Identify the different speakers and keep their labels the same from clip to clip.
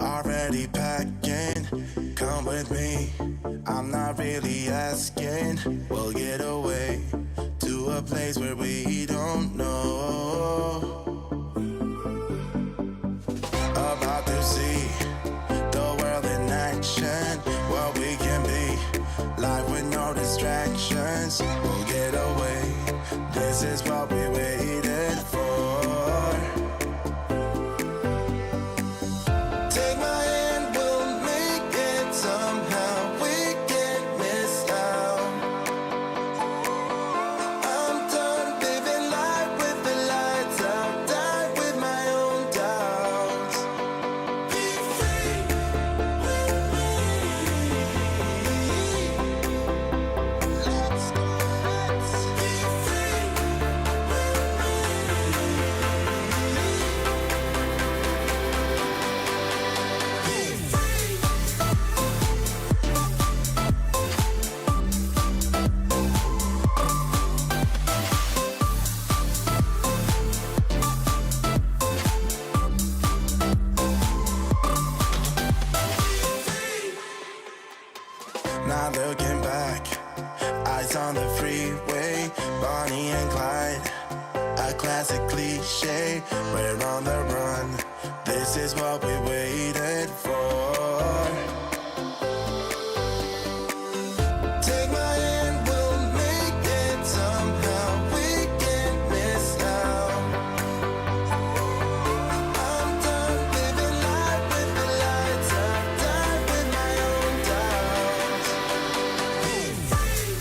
Speaker 1: Already packing, come with me. I'm not really asking. We'll get away to a place where we don't know. About to see the world in action, what we can be, life with no distractions. We'll get away, this is what we waited for. Take my hand, we'll make it somehow. We can't miss out. I'm done living life with the lights out, die with my own doubts. Be free with me. Let's go, let's be free with me. Be free. Not looking back, eyes on the freeway, Bonnie and Clyde, a classic cliche. We're on the run, this is what we waited for. Take my hand, we'll make it somehow. We can't miss out. I'm done living life with the lights out, die with my own doubts. Be free.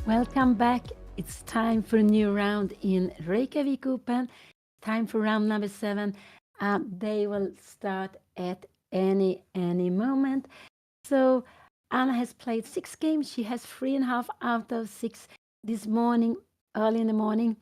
Speaker 2: Welcome back. It's time for a new round in Reykjavik Open. Time for round number 7. They will start at any moment. So Anna has played 6 games. She has 3.5 out of 6 this morning, early in the morning.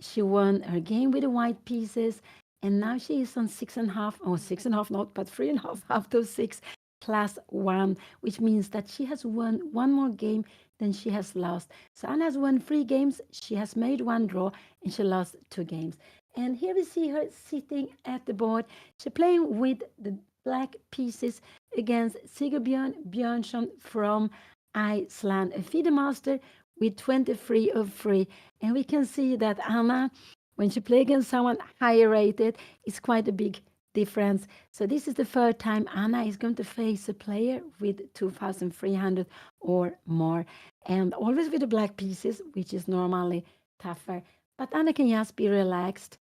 Speaker 2: She won her game with the white pieces, and now she is on 6.5, or 6.5, not, but 3.5 out of 6 plus 1, which means that she has won one more game than she has lost. So Anna has won 3 games. She has made 1 draw, and she lost 2 games. And here we see her sitting at the board. She's playing with the black pieces against Sigurbjörn Björnsson from Iceland, a FIDE master with 23 of 3. And we can see that Anna, when she plays against someone higher rated, is quite a big difference. So this is the third time Anna is going to face a player with 2,300 or more. And always with the black pieces, which is normally tougher. But Anna can just be relaxed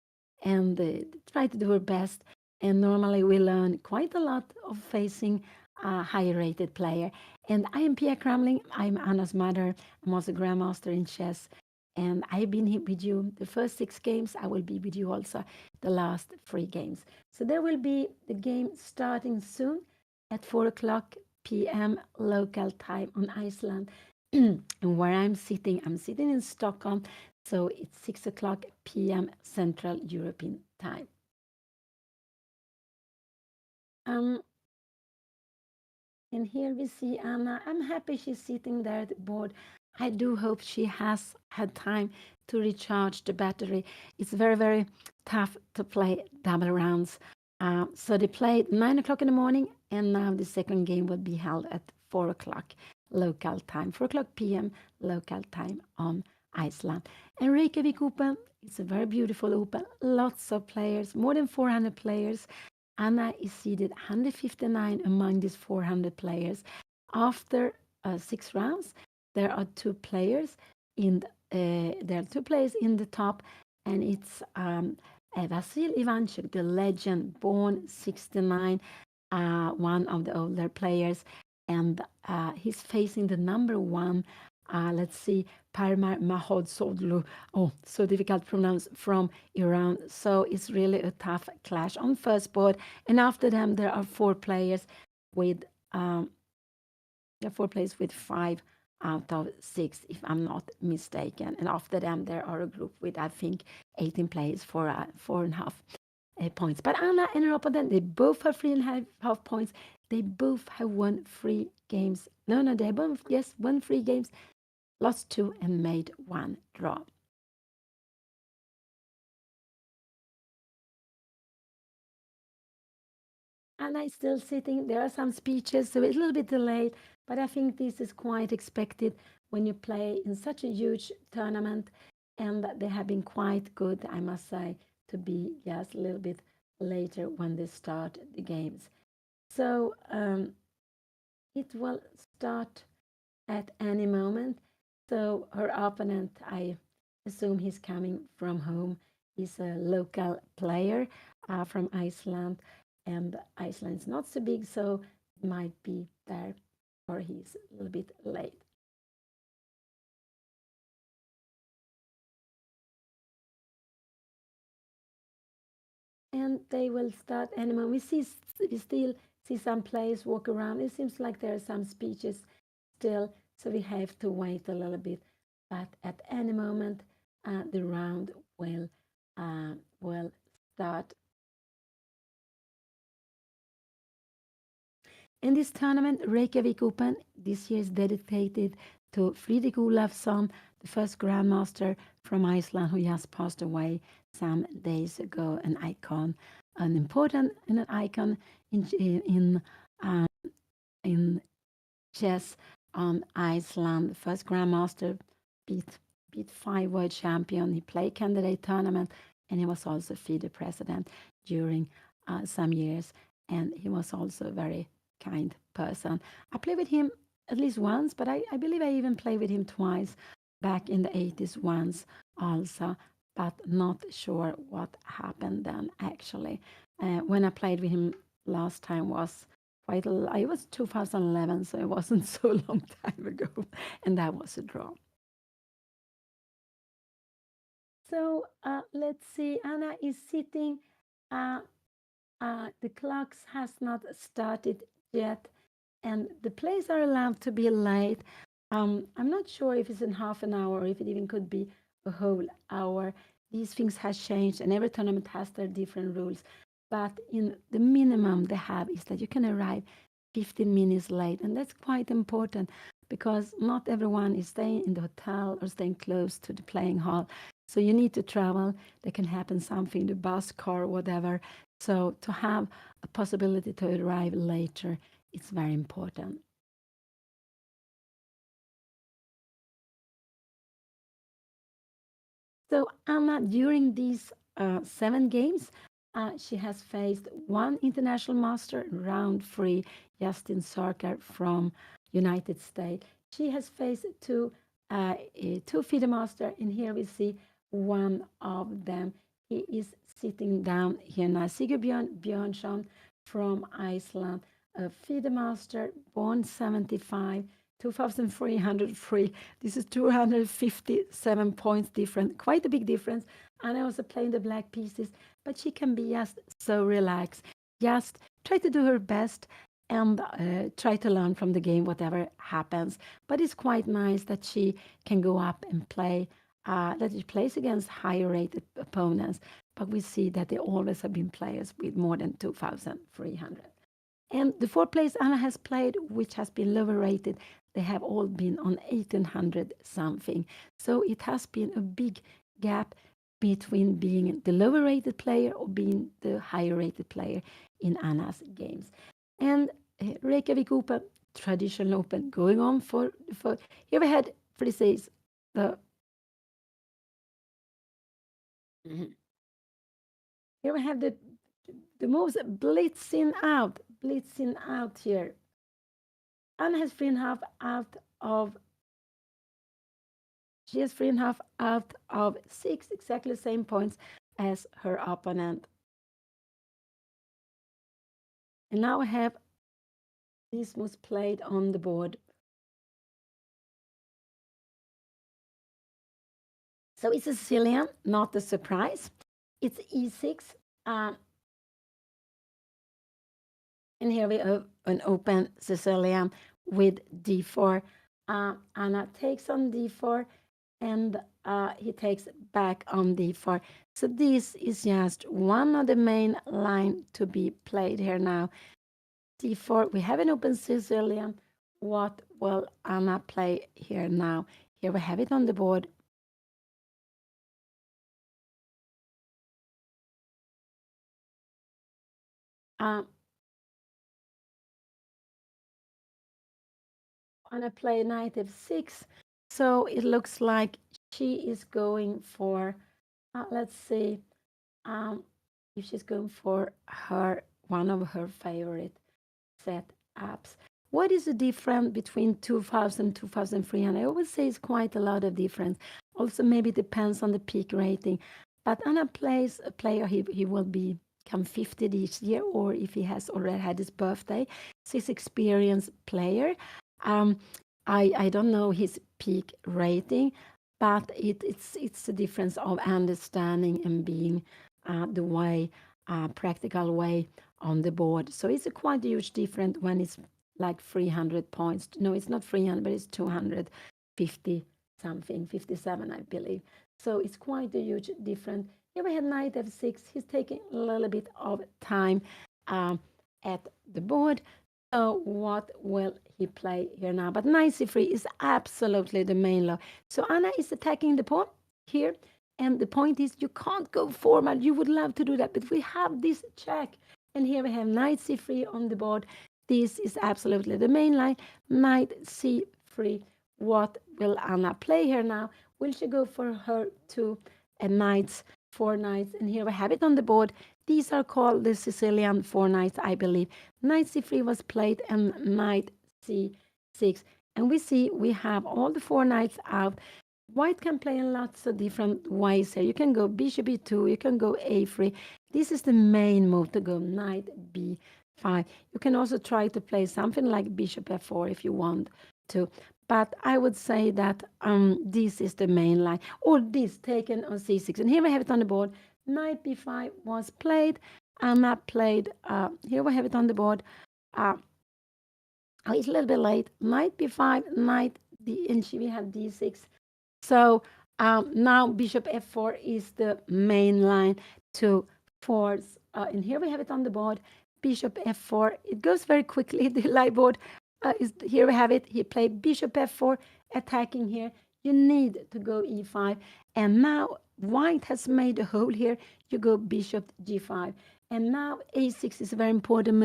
Speaker 2: and try to do her best. And normally we learn quite a lot of facing a higher rated player. And I am Pia Cramling. I'm Anna's mother. I'm also grandmaster in chess. And I've been here with you the first 6 games. I will be with you also the last 3 games. So there will be the game starting soon at 4 o'clock p.m. local time on Iceland. And where I'm sitting in Stockholm. So it's 6 o'clock p.m. Central European time. Um, and here we see Anna. I'm happy she's sitting there at the board. I do hope she has had time to recharge the battery. It's very, very tough to play double rounds. So they played 9 o'clock in the morning, and now the second game will be held at 4 o'clock local time, 4 o'clock p.m. local time on Iceland. And Reykjavik Open, it's a very beautiful open, lots of players, more than 400 players. Anna is seeded 159 among these 400 players. After 6 rounds, there are 2 players in the top, and it's Vasil Ivanchuk, the legend, born 69, one of the older players, and he's facing the number 1. Let's see, Parmar Mahodsoglu. Oh, so difficult to pronounce, from Iran. So it's really a tough clash on first board. And after them, there are 4 players with 5 out of 6, if I'm not mistaken. And after them, there are a group with, I think, 18 players for 4.5 points. But Anna and her opponent, they both have 3.5 points. They both have won 3 games. No, they both, yes, won 3 games, lost 2, and made 1 draw. Anna is still sitting. There are some speeches, so it's a little bit delayed, but I think this is quite expected when you play in such a huge tournament, and they have been quite good, I must say, to be just a little bit later when they start the games. So it will start at any moment. So her opponent, I assume he's coming from home, is a local player from Iceland, and Iceland is not so big, so it might be there, or he's a little bit late. And they will start any moment. We still see some players walk around. It seems like there are some speeches still, so we have to wait a little bit. But at any moment, the round will start. In this tournament, Reykjavik Open, this year is dedicated to Friedrich Olafsson, the first grandmaster from Iceland who just passed away some days ago. An icon, an important and an icon uh, in chess on Iceland. The first grandmaster beat 5 world champion. He played candidate tournament, and he was also FIDE president during some years. And he was also a very kind person. I played with him at least once, but I believe I even played with him twice back in the 80s once also, but not sure what happened then actually. When I played with him last time was it was 2011, so it wasn't so long time ago, and that was a draw. So let's see. Anna is sitting. Uh, the clocks has not started yet, and the plays are allowed to be late. I'm not sure if it's in half an hour or if it even could be a whole hour. These things has changed, and every tournament has their different rules. But in the minimum they have is that you can arrive 15 minutes late, and that's quite important because not everyone is staying in the hotel or staying close to the playing hall. So you need to travel. There can happen something, the bus, car, whatever. So to have a possibility to arrive later, it's very important. So Anna, during these 7 games, she has faced one international master, round three, Justin Sarkar from United States. She has faced two FIDE master, and here we see one of them. He is sitting down here now. Sigurbjörn Björnsson from Iceland, a FIDE master, born 75, 2,303. This is 257 points different, quite a big difference. And I also playing the black pieces, but she can be just so relaxed. Just try to do her best and try to learn from the game, whatever happens. But it's quite nice that she can go up and play, that she plays against higher rated opponents. But we see that they always have been players with more than 2,300. And the 4 players Anna has played, which has been lower rated, they have all been on 1800 something. So it has been a big gap between being the lower rated player or being the higher rated player in Anna's games. And Reykjavik Open, traditional open, going on for here we had, for this the Mhm. Here we have the moves blitzing out here. Anna has 3.5 out of She has 3.5 out of 6, exactly the same points as her opponent. And now I have this was played on the board. So it's a Sicilian, not a surprise. It's E6. And here we have an open Sicilian with D4. Anna takes on D4 and he takes back on D4. So this is just one of the main line to be played here now. D4, we have an open Sicilian. What will Anna play here now? Here we have it on the board. Anna play knight f6. So it looks like she is going for, let's see, if she's going for one of her favorite setups. What is the difference between 2,000, 2,300? I always say it's quite a lot of difference. Also, maybe it depends on the peak rating. But Anna plays a player, he will become 50 this year, or if he has already had his birthday. So he's experienced player. I don't know his peak rating, but it's a difference of understanding and being the way, practical way on the board. So it's a quite huge difference when it's like 300 points. No, it's not 300, but it's 250 something, 57, I believe. So it's quite a huge difference. Here we have knight f6. He's taking a little bit of time at the board. So what will he play here now? But knight c3 is absolutely the main law. So Anna is attacking the pawn here. And the point is, you can't go formal. You would love to do that, but we have this check. And here we have knight c3 on the board. This is absolutely the main line. Knight c3. What will Anna play here now? Will she go for her two knights, 4 knights? And here we have it on the board. These are called the Sicilian 4 knights, I believe. Knight c3 was played and knight c6. And we see we have all the 4 knights out. White can play in lots of different ways here. You can go bishop b2, you can go a3. This is the main move, to go knight b5. You can also try to play something like bishop f4 if you want to. but I would say that this is the main line, or this taken on c6. And here we have it on the board. Knight b5 was played. Anna played, here we have it on the board. It's a little bit late. Knight b5, knight d, and we have d6. So now bishop f4 is the main line to force. And here we have it on the board. Bishop f4. It goes very quickly. The live board is here. We have it. He played bishop f4, attacking here. You need to go e5. And now white has made a hole here. You go bishop g5. And now a6 is a very important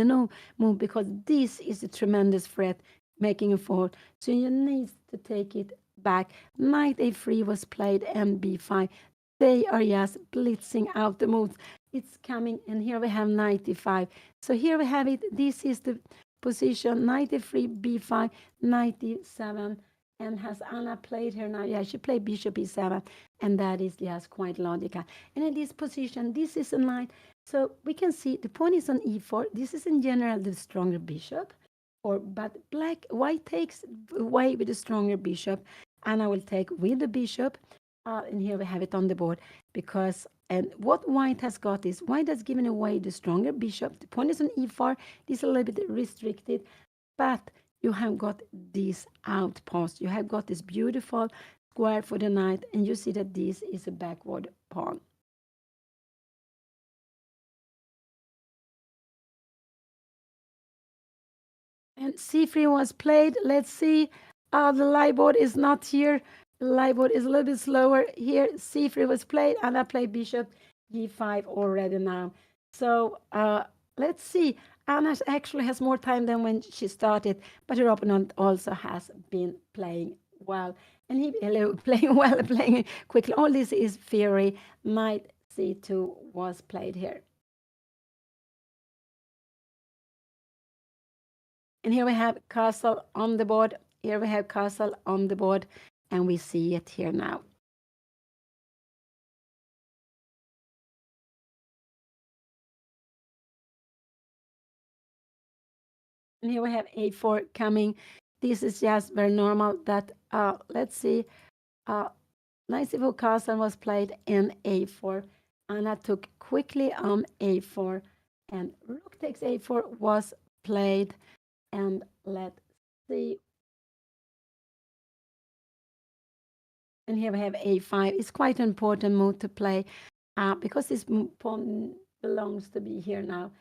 Speaker 2: move because this is a tremendous threat, making a fall. So you need to take it back. Knight a3 was played and b5. They are just blitzing out the moves. It's coming, and here we have knight e5. So here we have it. This is the position. Knight e3, b5, knight e7. And has Anna played here now? Yeah, she played bishop e7, and that is just quite logical. And in this position, this is a knight. So we can see the pawn is on e4. This is in general the stronger bishop, but white takes away with the stronger bishop. Anna will take with the bishop, and here we have it on the board and what white has got is white has given away the stronger bishop. The pawn is on e4. This is a little bit restricted, but you have got this outpost. You have got this beautiful square for the knight, and you see that this is a backward pawn. And c3 was played. Let's see. The live board is not here. The live board is a little bit slower here. c3 was played, and I played bishop g5 already now. So let's see. Anna actually has more time than when she started, but her opponent also has been playing well. And he playing well, playing quickly. All this is theory. Knight c2 was played here. And here we have castle on the board. Here we have castle on the board, and we see it here now. And here we have a4 coming. This is just very normal that, let's see, knight c4 castle was played in a4. Anna took quickly on a4, and rook takes a4 was played. And let's see. And here we have a5. It's quite an important move to play because this pawn belongs to be here now.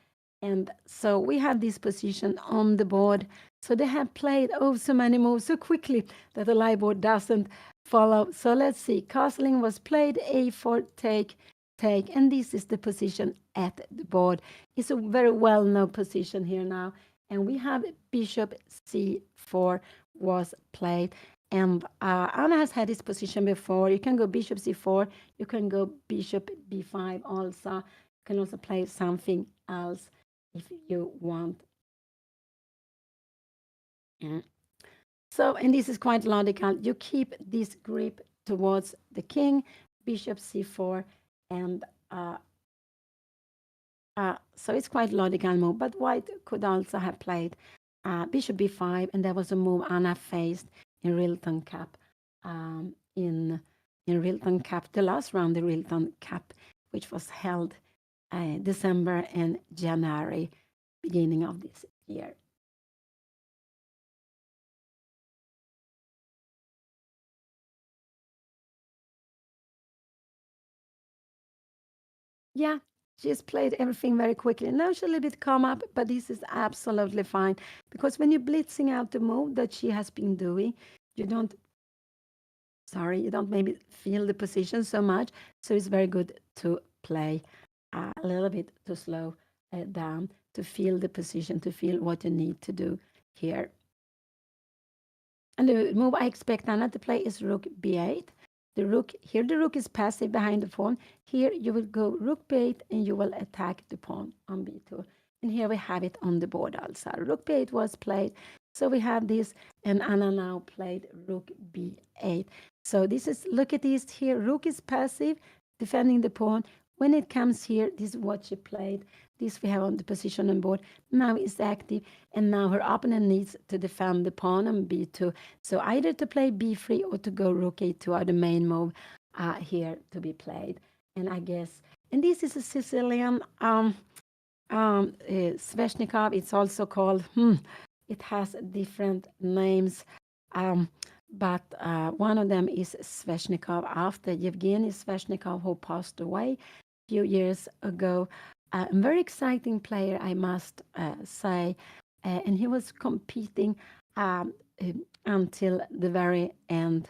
Speaker 2: And so we have this position on the board. So they have played so many moves so quickly that the live board doesn't follow. So let's see. Castling was played, a4, take, and this is the position at the board. It's a very well-known position here now. And we have bishop c4 was played. And Anna has had this position before. You can go bishop c4. You can go bishop b5 also. You can also play something else if you want. So, and this is quite logical. You keep this grip towards the king, bishop c4, and so it's quite logical move. But white could also have played bishop b5, and there was a move Anna faced in Rilton Cup, in Rilton Cup, the last round, the Rilton Cup, which was held December and January, beginning of this year. Yeah, she's played everything very quickly. Now she's a little bit calm up, but this is absolutely fine because when you're blitzing out the move that she has been doing, you don't maybe feel the position so much. So it's very good to play a little bit to slow down, to feel the position, to feel what you need to do here. And the move I expect Anna to play is rook b8. The rook is passive behind the pawn. Here you will go rook b8 and you will attack the pawn on b2. And here we have it on the board also. Rook b8 was played. So we have this, and Anna now played rook b8. So this is, look at this here. Rook is passive, defending the pawn. when it comes here, this is what she played. This we have on the position on board. Now is active, and now her opponent needs to defend the pawn on b2. So either to play b3 or to go rook a2 are the main move here to be played. And I guess, and this is a Sicilian Sveshnikov. It's also called, it has different names. But one of them is Sveshnikov after Yevgeny Sveshnikov, who passed away a few years ago. A very exciting player, I must say. And he was competing until the very end.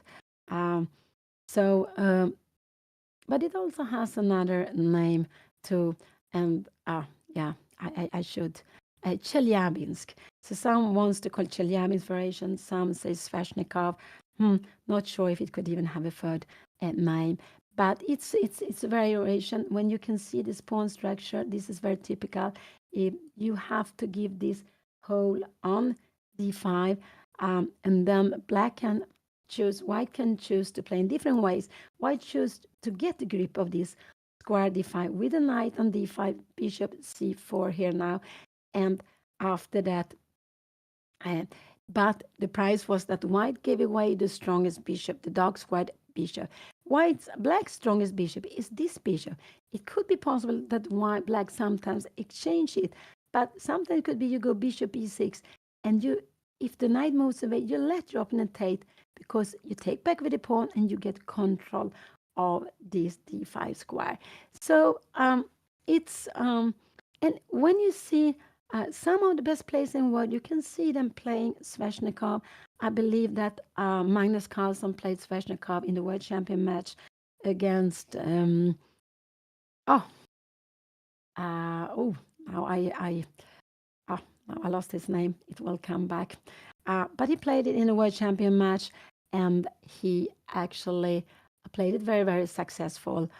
Speaker 2: But it also has another name too. And yeah, I should. Chelyabinsk. So some wants to call Chelyabinsk variation, some say Sveshnikov. Not sure if it could even have a third name. But it's a variation. When you can see this pawn structure, this is very typical. You have to give this hole on d5, and then black can choose, white can choose to play in different ways. White choose to get the grip of this square d5 with a knight on d5, bishop c4 here now, and after that, but the price was that white gave away the strongest bishop, the dark squared bishop. Black's strongest bishop is this bishop. It could be possible that black sometimes exchange it, but sometimes it could be you go bishop e6, and if the knight moves away, you let your opponent take, because you take back with the pawn and you get control of this d5 square. So it's and when you see some of the best players in the world, you can see them playing Sveshnikov. I believe that Magnus Carlsen played Sveshnikov in the World Champion match against now I lost his name. It will come back. But he played it in a World Champion match, and he actually played it very, very successful.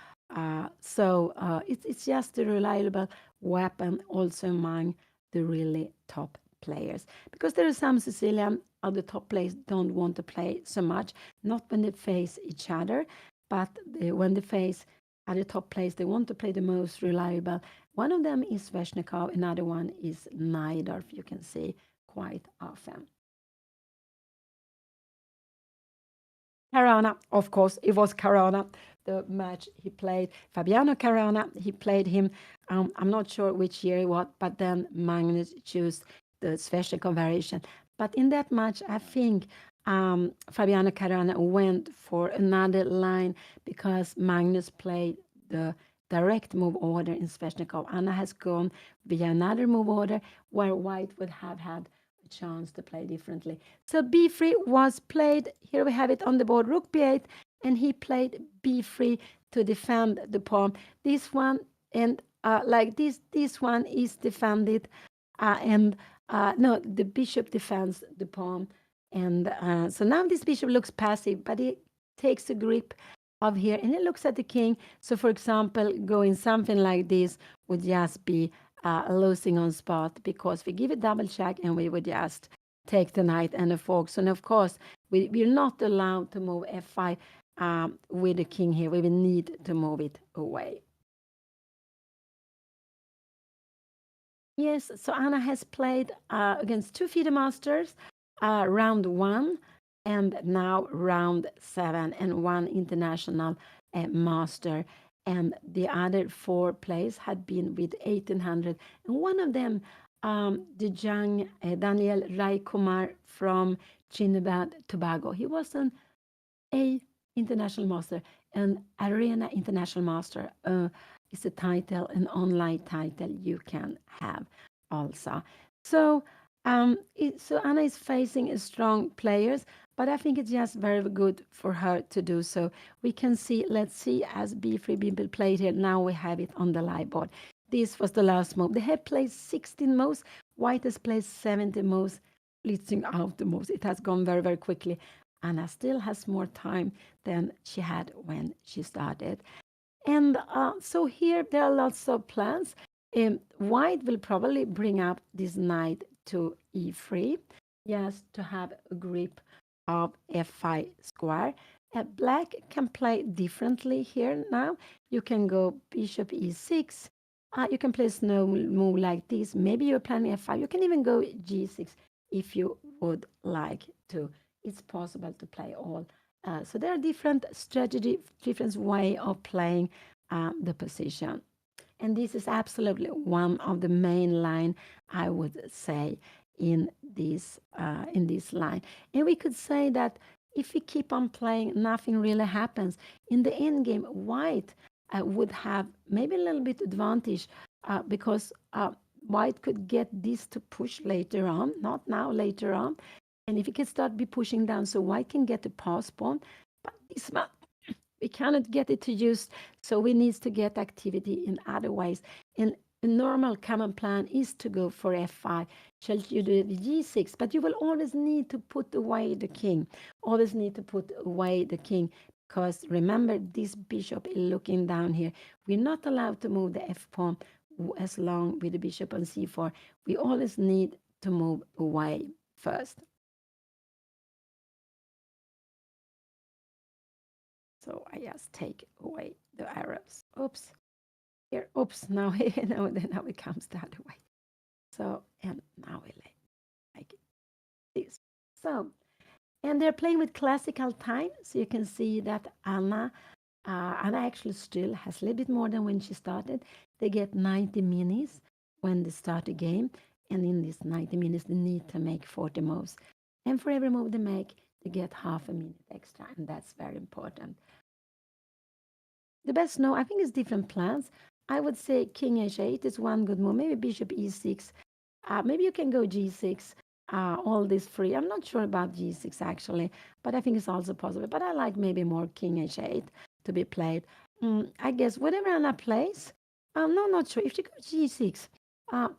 Speaker 2: So it's just a reliable weapon also among the really top players. Because there are some Sicilian other top players don't want to play so much, not when they face each other, but when they face other top players, they want to play the most reliable. One of them is Sveshnikov, another one is Naidorf, you can see quite often. Caruana, of course, it was Caruana, the match he played. Fabiano Caruana, he played him, I'm not sure which year it was, but then Magnus chose the Sveshnikov variation. But in that match, I think Fabiano Caruana went for another line because Magnus played the direct move order in Sveshnikov. Anna has gone via another move order where white would have had a chance to play differently. So b3 was played. Here we have it on the board, rook b8, and he played b3 to defend the pawn. This one, and like this one is defended, and no, the bishop defends the pawn. And so now this bishop looks passive, but he takes a grip of here and he looks at the king. So for example, going something like this would just be losing on spot, because we give a double check and we would just take the knight and the fork. So, and of course, we're not allowed to move f5 with the king here. We will need to move it away. Yes, so Anna has played against two FIDE masters, round 1 and now round 7, and one international master. And the other 4 plays had been with 1800. And one of them, the young Daniel Raikumar from Trinidad Tobago. He was an A international master, an arena international master. It's a title, an online title you can have also. So so Anna is facing a strong players, but I think it's just very good for her to do so. We can see, let's see, as b3 being played here. Now we have it on the live board. This was the last move. They have played 16 moves. White has played 70 moves, blitzing out the moves. It has gone very, very quickly. Anna still has more time than she had when she started. And so here there are lots of plans. White will probably bring up this knight to e3, just to have a grip of f5 square. Black can play differently here now. You can go bishop e6. You can play a snow move like this. Maybe you're planning f5. You can even go g6 if you would like to. It's possible to play all. So there are different strategy, different way of playing the position. And this is absolutely one of the main line, I would say, in this line. And we could say that if we keep on playing, nothing really happens. In the end game, white would have maybe a little bit advantage because white could get this to push later on, not now, later on. And if it can start be pushing down, so white can get a pass pawn, but this one we cannot get it to use, so we need to get activity in other ways. And a normal common plan is to go for f5. Shall you do g6? But you will always need to put away the king. Always need to put away the king. Because remember, this bishop is looking down here. We're not allowed to move the f pawn as long with the bishop on c4. We always need to move away first. So I just take away the arrows. Oops. Here, oops, now, now it comes the other way. So, and now we like this. So, and they're playing with classical time. So you can see that Anna actually still has a little bit more than when she started. They get 90 minutes when they start a game. And in these 90 minutes, they need to make 40 moves. And for every move they make, they get half a minute extra. And that's very important. The best, no, I think it's different plans. I would say king h8 is one good move. Maybe bishop e6. Maybe you can go g6. All this free. I'm not sure about g6 actually, but I think it's also possible. But I like maybe more king h8 to be played. I guess whatever Anna plays. No, not sure. If you go g6,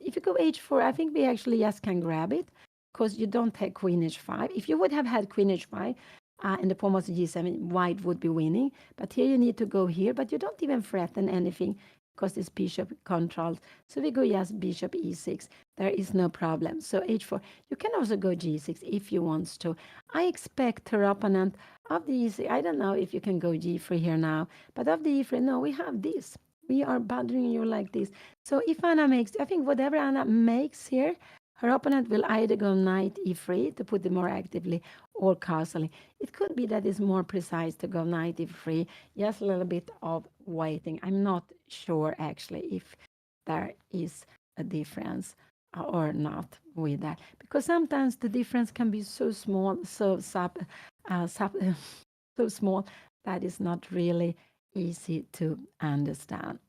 Speaker 2: if you go h4, I think we actually just can grab it because you don't take queen h5. If you would have had queen h5, and the pawn was g7, white would be winning. But here you need to go here, but you don't even threaten anything because this bishop controls. So we go just bishop e6. There is no problem. So h4. You can also go g6 if you want to. I expect her opponent of the e6. I don't know if you can go g3 here now, but of the e3, no, we have this. We are bothering you like this. So if Anna makes, I think whatever Anna makes here, her opponent will either go knight e3 to put it more actively or castling. It could be that it's more precise to go knight e3, just a little bit of waiting. I'm not sure actually if there is a difference or not with that. Because sometimes the difference can be so small, so small that is not really easy to understand.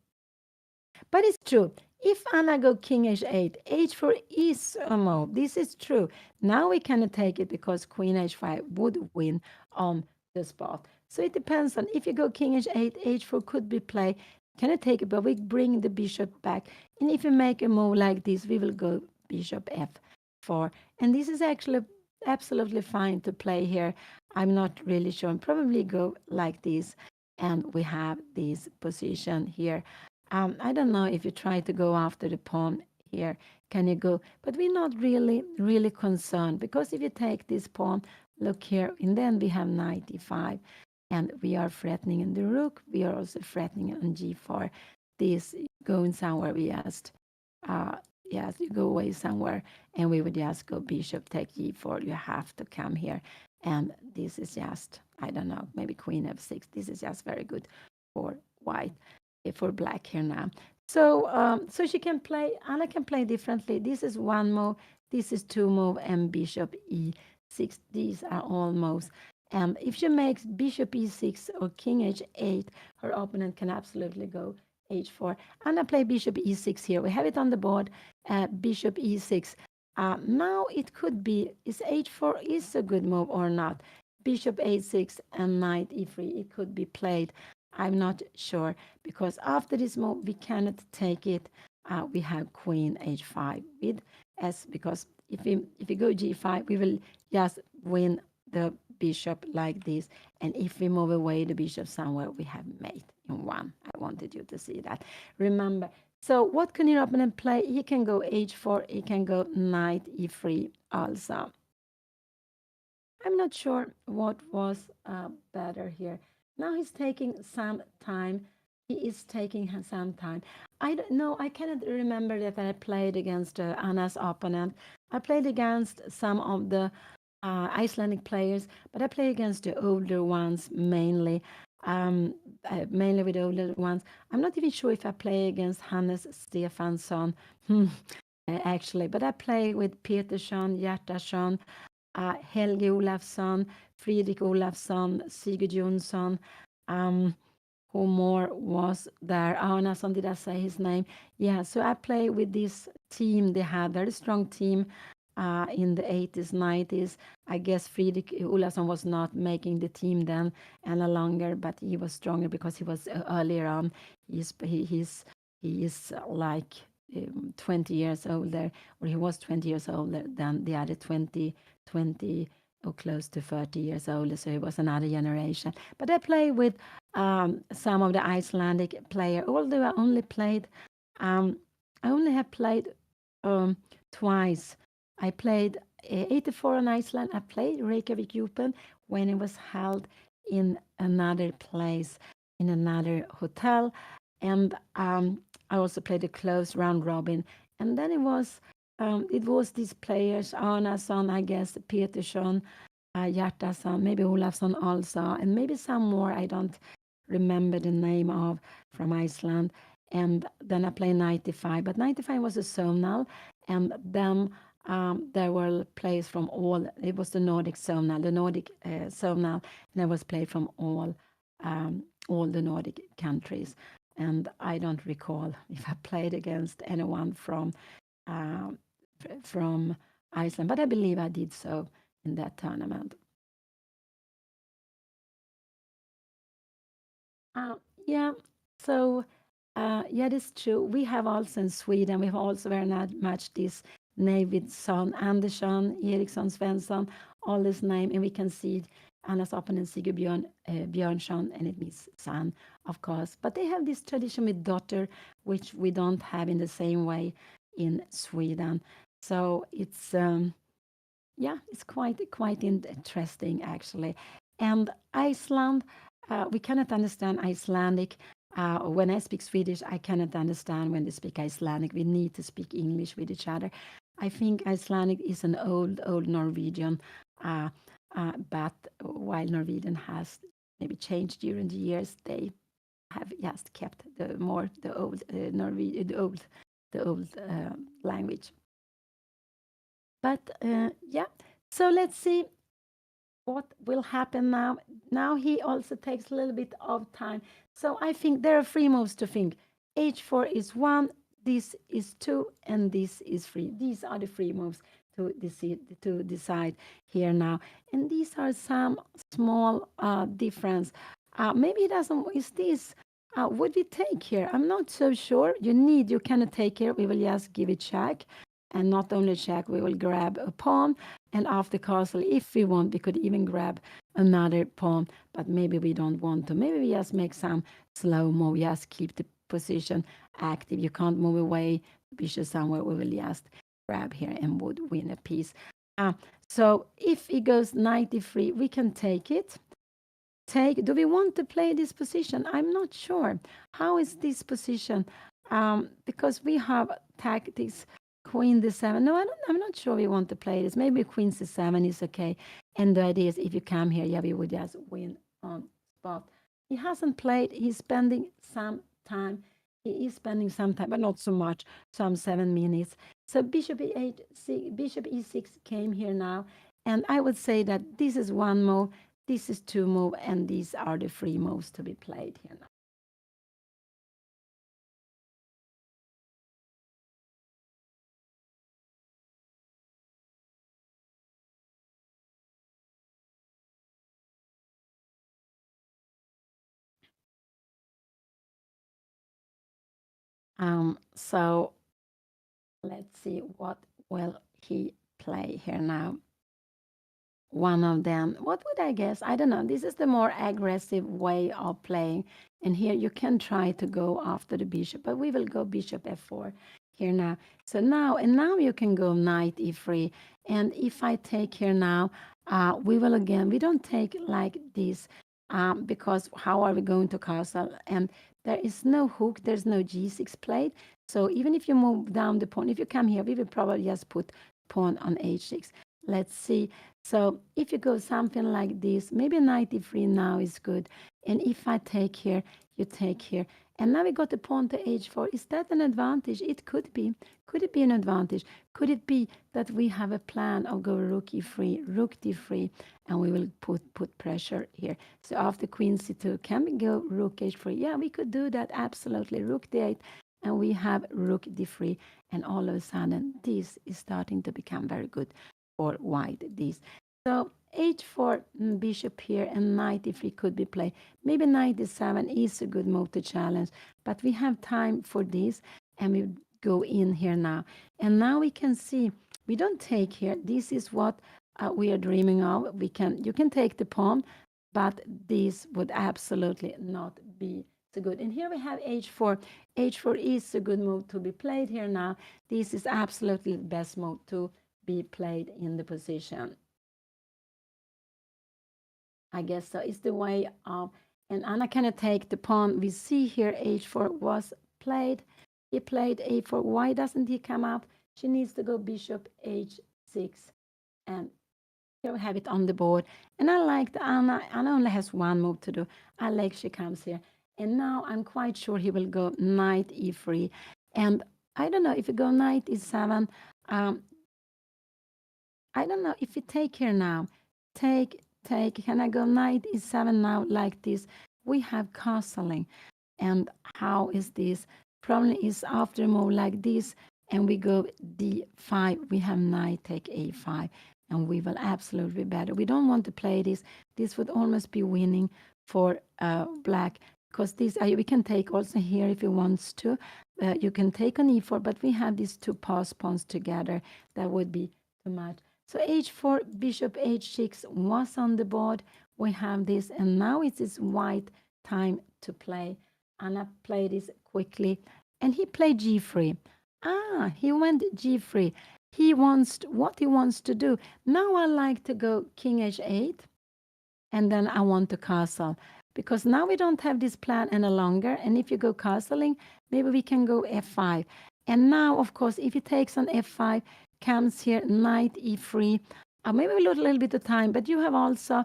Speaker 2: But it's true. If Anna go king h8, h4 is a move. This is true. Now we cannot take it because queen h5 would win on the spot. So it depends on if you go king h8, h4 could be played. Can I take it? But we bring the bishop back. And if we make a move like this, we will go bishop f4. And this is actually absolutely fine to play here. I'm not really sure. Probably go like this. And we have this position here. I don't know if you try to go after the pawn here, can you go? But we're not really concerned because if you take this pawn, look here, and then we have knight e5, and we are threatening in the rook. We are also threatening on g4. This going somewhere, we just, yes, you go away somewhere, and we would just go bishop take g4. You have to come here, and this is just, I don't know, maybe queen f6. This is just very good for white. For black here now. So so she can play, Anna can play differently. This is one move, this is two move, and bishop e6. These are all moves. If she makes bishop e6 or king h8, her opponent can absolutely go h4. Anna play bishop e6 here. We have it on the board, bishop e6. Now it could be, is h4 is a good move or not? Bishop a6 and knight e3, it could be played. I'm not sure because after this move we cannot take it. We have queen h5 with s because if we go g5 we will just win the bishop like this, and if we move away the bishop somewhere we have mate in one. I wanted you to see that. Remember. So what can your opponent play? He can go h4. He can go knight e3 also. I'm not sure what was better here. Now he's taking some time. He is taking some time. I don't know. I cannot remember that I played against Anna's opponent. I played against some of the Icelandic players, but I play against the older ones mainly. Um, Mainly with the older ones. I'm not even sure if I play against Hannes Stefansson, actually, but I play with Petersson, Hjertarsson, Helge Olafsson, Fredrik Olafsson, Sigurd Jonsson. Um, who more was there? Arnason, did I say his name? Yeah, so I play with this team. They had very strong team in the 80s, 90s. I guess Fredrik Olafsson was not making the team then any longer, but he was stronger because he was earlier on. He is like 20 years older, or he was 20 years older than the other 20 or close to 30 years older, so he was another generation. But I play with some of the Icelandic player, although um, I only have played twice. I played 84 in Iceland. I played Reykjavik Open when it was held in another place, in another hotel. And I also played a close round robin. And then it was these players, Arnason, I guess, Petersson, Hjartason, maybe Olafsson also, and maybe some more I don't remember the name of from Iceland. And then I played 95, but 95 was a zonal, and then there were players from it was the Nordic zonal, and it was played from all the Nordic countries. And I don't recall if I played against anyone um, from Iceland, but I believe I did so in that tournament. Uh, yeah, so yeah, that's true. We have also in Sweden, we have also very much this Navidsson, Andersson, Eriksson, Svensson, all this name, and we can see Anna's opponent Sigurd Björnsson, and it means son, of course. But they have this tradition with daughter, which we don't have in the same way in Sweden. So it's quite interesting actually. And Iceland, we cannot understand Icelandic. When I speak Swedish, I cannot understand when they speak Icelandic. We need to speak English with each other. I think Icelandic is an old Norwegian, but while Norwegian has maybe changed during the years, they have just kept the old the old language. But yeah, so let's see what will happen now. Now he also takes a little bit of time. So I think there are three moves to think. H4 is one, this is two, and this is three. These are the three moves to decide here now. And these are some small difference. Maybe it doesn't, is this, would we take here? I'm not so sure. You cannot take here. We will just give it check. And not only check, we will grab a pawn. And after castle, if we want, we could even grab another pawn. But maybe we don't want to. Maybe we just make some slow move. Just keep the position active. You can't move away bishop somewhere. We will just grab here and would win a piece. So if it goes 93, we can take it. Do we want to play this position? I'm not sure. How is this position? Because we have tactics queen d7. No, I'm not sure we want to play this. Maybe queen c7 is okay. And the idea is if you come here, yeah, we would just win on spot. He hasn't played. He's spending some time. He is spending some time, but not so much, some 7 minutes. So bishop e8, bishop e6 came here now. And I would say that this is one move, this is two move, and these are the three moves to be played here now. So let's see what will he play here now. One of them, what would I guess? I don't know. This is the more aggressive way of playing. And here you can try to go after the bishop, but we will go bishop f4 here now. So now you can go knight e3. And if I take here now, We will again, we don't take like this because how are we going to castle? And there is no hook, there's no g6 played. So even if you move down the pawn, if you come here, we will probably just put pawn on h6. Let's see. So if you go something like this, maybe knight e3 now is good. And if I take here, you take here. And now we got the pawn to h4. Is that an advantage? It could be. Could it be an advantage? Could it be that we have a plan of go rook e3, rook d3, and we will put pressure here? So after queen c2, can we go rook h3? Yeah, we could do that, absolutely. Rook d8, and we have rook d3, and all of a sudden, this is starting to become very good for white, this. So h4, bishop here, and knight e3 could be played. Maybe knight e7 is a good move to challenge, but we have time for this, and we go in here now. And now we can see, we don't take here. This is what we are dreaming of. You can take the pawn, but this would absolutely not be so good. And here we have h4. h4 is a good move to be played here now. This is absolutely the best move to be played in the position. I guess so. It's the way of, and Anna cannot take the pawn. We see here h4 was played. He played a4. Why doesn't he come up? She needs to go bishop h6. And here we have it on the board. And I like Anna. Anna only has one move to do. I like she comes here. And now I'm quite sure he will go knight e3. And I don't know if you go knight e7. I don't know if you take here now. Take. Can I go knight e7 now like this? We have castling. And how is this? Problem is after a move like this, and we go d5, we have knight take a5, and we will absolutely be better. We don't want to play this. This would almost be winning for black, because this we can take also here if you wants to. You can take on e4, but we have these two pass pawns together. That would be too much. So h4, bishop h6 was on the board. We have this, and now it is white time to play. Anna played this quickly, and he played g3. He went g3. What he wants to do. Now I like to go king h8, and then I want to castle. Because now we don't have this plan any longer, and if you go castling, maybe we can go f5. And now, of course, if he takes on f5, comes here knight e3. Maybe we lose a little bit of time, but you have also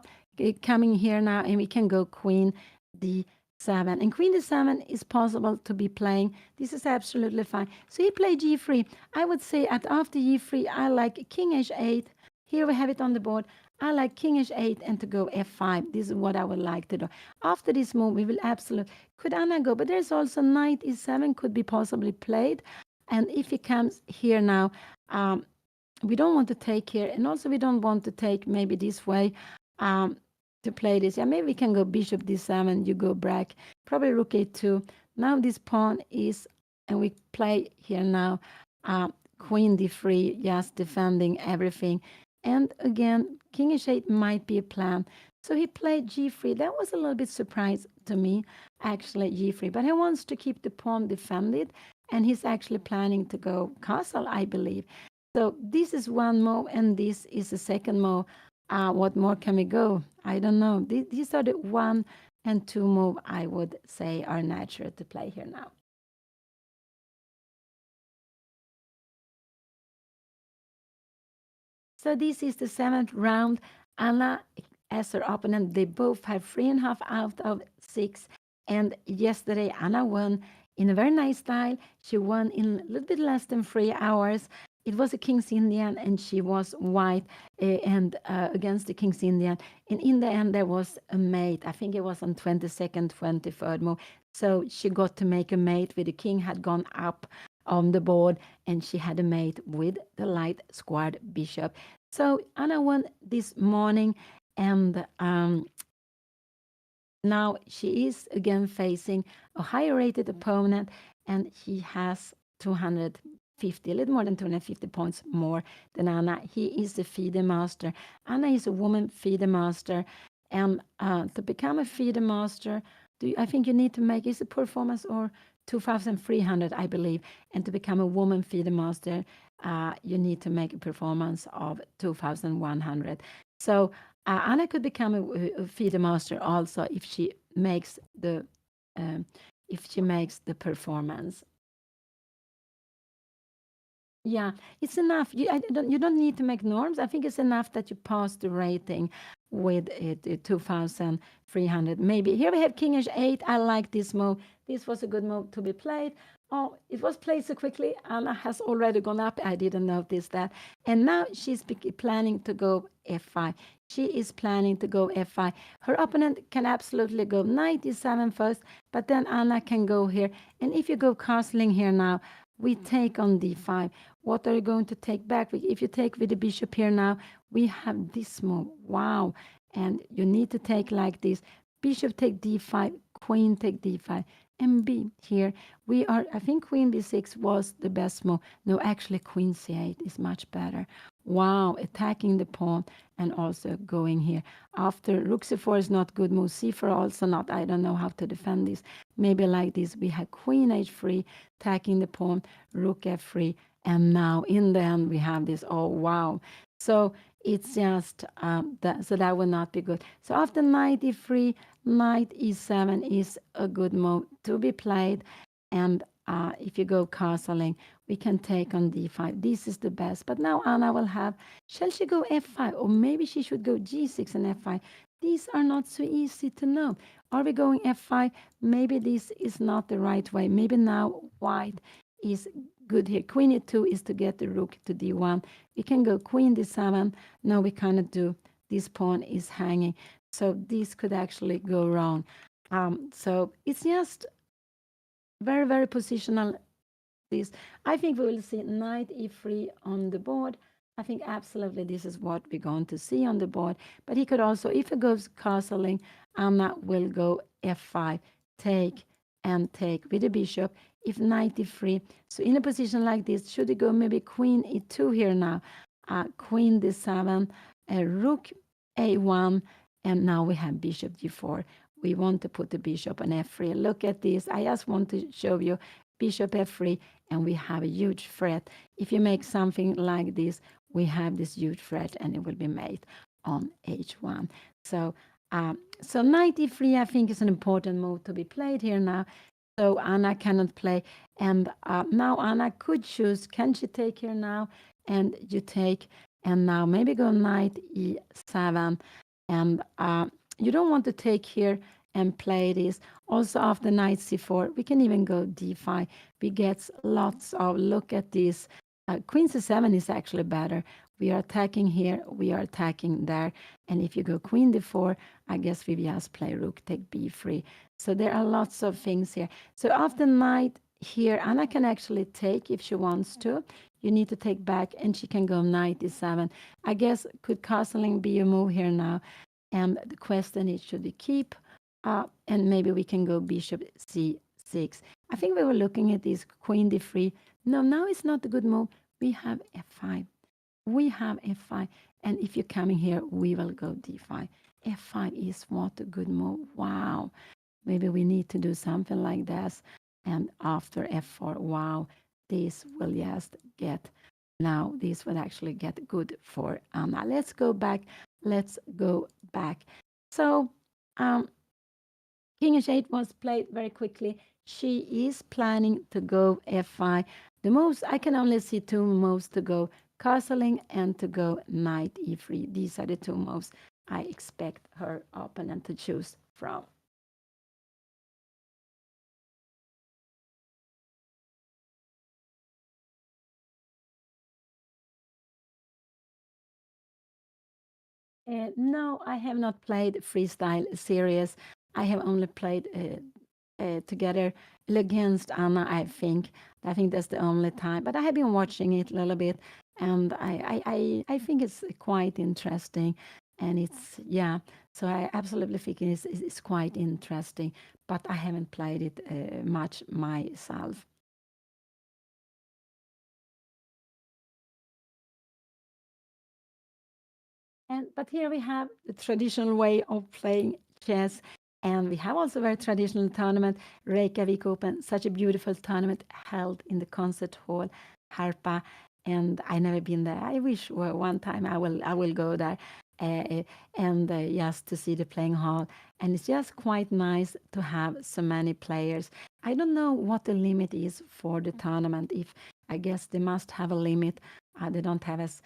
Speaker 2: coming here now, and we can go queen d7. And queen d7 is possible to be playing. This is absolutely fine. So he played g3. I would say after g3, I like king h8. Here we have it on the board. I like king h8 and to go f5. This is what I would like to do. After this move, we will absolutely... Could Anna go? But there's also knight e7 could be possibly played. And if he comes here now, we don't want to take here. And also we don't want to take maybe this way to play this. Yeah, maybe we can go bishop d7. You go back. Probably rook a2. Now this pawn is... And we play here now queen d3, just defending everything. And again, king h8 might be a plan. So he played g3. That was a little bit surprise to me, actually, g3. But he wants to keep the pawn defended, and he's actually planning to go castle, I believe. So this is one move, and this is the second move. What more can we go? I don't know. These are the 1 and 2 move I would say are natural to play here now. So this is the 7th round. Anna, as her opponent, they both have 3.5 out of 6. And yesterday, Anna won in a very nice style. She won in a little bit less than 3 hours. It was a King's Indian, and she was white and against the King's Indian. And in the end, there was a mate. I think it was on 22nd, 23rd move. So she got to make a mate with the king had gone up on the board, and she had a mate with the light squared bishop. So Anna won this morning, and now she is again facing a higher rated opponent, and he has 250, a little more than 250 points more than Anna. He is the FIDE master. Anna is a woman FIDE master, and to become a FIDE master, I think you need to make, is a performance or 2,300, I believe. And to become a woman FIDE master, you need to make a performance of 2,100. So Anna could become a FIDE master also if she makes the performance. Yeah, it's enough. You don't need to make norms. I think it's enough that you pass the rating with it 2,300. Maybe here we have King H8. I like this move. This was a good move to be played. Oh, it was played so quickly. Anna has already gone up. I didn't notice that. And now she's planning to go F5. She is planning to go F5. Her opponent can absolutely go knight E7 first, but then Anna can go here. And if you go castling here now, we take on D5. What are you going to take back? If you take with the bishop here now, we have this move. Wow. And you need to take like this. Bishop take D5, queen take D5, and B here. I think queen B6 was the best move. No, actually queen C8 is much better. Wow, attacking the pawn and also going here. After rook C4 is not good move. C4 also not. I don't know how to defend this. Maybe like this. We have queen H3, attacking the pawn, rook F3, and now in the end we have this. Oh, wow. So it's just, so that would not be good. So after knight E3, knight E7 is a good move to be played. And if you go castling, we can take on D5. This is the best. But now Anna will have, shall she go F5? Or maybe she should go G6 and F5. These are not so easy to know. Are we going F5? Maybe this is not the right way. Maybe now white is good here. Queen E2 is to get the rook to D1. We can go queen D7. No, we cannot do. This pawn is hanging. So this could actually go wrong. So it's just very, very positional. This, I think we will see knight E3 on the board. I think absolutely this is what we're going to see on the board. But he could also, if he goes castling, Anna will go F5, take and take with the bishop. If knight E3, so in a position like this, should he go maybe queen E2 here now? Queen D7, rook A1, and now we have bishop G4. We want to put the bishop on F3. Look at this. I just want to show you bishop F3, and we have a huge threat. If you make something like this, we have this huge threat, and it will be made on H1. So knight E3, I think, is an important move to be played here now. So Anna cannot play, and now Anna could choose. Can she take here now? And you take, and now maybe go knight E7, and you don't want to take here and play this. Also after knight C4, we can even go D5. We get lots of, look at this. Queen C7 is actually better. We are attacking here, we are attacking there. And if you go queen D4, I guess we just play rook, take B3. So there are lots of things here. So after knight here, Anna can actually take if she wants to. You need to take back, and she can go knight E7. I guess could castling be a move here now? And the question is, should we keep? And maybe we can go bishop C6. I think we were looking at this queen D3. No, now it's not a good move. We have F5. We have F5. And if you're coming here, we will go D5. F5 is what a good move. Wow. Maybe we need to do something like this. And after F4, wow, this will just get, now this will actually get good for Anna. Let's go back. Let's go back. So King H8 was played very quickly. She is planning to go F5. The moves, I can only see two moves to go, castling and to go knight E3. These are the two moves I expect her opponent to choose from. No, I have not played freestyle series. I have only played together against Anna, I think. I think that's the only time. But I have been watching it a little bit, and I think it's quite interesting. And it's, yeah, so I absolutely think it's quite interesting. But I haven't played it much myself. But here we have the traditional way of playing chess. And we have also a very traditional tournament, REYKJAVIK Open, such a beautiful tournament held in the concert hall, Harpa. And I never been there. I wish one time I will go there. and just to see the playing hall. And it's just quite nice to have so many players. I don't know what the limit is for the tournament. If I guess they must have a limit. They don't have as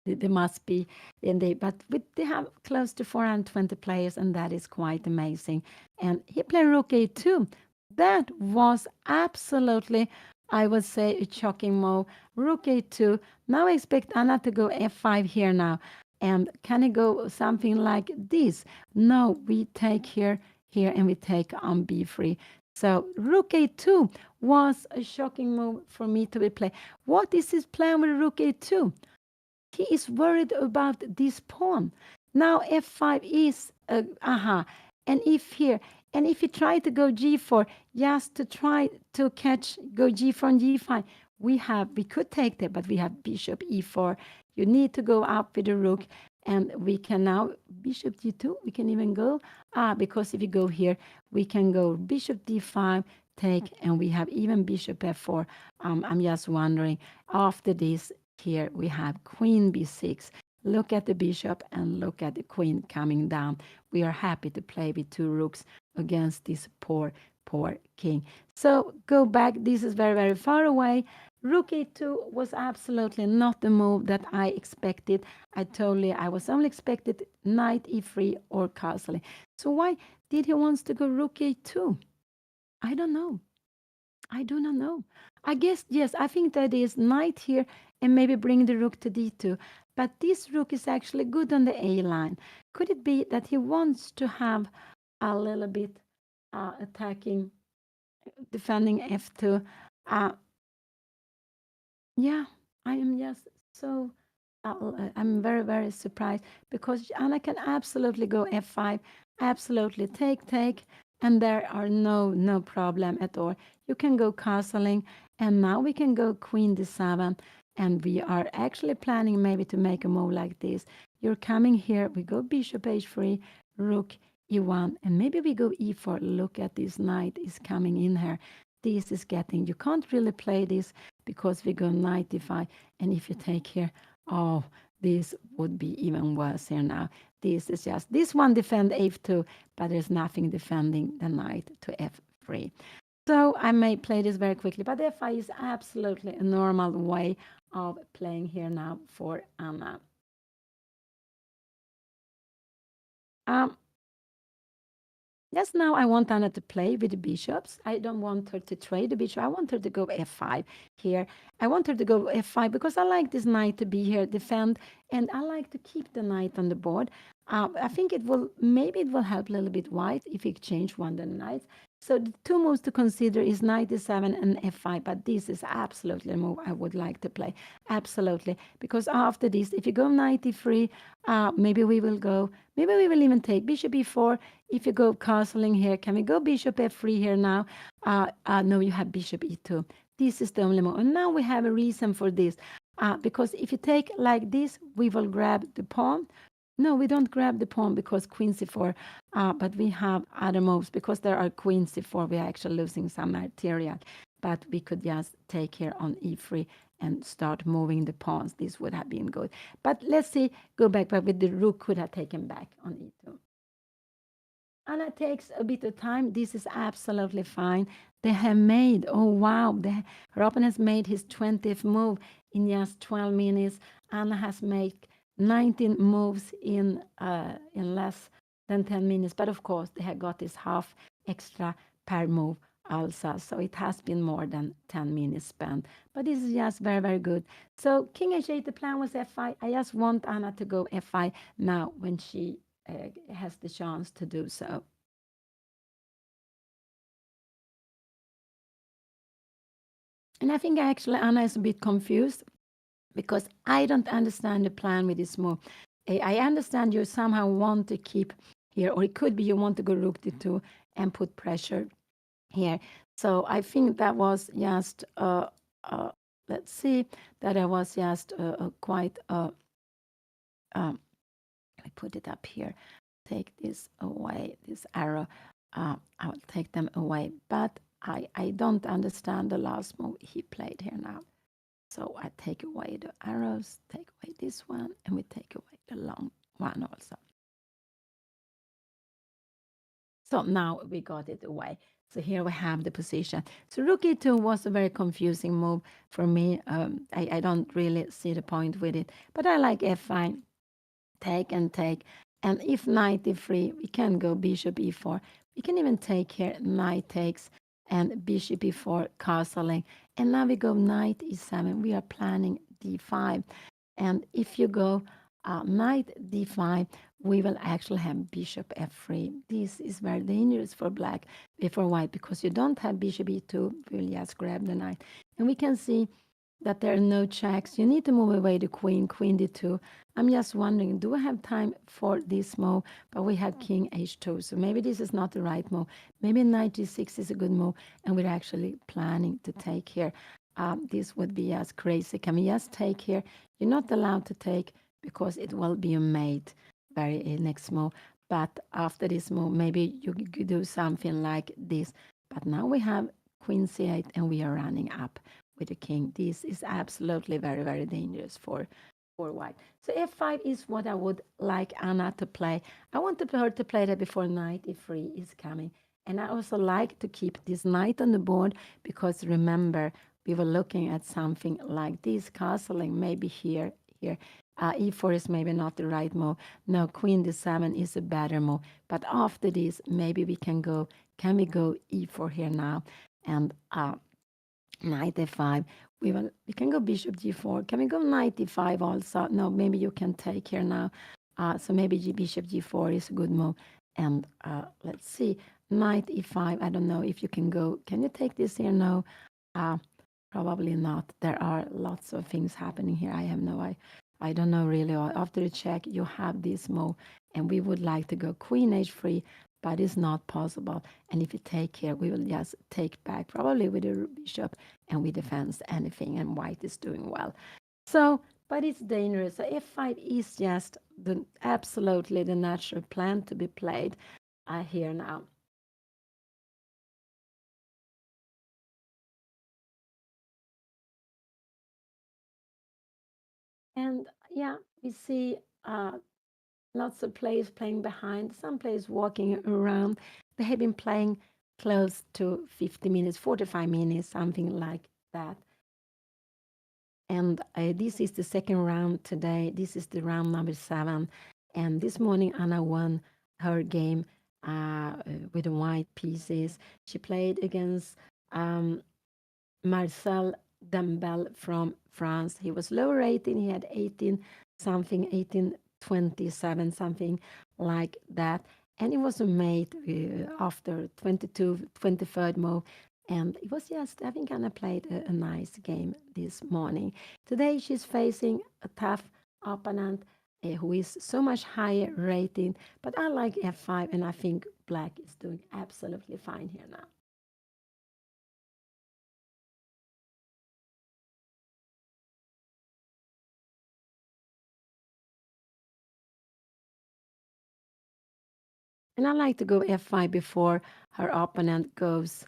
Speaker 2: they must be in the but they have close to 420 players, and that is quite amazing. And he played rook a2. That was absolutely, I would say, a shocking move. Rook a2. Now I expect Anna to go f5 here now. And can it go something like this? No, we take here, and we take on b3. So rook a2 was a shocking move for me to be played. What is his plan with rook a2? He is worried about this pawn. Now f5 is and if you try to go g4, just to try to catch, go g4 and g5, we could take that, but we have bishop e4. You need to go up with the rook, and we can now bishop g2. We can even go because if you go here, we can go bishop d5, take, and we have even bishop f4. I'm just wondering, after this, here we have queen b6. Look at the bishop and look at the queen coming down. We are happy to play with two rooks against this poor king. So go back. This is very, very far away. Rook a2 was absolutely not the move that I expected. I was only expected knight e3 or castle. So why did he wants to go rook a2? I don't know. I do not know. I guess, yes, I think that is knight here and maybe bring the rook to d2. But this rook is actually good on the A line. Could it be that he wants to have a little bit attacking, defending f2? Uh, yeah, I am just so, I'm very, very surprised because Anna can absolutely go f5, absolutely take, and there are no problem at all. You can go castling, and now we can go queen d7, and we are actually planning maybe to make a move like this. You're coming here, we go bishop h3, rook e1, and maybe we go e4. Look at this knight is coming in here. This is getting, you can't really play this because we go knight d5, and if you take here, oh, this would be even worse here now. This is just, this one defend f2, but there's nothing defending the knight to f3. So I may play this very quickly, but f5 is absolutely a normal way of playing here now for Anna. Just now I want Anna to play with the bishops. I don't want her to trade the bishop. I want her to go f5 here. I want her to go f5 because I like this knight to be here, defend, and I like to keep the knight on the board. I think maybe it will help a little bit white if we exchange one of the knights. So the two moves to consider is knight d7 and f5, but this is absolutely a move I would like to play. Absolutely. Because after this, if you go knight e3, maybe we will even take bishop e4. If you go castling here, can we go bishop f3 here now? No, you have bishop e2. This is the only move. And now we have a reason for this. Because if you take like this, we will grab the pawn. No, we don't grab the pawn because queen c4, but we have other moves. Because there are queen c4, we are actually losing some material. But we could just take here on e3 and start moving the pawns. This would have been good. But let's see, go back, but with the rook could have taken back on e2. Anna takes a bit of time. This is absolutely fine. They have made, oh wow, Robin has made his 20th move in just 12 minutes. Anna has made 19 moves in less than 10 minutes. But of course, they have got this half extra per move also. So it has been more than 10 minutes spent. But this is just very, very good. So king h8, the plan was f5. I just want Anna to go f5 now when she has the chance to do so. And I think actually Anna is a bit confused because I don't understand the plan with this move. I understand you somehow want to keep here, or it could be you want to go rook d2 and put pressure here. So I think that was just, let's see, that I was just quite, I put it up here, take this away, this arrow, I will take them away. But I don't understand the last move he played here now. So I take away the arrows, take away this one, and we take away the long one also. So now we got it away. So here we have the position. So rook e2 was a very confusing move for me. I don't really see the point with it, but I like f5, take and take. And if knight e3, we can go bishop e4. We can even take here, knight takes, and bishop e4, castling. And now we go knight e7. We are planning d5. And if you go knight d5, we will actually have bishop f3. This is very dangerous for black, for white, because you don't have bishop e2. We'll just grab the knight. And we can see that there are no checks. You need to move away the queen, queen d2. I'm just wondering, do I have time for this move? But we have king h2, so maybe this is not the right move. Maybe knight g6 is a good move, and we're actually planning to take here. This would be just crazy. Can we just take here? You're not allowed to take because it will be a mate very next move. But after this move, maybe you could do something like this. But now we have queen c8 and we are running up with the king. This is absolutely very, very dangerous for white. So f5 is what I would like Anna to play. I want her to play that before knight e3 is coming. And I also like to keep this knight on the board because remember, we were looking at something like this, castling maybe here. E4 is maybe not the right move. No, queen d7 is a better move. But after this, maybe we can go e4 here now? And knight f5. We can go bishop g4. Can we go knight e5 also? No, maybe you can take here now. So maybe bishop g4 is a good move. And let's see, knight e5. I don't know if you can go. Can you take this here? No, probably not. There are lots of things happening here. I have no idea. I don't know really. After the check, you have this move, and we would like to go queen h3, but it's not possible. And if you take here, we will just take back, probably with the bishop, and we defend anything, and white is doing well. So, but it's dangerous. So f5 is just absolutely the natural plan to be played here now. And yeah, we see lots of players playing behind, some players walking around. They have been playing close to 50 minutes, 45 minutes, something like that. And this is the second round today. This is the round number 7. And this morning, Anna won her game with the white pieces. She played against Marcel Dembel from France. He was low rated. He had 18 something, 1827, something like that. And it was a mate after 23rd move. And it was just, I think Anna played a nice game this morning. Today she's facing a tough opponent who is so much higher rated. But I like f5, and I think black is doing absolutely fine here now. And I like to go f5 before her opponent goes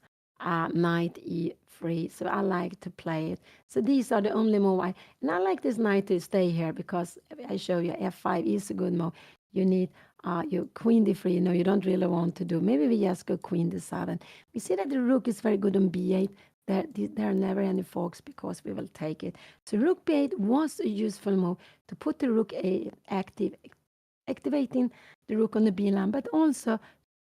Speaker 2: knight e3. So I like to play it. So these are the only move and I like this knight to stay here because I show you f5 is a good move. You need your queen d3. No, you don't really want to do. Maybe we just go queen d7. We see that the rook is very good on b8. There are never any forks because we will take it. So rook b8 was a useful move to put the rook activating the rook on the b line, but also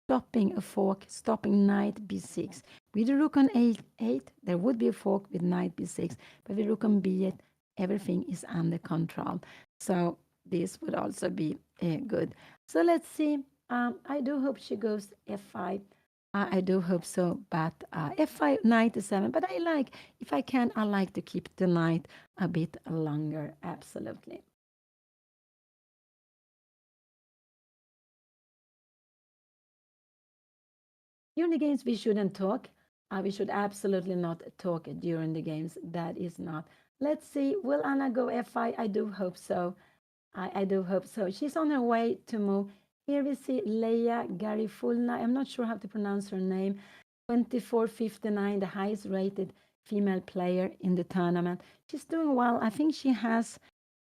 Speaker 2: stopping a fork, stopping knight b6. With the rook on a8, there would be a fork with knight b6, but with rook on b8, everything is under control. So this would also be good. So let's see. I do hope she goes f5. I do hope so, but f5, knight e7. But I like, if I can, I like to keep the knight a bit longer. Absolutely. During the games, we shouldn't talk. We should absolutely not talk during the games. That is not. Let's see. Will Anna go f5? I do hope so. I do hope so. She's on her way to move. Here we see Leia Garifulna. I'm not sure how to pronounce her name. 2459, the highest rated female player in the tournament. She's doing well. I think she has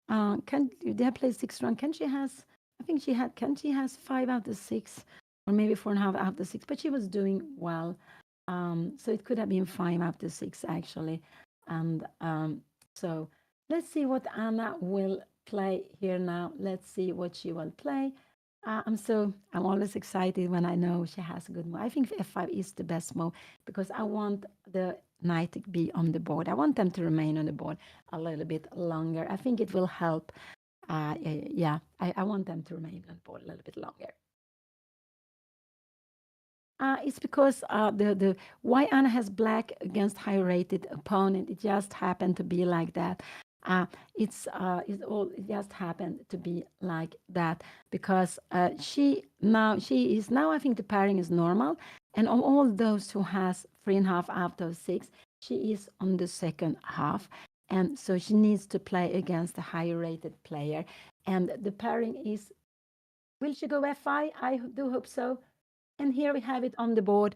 Speaker 2: can they play 6 round? Can she has? I think she had. Can she has 5 out of 6, or maybe 4.5 out of 6? But she was doing well, so it could have been 5 out of 6 actually. And so let's see what Anna will play here now. Let's see what she will play. I'm always excited when I know she has a good move. I think f5 is the best move because I want the knight to be on the board. I want them to remain on the board a little bit longer. I think it will help. Yeah, I want them to remain on the board a little bit longer. It's because the why Anna has black against high-rated opponent. It just happened to be like that. It just happened to be like that because she is now. I think the pairing is normal, and on all those who has 3.5 out of 6, she is on the second half, and so she needs to play against a higher-rated player. And the pairing is. Will she go f5? I do hope so. And here we have it on the board.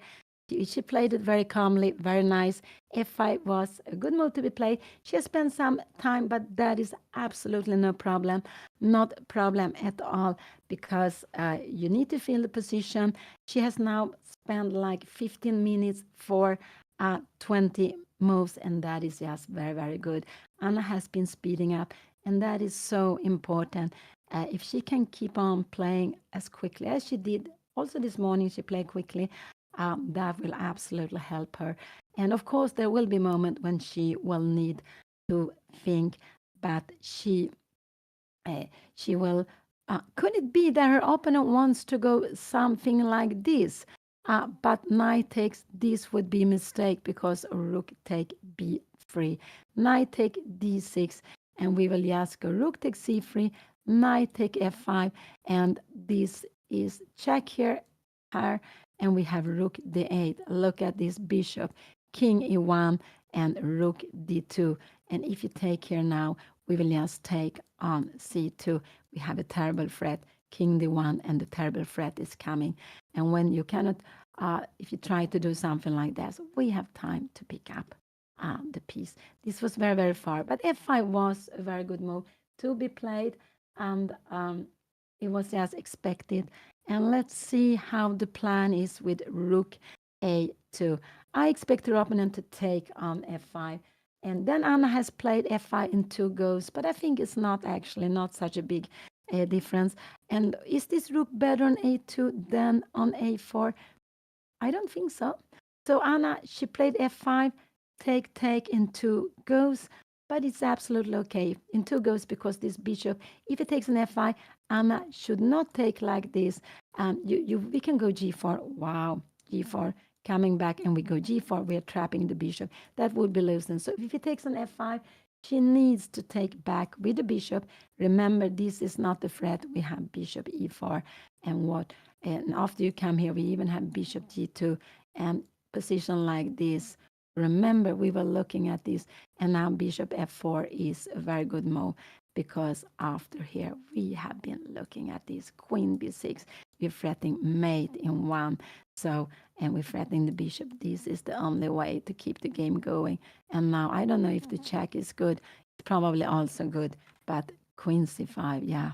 Speaker 2: She played it very calmly, very nice. F5 was a good move to be played. She has spent some time, but that is absolutely no problem. Not a problem at all because you need to feel the position. She has now spent like 15 minutes for 20 moves, and that is just very, very good. Anna has been speeding up, and that is so important. If she can keep on playing as quickly as she did also this morning, she played quickly. That will absolutely help her. And of course, there will be a moment when she will need to think, but she will. Could it be that her opponent wants to go something like this? But knight takes, this would be a mistake because rook take b3. Knight take d6, and we will just go rook take c3, knight take f5, and this is check here, and we have rook d8. Look at this bishop, king e1, and rook d2. And if you take here now, we will just take on c2. We have a terrible threat, king d1, and the terrible threat is coming. And when you cannot, if you try to do something like that, we have time to pick up the piece. This was very, very far, but f5 was a very good move to be played, and it was just expected. And let's see how the plan is with rook a2. I expect her opponent to take on f5. And then Anna has played f5 in 2 goes, but I think it's not such a big difference. And is this rook better on a2 than on a4? I don't think so. So Anna, she played f5, take in 2 goes, but it's absolutely okay in 2 goes because this bishop, if it takes an f5, Anna should not take like this. We can go g4. Wow, g4 coming back, and we go g4. We are trapping the bishop. That would be losing. So if it takes an f5, she needs to take back with the bishop. Remember, this is not the threat. We have bishop e4, and after you come here, we even have bishop g2, and position like this. Remember, we were looking at this, and now bishop f4 is a very good move because after here, we have been looking at this queen b6. We're threatening mate in 1. So, and we're threatening the bishop. This is the only way to keep the game going. And now, I don't know if the check is good. It's probably also good, but queen c5, yeah,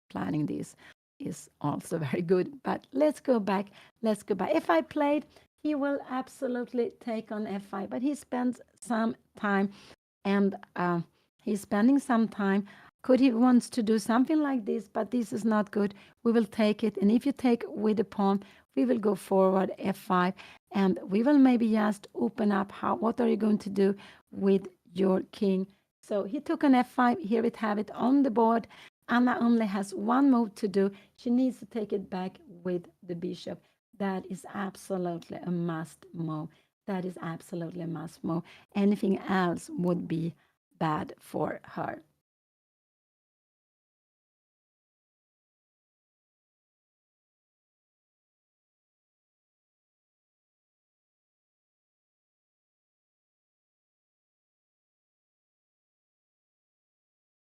Speaker 2: planning this is also very good. But let's go back. If I played, he will absolutely take on f5, but he spends some time, and he's spending some time. Could he wants to do something like this, but this is not good. We will take it, and if you take with the pawn, we will go forward f5, and we will maybe just open up what are you going to do with your king. So he took an f5. Here we have it on the board. Anna only has one move to do. She needs to take it back with the bishop. That is absolutely a must move. That is absolutely a must move. Anything else would be bad for her.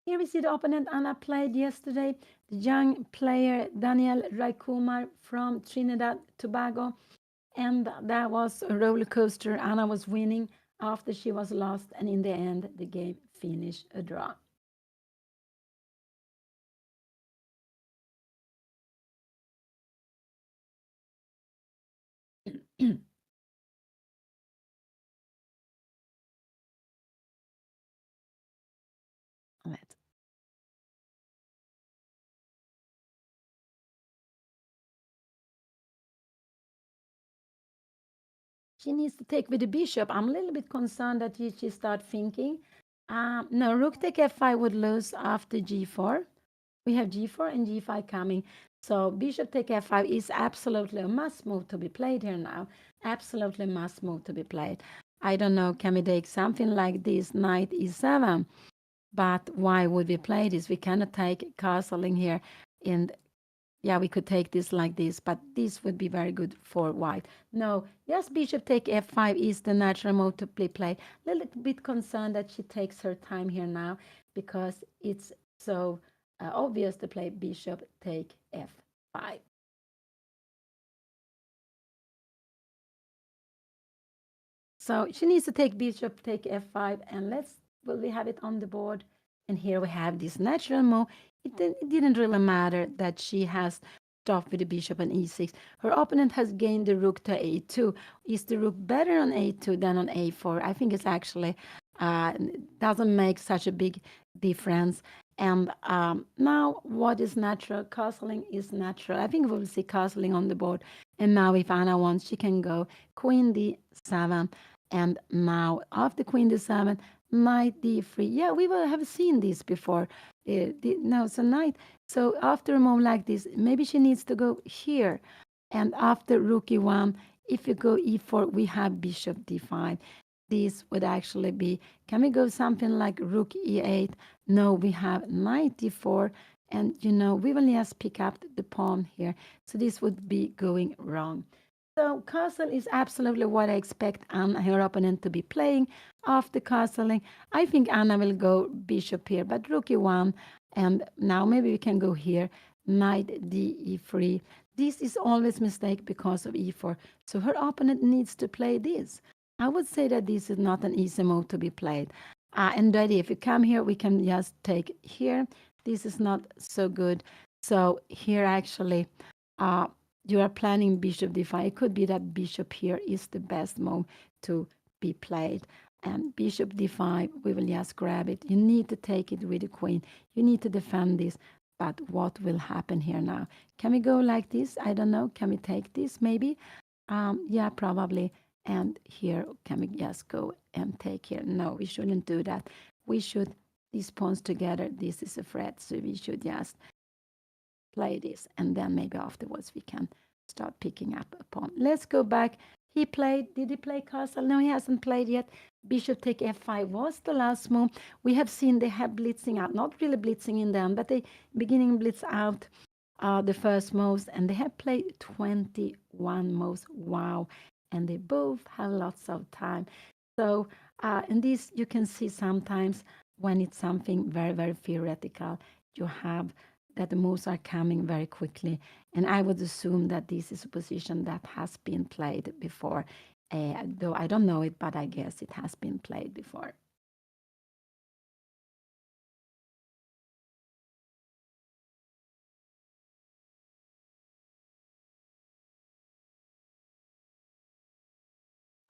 Speaker 2: Here we see the opponent Anna played yesterday, the young player Daniel Raikumar from Trinidad Tobago. And that was a roller coaster. Anna was winning after she was lost, and in the end, the game finished a draw. Let's She needs to take with the bishop. I'm a little bit concerned that she start thinking. No, rook take f5 would lose after g4. We have g4 and g5 coming. So bishop take f5 is absolutely a must move to be played here now. Absolutely must move to be played. I don't know, can we take something like this, knight e7? But why would we play this? We cannot take castling here. And yeah, we could take this like this, but this would be very good for white. No, yes, bishop take f5 is the natural move to play. A little bit concerned that she takes her time here now because it's so obvious to play bishop take f5. So she needs to take bishop take f5, and will we have it on the board? And here we have this natural move. It didn't really matter that she has stopped with the bishop on e6. Her opponent has gained the rook to a2. Is the rook better on a2 than on a4? I think it's actually doesn't make such a big difference. And now what is natural? Castling is natural. I think we will see castling on the board. And now if Anna wants, she can go queen d7. And now after queen d7, knight d3. Yeah, we will have seen this before. No, so knight. So after a move like this, maybe she needs to go here. And after rook e1, if you go e4, we have bishop d5. This would actually be, can we go something like rook e8? No, we have knight d4. And, we will just pick up the pawn here. So this would be going wrong. So castle is absolutely what I expect Anna, her opponent, to be playing. After castling, I think Anna will go bishop here, but rook e1, and now maybe we can go here, knight d e3. This is always mistake because of e4, so her opponent needs to play this. I would say that this is not an easy move to be played. And ready, if you come here, we can just take here. This is not so good. So here actually, you are planning bishop d5. It could be that bishop here is the best move to be played. And bishop d5, we will just grab it. You need to take it with the queen. You need to defend this. But what will happen here now? Can we go like this? I don't know. Can we take this maybe? Yeah, probably. And here, can we just go and take here? No, we shouldn't do that. We should, these pawns together, this is a threat. So we should just play this, and then maybe afterwards we can start picking up a pawn. Let's go back. He played, did he play castle? No, he hasn't played yet. Bishop take f5 was the last move. We have seen they have blitzing out, not really blitzing in them, but they beginning blitz out the first moves, and they have played 21 moves. Wow. And they both have lots of time. So, and this you can see sometimes when it's something very, very theoretical, you have that the moves are coming very quickly. And I would assume that this is a position that has been played before. Though I don't know it, but I guess it has been played before.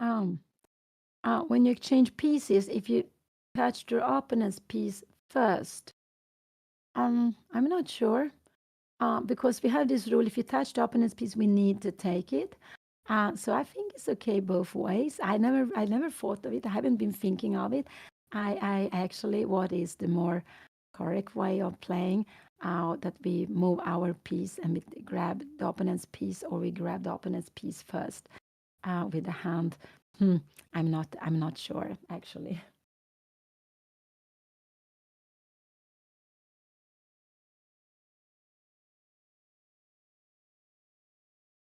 Speaker 2: Um, when you exchange pieces, if you touch your opponent's piece first, I'm not sure. Because we have this rule, if you touch the opponent's piece, we need to take it. So I think it's okay both ways. I never thought of it. I haven't been thinking of it. I actually, what is the more correct way of playing? That we move our piece and we grab the opponent's piece, or we grab the opponent's piece first with the hand. I'm not sure actually.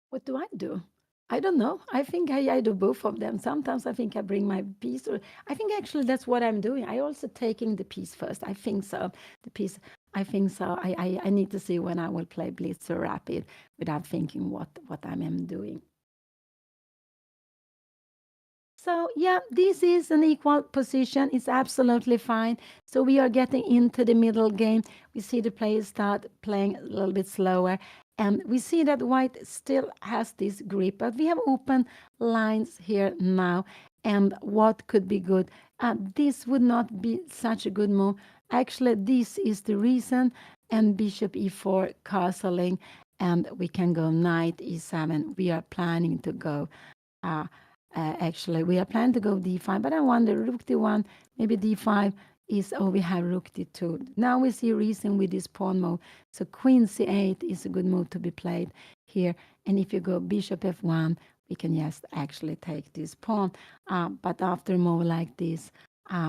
Speaker 2: What do I do? I don't know. I think I do both of them. Sometimes I think I bring my piece, or I think actually that's what I'm doing. I also taking the piece first. I think so. The piece, I think so. I need to see when I will play Blitz or Rapid without thinking what I am doing. So yeah, this is an equal position. It's absolutely fine. So we are getting into the middle game. We see the players start playing a little bit slower. And we see that white still has this grip, but we have open lines here now. And what could be good? This would not be such a good move. Actually, this is the reason. And bishop e4, castling, and we can go knight e7. We are planning to go. Uh, Actually, we are planning to go d5, but I wonder, rook d1, maybe d5 is, oh, we have rook d2. Now we see reason with this pawn move. So queen c8 is a good move to be played here. And if you go bishop f1, we can just actually take this pawn. But after a move like this,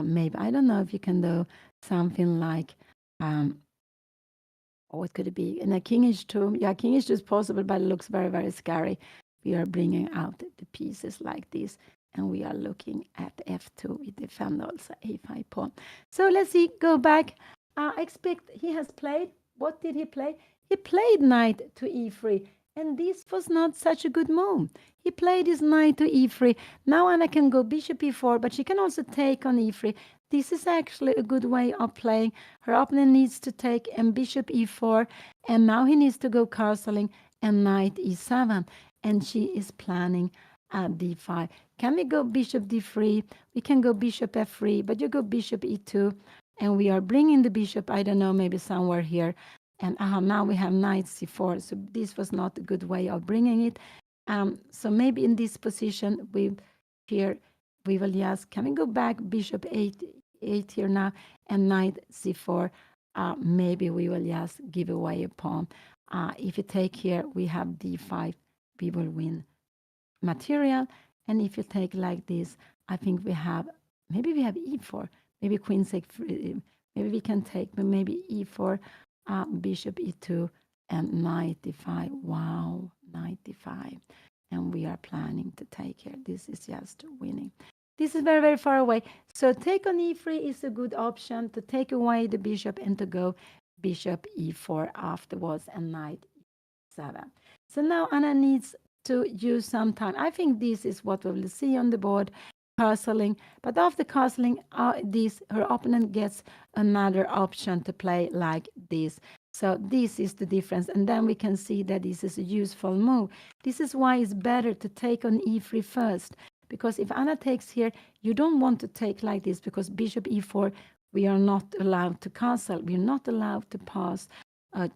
Speaker 2: maybe, I don't know if you can do something like, what could it be? And a king h2. Yeah, king h2 is possible, but it looks very, very scary. We are bringing out the pieces like this, and we are looking at f2. We defend also a5 pawn. So let's see, go back. I expect he has played. What did he play? He played knight to e3, and this was not such a good move. He played his knight to e3. Now Anna can go bishop e4, but she can also take on e3. This is actually a good way of playing. Her opponent needs to take and bishop e4, and now he needs to go castling and knight e7, and she is planning d5. Can we go bishop d3? We can go bishop f3, but you go bishop e2, and we are bringing the bishop, I don't know, maybe somewhere here. And now we have knight c4, so this was not a good way of bringing it. So maybe in this position, here we will just, can we go back bishop 8 here now, and knight c4? Maybe we will just give away a pawn. If you take here, we have d5, we will win material. And if you take like this, I think we have, maybe we have e4, maybe queen c3, maybe we can take, but maybe e4, bishop e2, and knight d5. Wow, knight d5. And we are planning to take here. This is just winning. This is very, very far away. So take on e3 is a good option to take away the bishop and to go bishop e4 afterwards and knight e7. So now Anna needs to use some time. I think this is what we will see on the board, castling. But after castling, her opponent gets another option to play like this. So this is the difference. And then we can see that this is a useful move. This is why it's better to take on e3 first. Because if Anna takes here, you don't want to take like this, because bishop e4, we are not allowed to castle. We're not allowed to pass a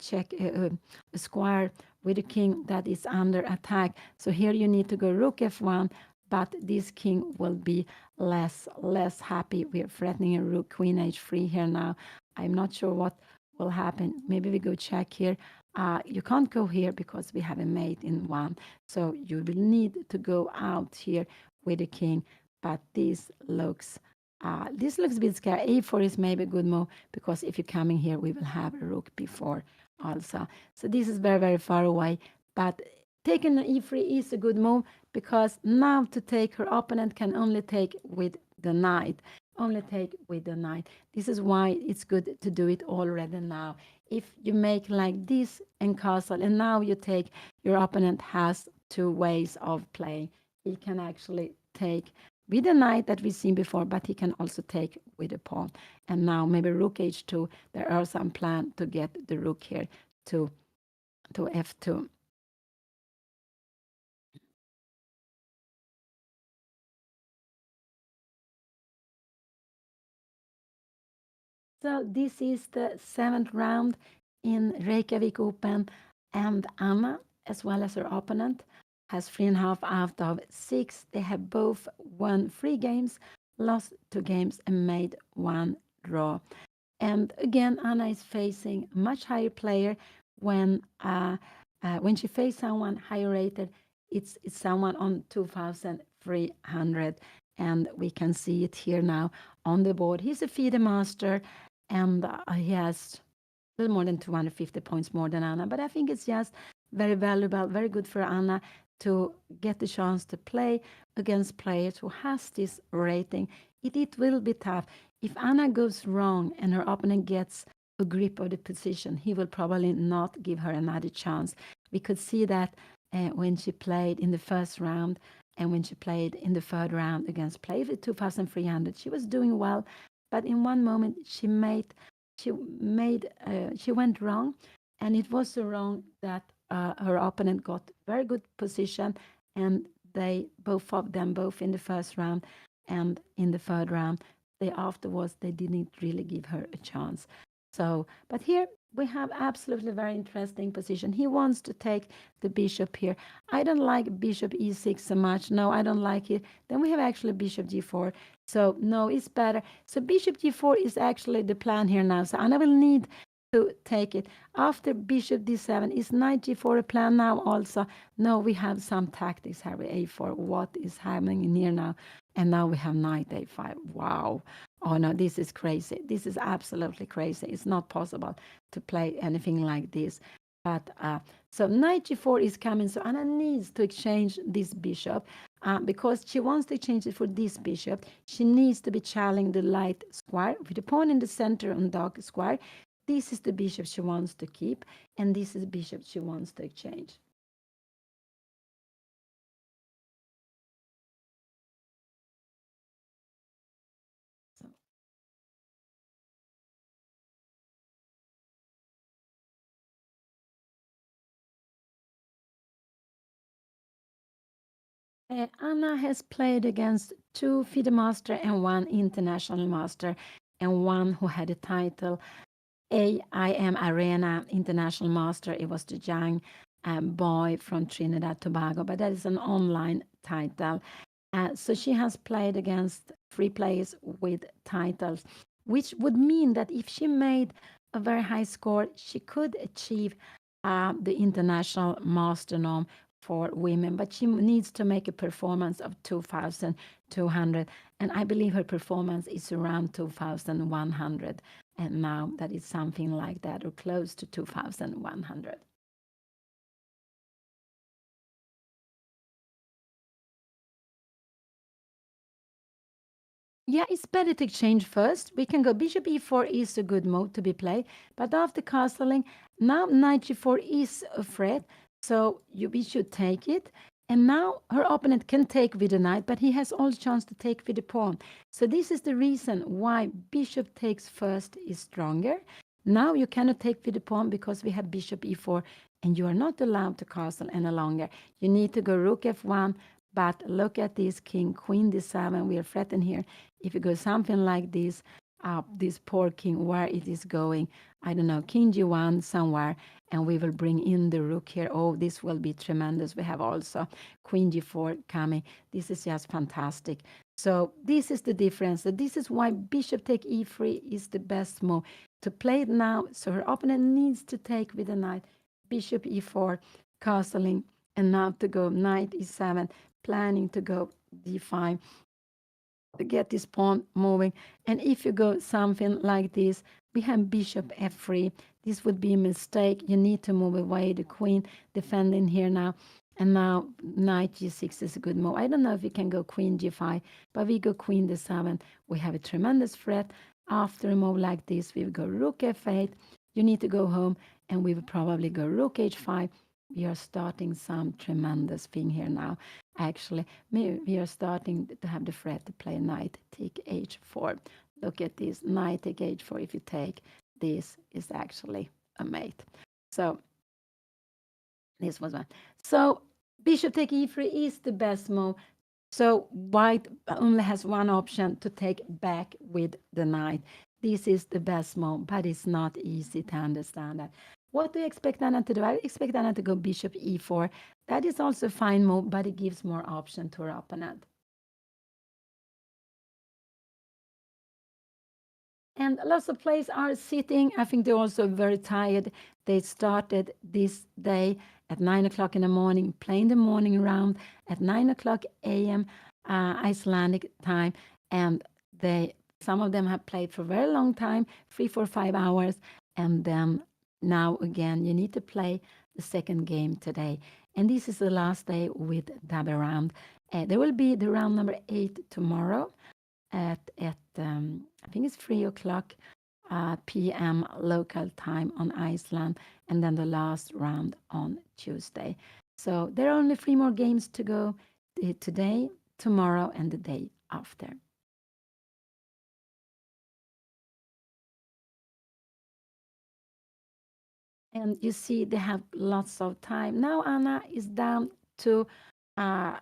Speaker 2: square with a king that is under attack. So here you need to go rook f1, but this king will be less happy. We are threatening a rook, queen h3 here now. I'm not sure what will happen. Maybe we go check here. You can't go here because we have a mate in one. So you will need to go out here with the king. But this looks a bit scary. a4 is maybe a good move, because if you're coming here, we will have a rook b4 also. So this is very, very far away. But taking e3 is a good move, because now to take, her opponent can only take with the knight. Only take with the knight. This is why it's good to do it already now. If you make like this and castle, and now you take, your opponent has two ways of playing. He can actually take with the knight that we've seen before, but he can also take with a pawn. And now maybe rook h2. There are some plan to get the rook here to f2. So this is the 7th round in Reykjavik Open, and Anna, as well as her opponent, has 3.5 out of 6. They have both won 3 games, lost 2 games, and made 1 draw. And again, Anna is facing a much higher player. When she faces someone higher rated, it's someone on 2,300, and we can see it here now on the board. He's a FIDE master, and he has a little more than 250 points more than Anna. But I think it's just very valuable, very good for Anna to get the chance to play against players who has this rating. It will be tough. If Anna goes wrong and her opponent gets a grip of the position, he will probably not give her another chance. We could see that when she played in the first round And when she played in the third round against play with 2,300, she was doing well. But in one moment, she went wrong, and it was so wrong that her opponent got very good position, and they both of them, both in the first round and in the third round, they didn't really give her a chance. So, but here we have absolutely very interesting position. He wants to take the bishop here. I don't like bishop e6 so much. No, I don't like it. Then we have actually bishop g4. So no, it's better. So bishop g4 is actually the plan here now. So Anna will need to take it. After bishop d7, is knight g4 a plan now also? No, we have some tactics here with a4. What is happening in here now? And now we have knight a5. Wow. Oh no, this is crazy. This is absolutely crazy. It's not possible to play anything like this. But so knight g4 is coming. So Anna needs to exchange this bishop because she wants to exchange it for this bishop. She needs to be challenging the light square with the pawn in the center on dark square. This is the bishop she wants to keep, and this is the bishop she wants to exchange. So. Anna has played against 2 FIDE master and 1 international master, and one who had a title AIM Arena International Master. It was the young boy from Trinidad Tobago, but that is an online title. So she has played against 3 players with titles, which would mean that if she made a very high score, she could achieve the international master norm for women, but she needs to make a performance of 2,200, and I believe her performance is around 2,100, and now that is something like that or close to 2,100. Yeah, it's better to exchange first. We can go bishop e4 is a good move to be played, but after castling, now knight g4 is a threat, so we should take it. And now her opponent can take with the knight, but he has also chance to take with the pawn. So this is the reason why bishop takes first is stronger. Now you cannot take with the pawn because we have bishop e4, and you are not allowed to castle any longer. You need to go rook f1, but look at this king, queen d7. We are threatened here. If you go something like this poor king, where it is going, I don't know, king g1 somewhere, and we will bring in the rook here. Oh, this will be tremendous. We have also queen g4 coming. This is just fantastic. So this is the difference. This is why bishop take e3 is the best move. To play it now, so her opponent needs to take with the knight, bishop e4, castling, and now to go knight e7, planning to go d5 to get this pawn moving. And if you go something like this, we have bishop f3. This would be a mistake. You need to move away the queen, defending here now. And now knight g6 is a good move. I don't know if we can go queen g5, but we go queen d7. We have a tremendous threat. After a move like this, we will go rook f8. You need to go home, and we will probably go rook h5. We are starting some tremendous thing here now. Actually, we are starting to have the threat to play knight take h4. Look at this, knight take h4. If you take, this is actually a mate. So this was one. So bishop take e3 is the best move. So white only has one option to take back with the knight. This is the best move, but it's not easy to understand that. What do you expect Anna to do? I expect Anna to go bishop e4. That is also a fine move, but it gives more option to her opponent. And lots of players are sitting. I think they're also very tired. They started this day at 9 o'clock in the morning, playing the morning round at 9 o'clock a.m. Icelandic time. And some of them have played for a very long time, 3, 4, 5 hours. And then now again, you need to play the second game today. And this is the last day with double round. There will be the round number 8 tomorrow at I think it's 3 o'clock p.m. local time on Iceland, and then the last round on Tuesday. So there are only 3 more games to go. today, tomorrow, and the day after. And you see, they have lots of time. Now Anna is down to uh,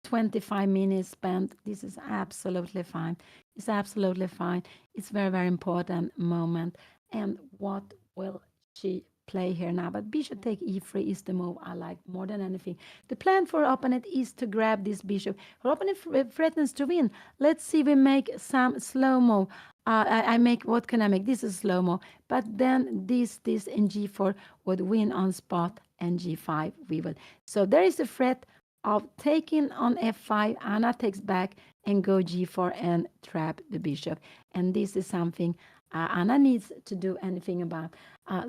Speaker 2: 25 minutes spent. This is absolutely fine. It's absolutely fine. It's very, very important moment. And what will she play here now? But bishop take e3 is the move I like more than anything. The plan for opponent is to grab this bishop. Her opponent threatens to win. Let's see, we make some slow-mo. I make, what can I make? This is slow-mo. But then this and g4 would win on spot, and g5 we will. So there is a threat of taking on f5. Anna takes back and go g4 and trap the bishop. And this is something Anna needs to do anything about.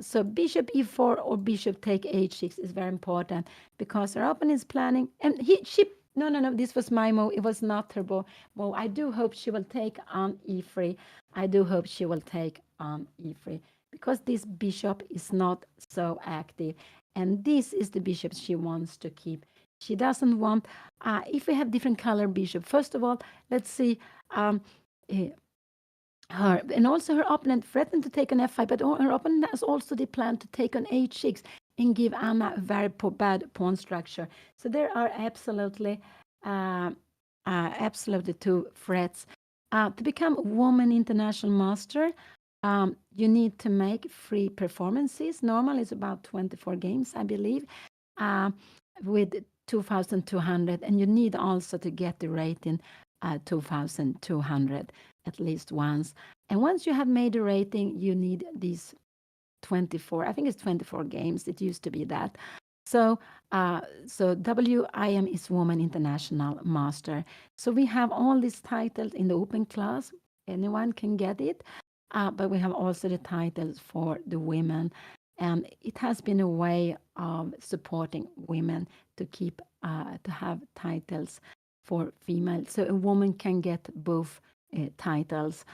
Speaker 2: So bishop e4 or bishop take h6 is very important because her opponent is planning. And she no, this was my move. It was not her move. I do hope she will take on e3. I do hope she will take on e3 because this bishop is not so active. And this is the bishop she wants to keep. She doesn't want, if we have different color bishop, first of all, let's see, eh, her, and also her opponent threatened to take on f5, but her opponent has also the plan to take on h6 and give Anna a very bad pawn structure. So there are absolutely, absolutely two threats. To become woman international master, you need to make 3 performances. Normal is about 24 games, I believe, with 2,200, and you need also to get the rating 2,200 at least once. And once you have made a rating, you need these 24. I think it's 24 games. It used to be that. So, WIM is Woman International Master. So we have all these titles in the open class. Anyone can get it. But we have also the titles for the women. And it has been a way of supporting women to keep, to have titles for females. So a woman can get both titles.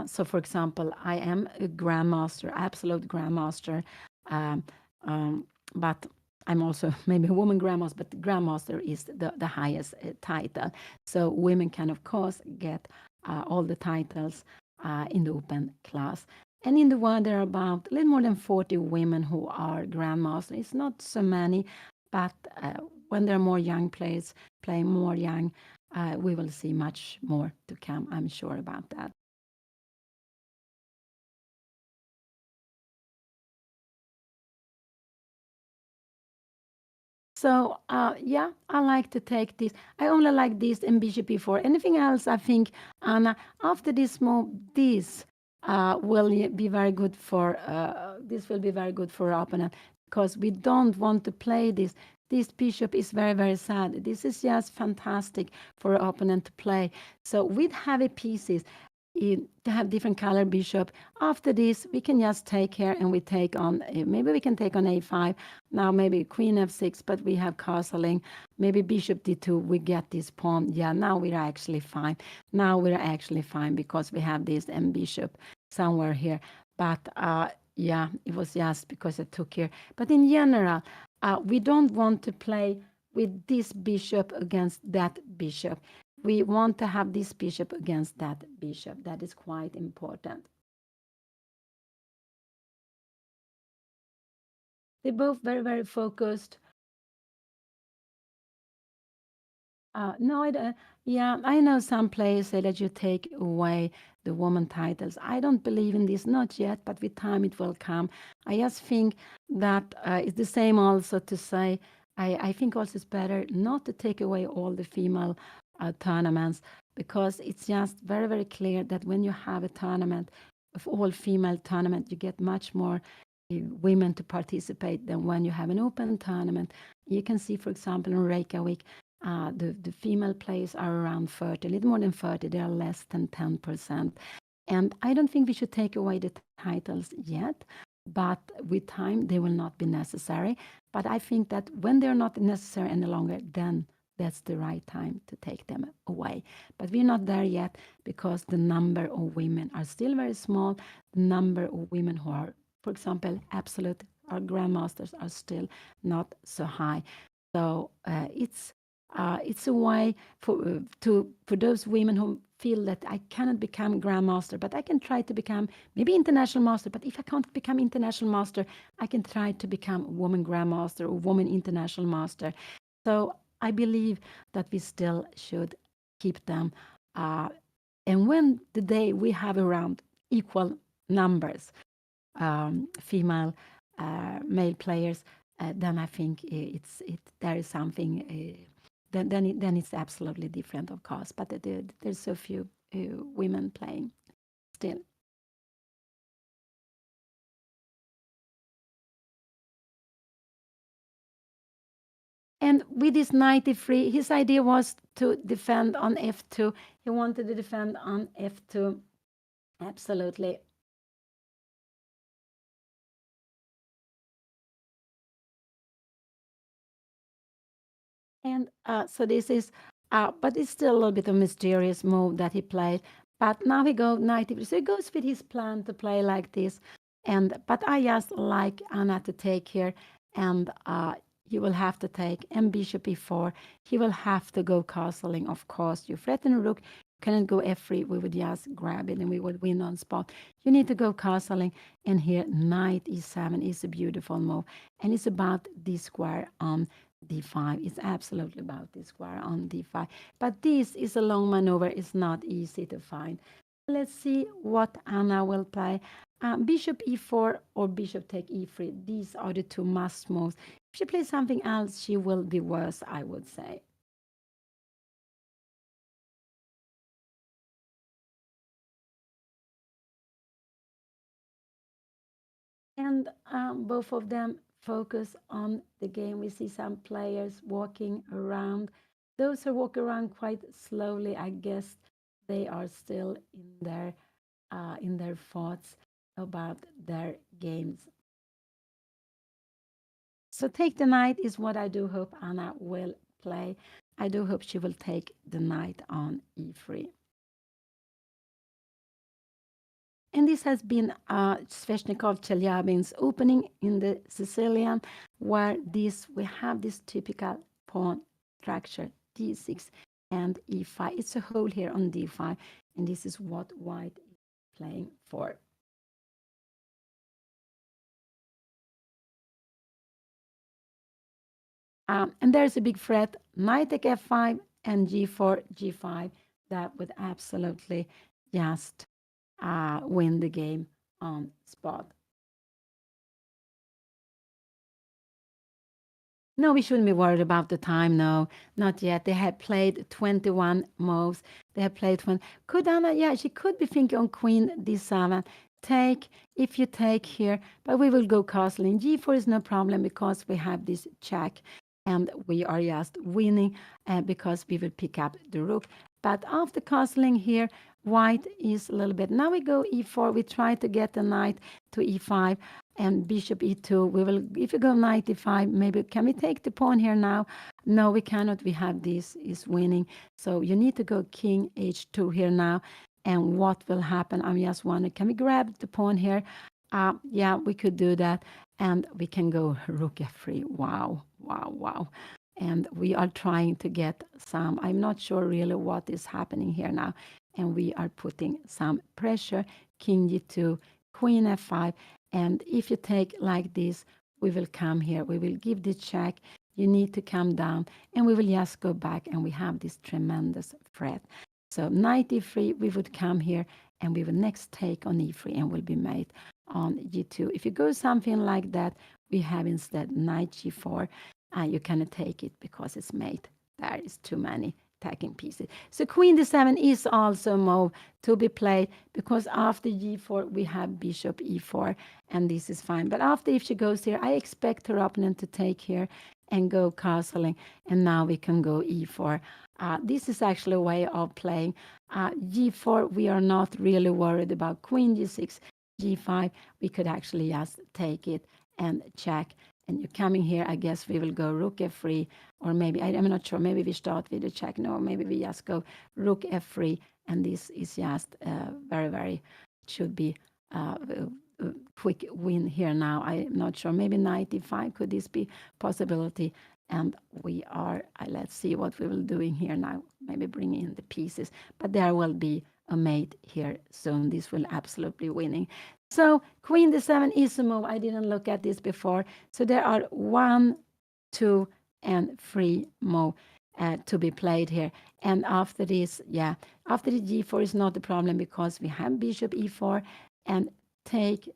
Speaker 2: So, for example, I am a grandmaster, absolute grandmaster, um, but I'm also maybe a woman grandmaster, but the grandmaster is the highest title. So women can, of course, get all the titles in the open class. And in the world, there are about a little more than 40 women who are grandmasters. It's not so many, but when there are more young players playing more young, we will see much more to come. I'm sure about that. So yeah, I like to take this. I only like this in bishop e4. Anything else, I think, Anna, after this move, this will be very good for this will be very good for our opponent because we don't want to play this. This bishop is very, very sad. This is just fantastic for our opponent to play. So with heavy pieces, to have different color bishop. After this, we can just take here and we take on, maybe we can take on a5. Now maybe queen f6, but we have castling. Maybe bishop d2, we get this pawn. Yeah, now we're actually fine. Now we're actually fine because we have this m bishop somewhere here. But yeah, it was just because I took here. But in general, we don't want to play with this bishop against that bishop. We want to have this bishop against that bishop. That is quite important. They're both very, very focused. No, yeah, I know some players say that you take away the woman titles. I don't believe in this, not yet, but with time it will come. I just think that it's the same also to say, I think also it's better not to take away all the female tournaments because it's just very, very clear that when you have a tournament, of all female tournament, you get much more women to participate than when you have an open tournament. You can see, for example, in Reykjavik, the female players are around 30, a little more than 30. They are less than 10%. And I don't think we should take away the titles yet, but with time, they will not be necessary. But I think that when they're not necessary any longer, then that's the right time to take them away. But we're not there yet because the number of women are still very small. The number of women who are, for example, absolute or grandmasters are still not so high. So it's It's a way for those women who feel that I cannot become grandmaster, but I can try to become maybe international master. But if I can't become international master, I can try to become woman grandmaster or woman international master. So I believe that we still should keep them. And when the day we have around equal numbers, female, male players, then I think there is something. Then it's absolutely different, of course. But there's so few women playing still. And with his 93, his idea was to defend on f2. He wanted to defend on f2. Absolutely. And so this is, but it's still a little bit of mysterious move that he played. But now he goes 90. So he goes with his plan to play like this. But I just like Anna to take here, and you will have to take and bishop e4. He will have to go castling, of course. You threaten a rook, cannot go f3. We would just grab it and we would win on spot. You need to go castling, and here knight e7 is a beautiful move, and it's about this square on d5. It's absolutely about this square on d5. But this is a long maneuver. It's not easy to find. Let's see what Anna will play. Bishop e4 or bishop take e3. These are the two must moves. If she plays something else, she will be worse, I would say. And both of them focus on the game. We see some players walking around. Those who walk around quite slowly, I guess they are still in their thoughts about their games. So take the knight is what I do hope Anna will play. I do hope she will take the knight on e3. And this has been Sveshnikov Chelyabin's opening in the Sicilian, where we have this typical pawn structure, d6 and e5. It's a hole here on d5, and this is what white is playing for. And there's a big threat, knight take f5 and g4, g5. That would absolutely just win the game on spot. No, we shouldn't be worried about the time. No, not yet. They had played 21 moves. They had played 20. Could Anna, yeah, she could be thinking on queen d7. Take, if you take here, but we will go castling. g4 is no problem because we have this check and we are just winning because we will pick up the rook. But after castling here, white is a little bit. Now we go e4. We try to get the knight to e5 and bishop e2. We will, if you go knight e5, maybe can we take the pawn here now? No, we cannot. We have this is winning. So you need to go king h2 here now. And what will happen? I'm just wondering, can we grab the pawn here? Yeah, we could do that. And we can go rook f3. Wow, wow, wow. And we are trying to get some, I'm not sure really what is happening here now. And we are putting some pressure, king g2, queen f5. And if you take like this, we will come here. We will give the check. You need to come down. And we will just go back. And we have this tremendous threat. So knight e3, we would come here. And we will next take on e3 and will be made on g2. If you go something like that, we have instead knight g4. You cannot take it because it's made. There is too many attacking pieces. So queen d7 is also a move to be played because after g4 we have bishop e4 and this is fine. But after if she goes here, I expect her opponent to take here and go castling, and now we can go e4. This is actually a way of playing. G4 we are not really worried about. Queen g6, g5 we could actually just take it and check. And you're coming here, I guess we will go rook f3, or maybe, I'm not sure, maybe we start with a check. No, maybe we just go rook f3, and this is just very, very, should be a quick win here now. I'm not sure, maybe knight e5, could this be possibility? And we are, let's see what we will doing here now. Maybe bring in the pieces, but there will be a mate here soon. This will absolutely winning. So queen d7 is a move. I didn't look at this before. So there are 1, 2, and 3 move to be played here. And after this, after the g4 is not a problem because we have bishop e4, and take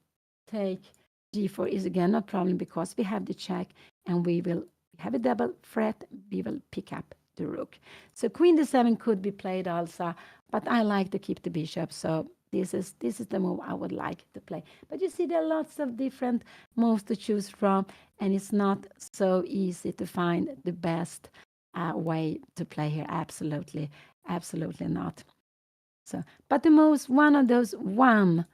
Speaker 2: g4 is again not problem because we have the check, and we will have a double threat. We will pick up the rook. So queen d7 could be played also, but I like to keep the bishop. So this is the move I would like to play. But you see, there are lots of different moves to choose from, and it's not so easy to find the best way to play here. Absolutely not. So, but the moves, one of those 1,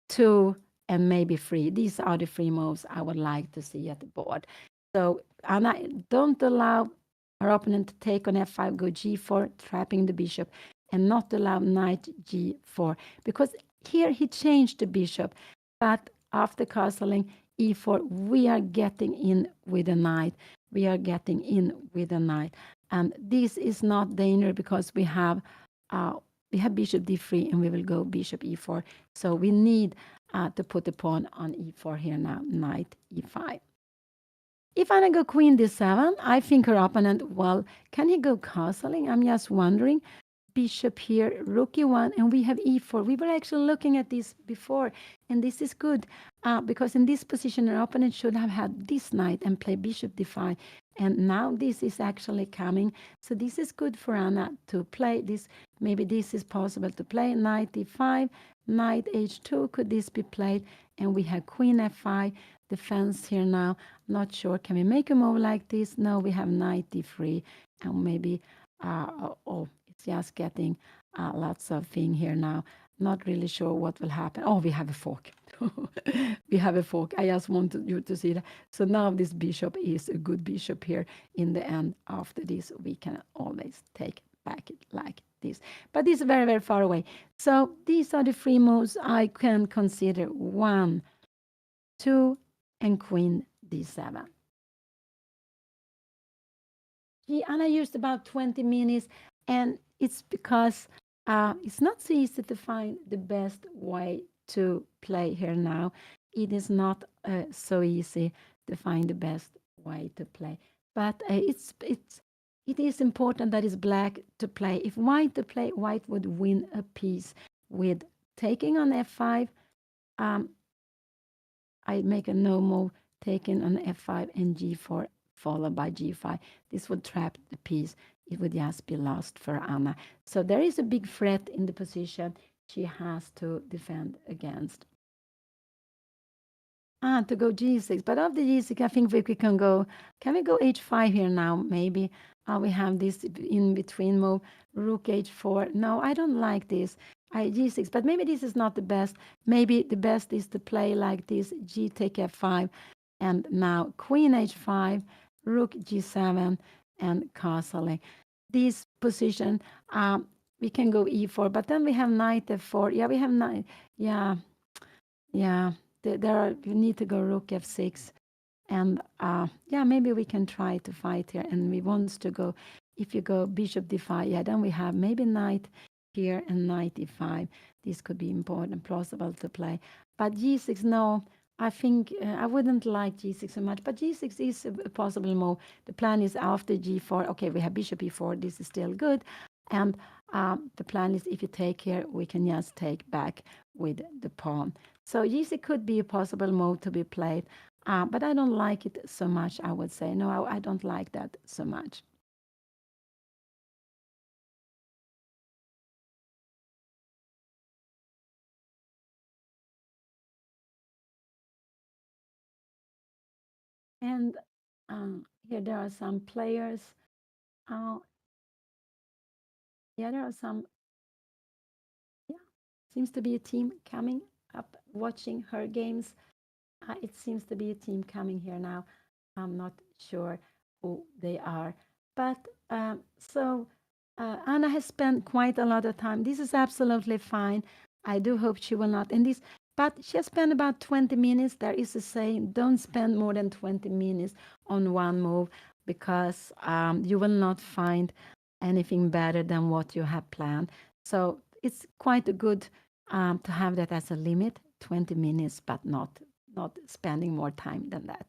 Speaker 2: 2, and maybe 3. These are the 3 moves I would like to see at the board. So Anna, don't allow her opponent to take on f5, go g4, trapping the bishop, and not allow knight g4, because here he changed the bishop, but after castling e4, we are getting in with a knight. And this is not dangerous because we have bishop d3, and we will go bishop e4. So we need to put the pawn on e4 here now, knight e5. If Anna go queen d7, I think her opponent, well, can he go castling? I'm just wondering. Bishop here, rook e1, and we have e4. We were actually looking at this before, and this is good because in this position, our opponent should have had this knight and play bishop d5, and now this is actually coming. So this is good for Anna to play this. Maybe this is possible to play knight d5, knight h2. Could this be played? And we have queen f5, defense here now. Not sure. Can we make a move like this? No, we have knight d3, and maybe, it's just getting lots of thing here now. Not really sure what will happen. Oh, we have a fork. We have a fork. I just wanted you to see that. So now this bishop is a good bishop here. In the end, after this, we can always take back it like this. But this is very, very far away. So these are the 3 moves I can consider. 1, 2, and queen d7. Anna used about 20 minutes, and it's because it's not so easy to find the best way to play here now. It is not so easy to find the best way to play. But it is important that it's black to play. If white to play, white would win a piece with taking on f5. I make a no move, taking on f5 and g4, followed by g5. This would trap the piece. It would just be lost for Anna. So there is a big threat in the position she has to defend against. To go g6. But after g6, I think we can go h5 here now, maybe. We have this in between move, rook h4. No, I don't like this. G6, but maybe this is not the best. Maybe the best is to play like this, g take f5, and now queen h5, rook g7, and castling. This position, we can go e4, but then we have knight f4. Yeah, we have knight. Yeah. You need to go rook f6, and maybe we can try to fight here. And we want to go. If you go bishop d5, then we have maybe knight here and knight e5. This could be important, plausible to play. But g6, no. I think I wouldn't like g6 so much, but g6 is a possible move. The plan is after g4. Okay, we have bishop e4. This is still good. And the plan is if you take here, we can just take back with the pawn. So g6 could be a possible move to be played, but I don't like it so much, I would say. No, I don't like that so much. And here there are some players. There are some. Yeah, seems to be a team coming up watching her games. It seems to be a team coming here now. I'm not sure who they are. But so Anna has spent quite a lot of time. This is absolutely fine. I do hope she will not. And this, but she has spent about 20 minutes. There is a saying, don't spend more than 20 minutes on one move. because you will not find anything better than what you have planned. So it's quite a good to have that as a limit, 20 minutes, but not spending more time than that.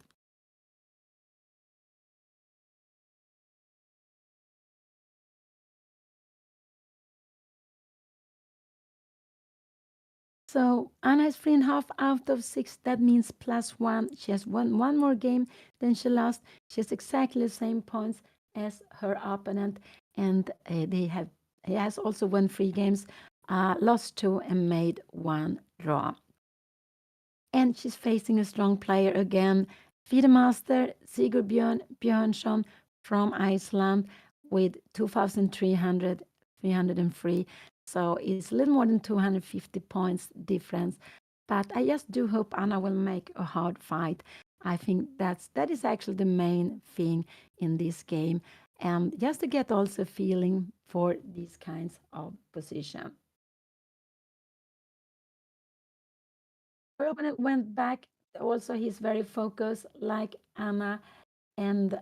Speaker 2: So Anna has 3.5 out of 6. That means +1. She has won one more game than she lost. She has exactly the same points as her opponent, and he has also won 3 games, lost 2, and made 1 draw. And she's facing a strong player again, FIDE-master Sigurbjörn Björnsson from Iceland with 2,303. So it's a little more than 250 points difference. But I just do hope Anna will make a hard fight. I think that is actually the main thing in this game. And just to get also a feeling for these kinds of position. Her opponent went back. Also, he's very focused, like Anna. And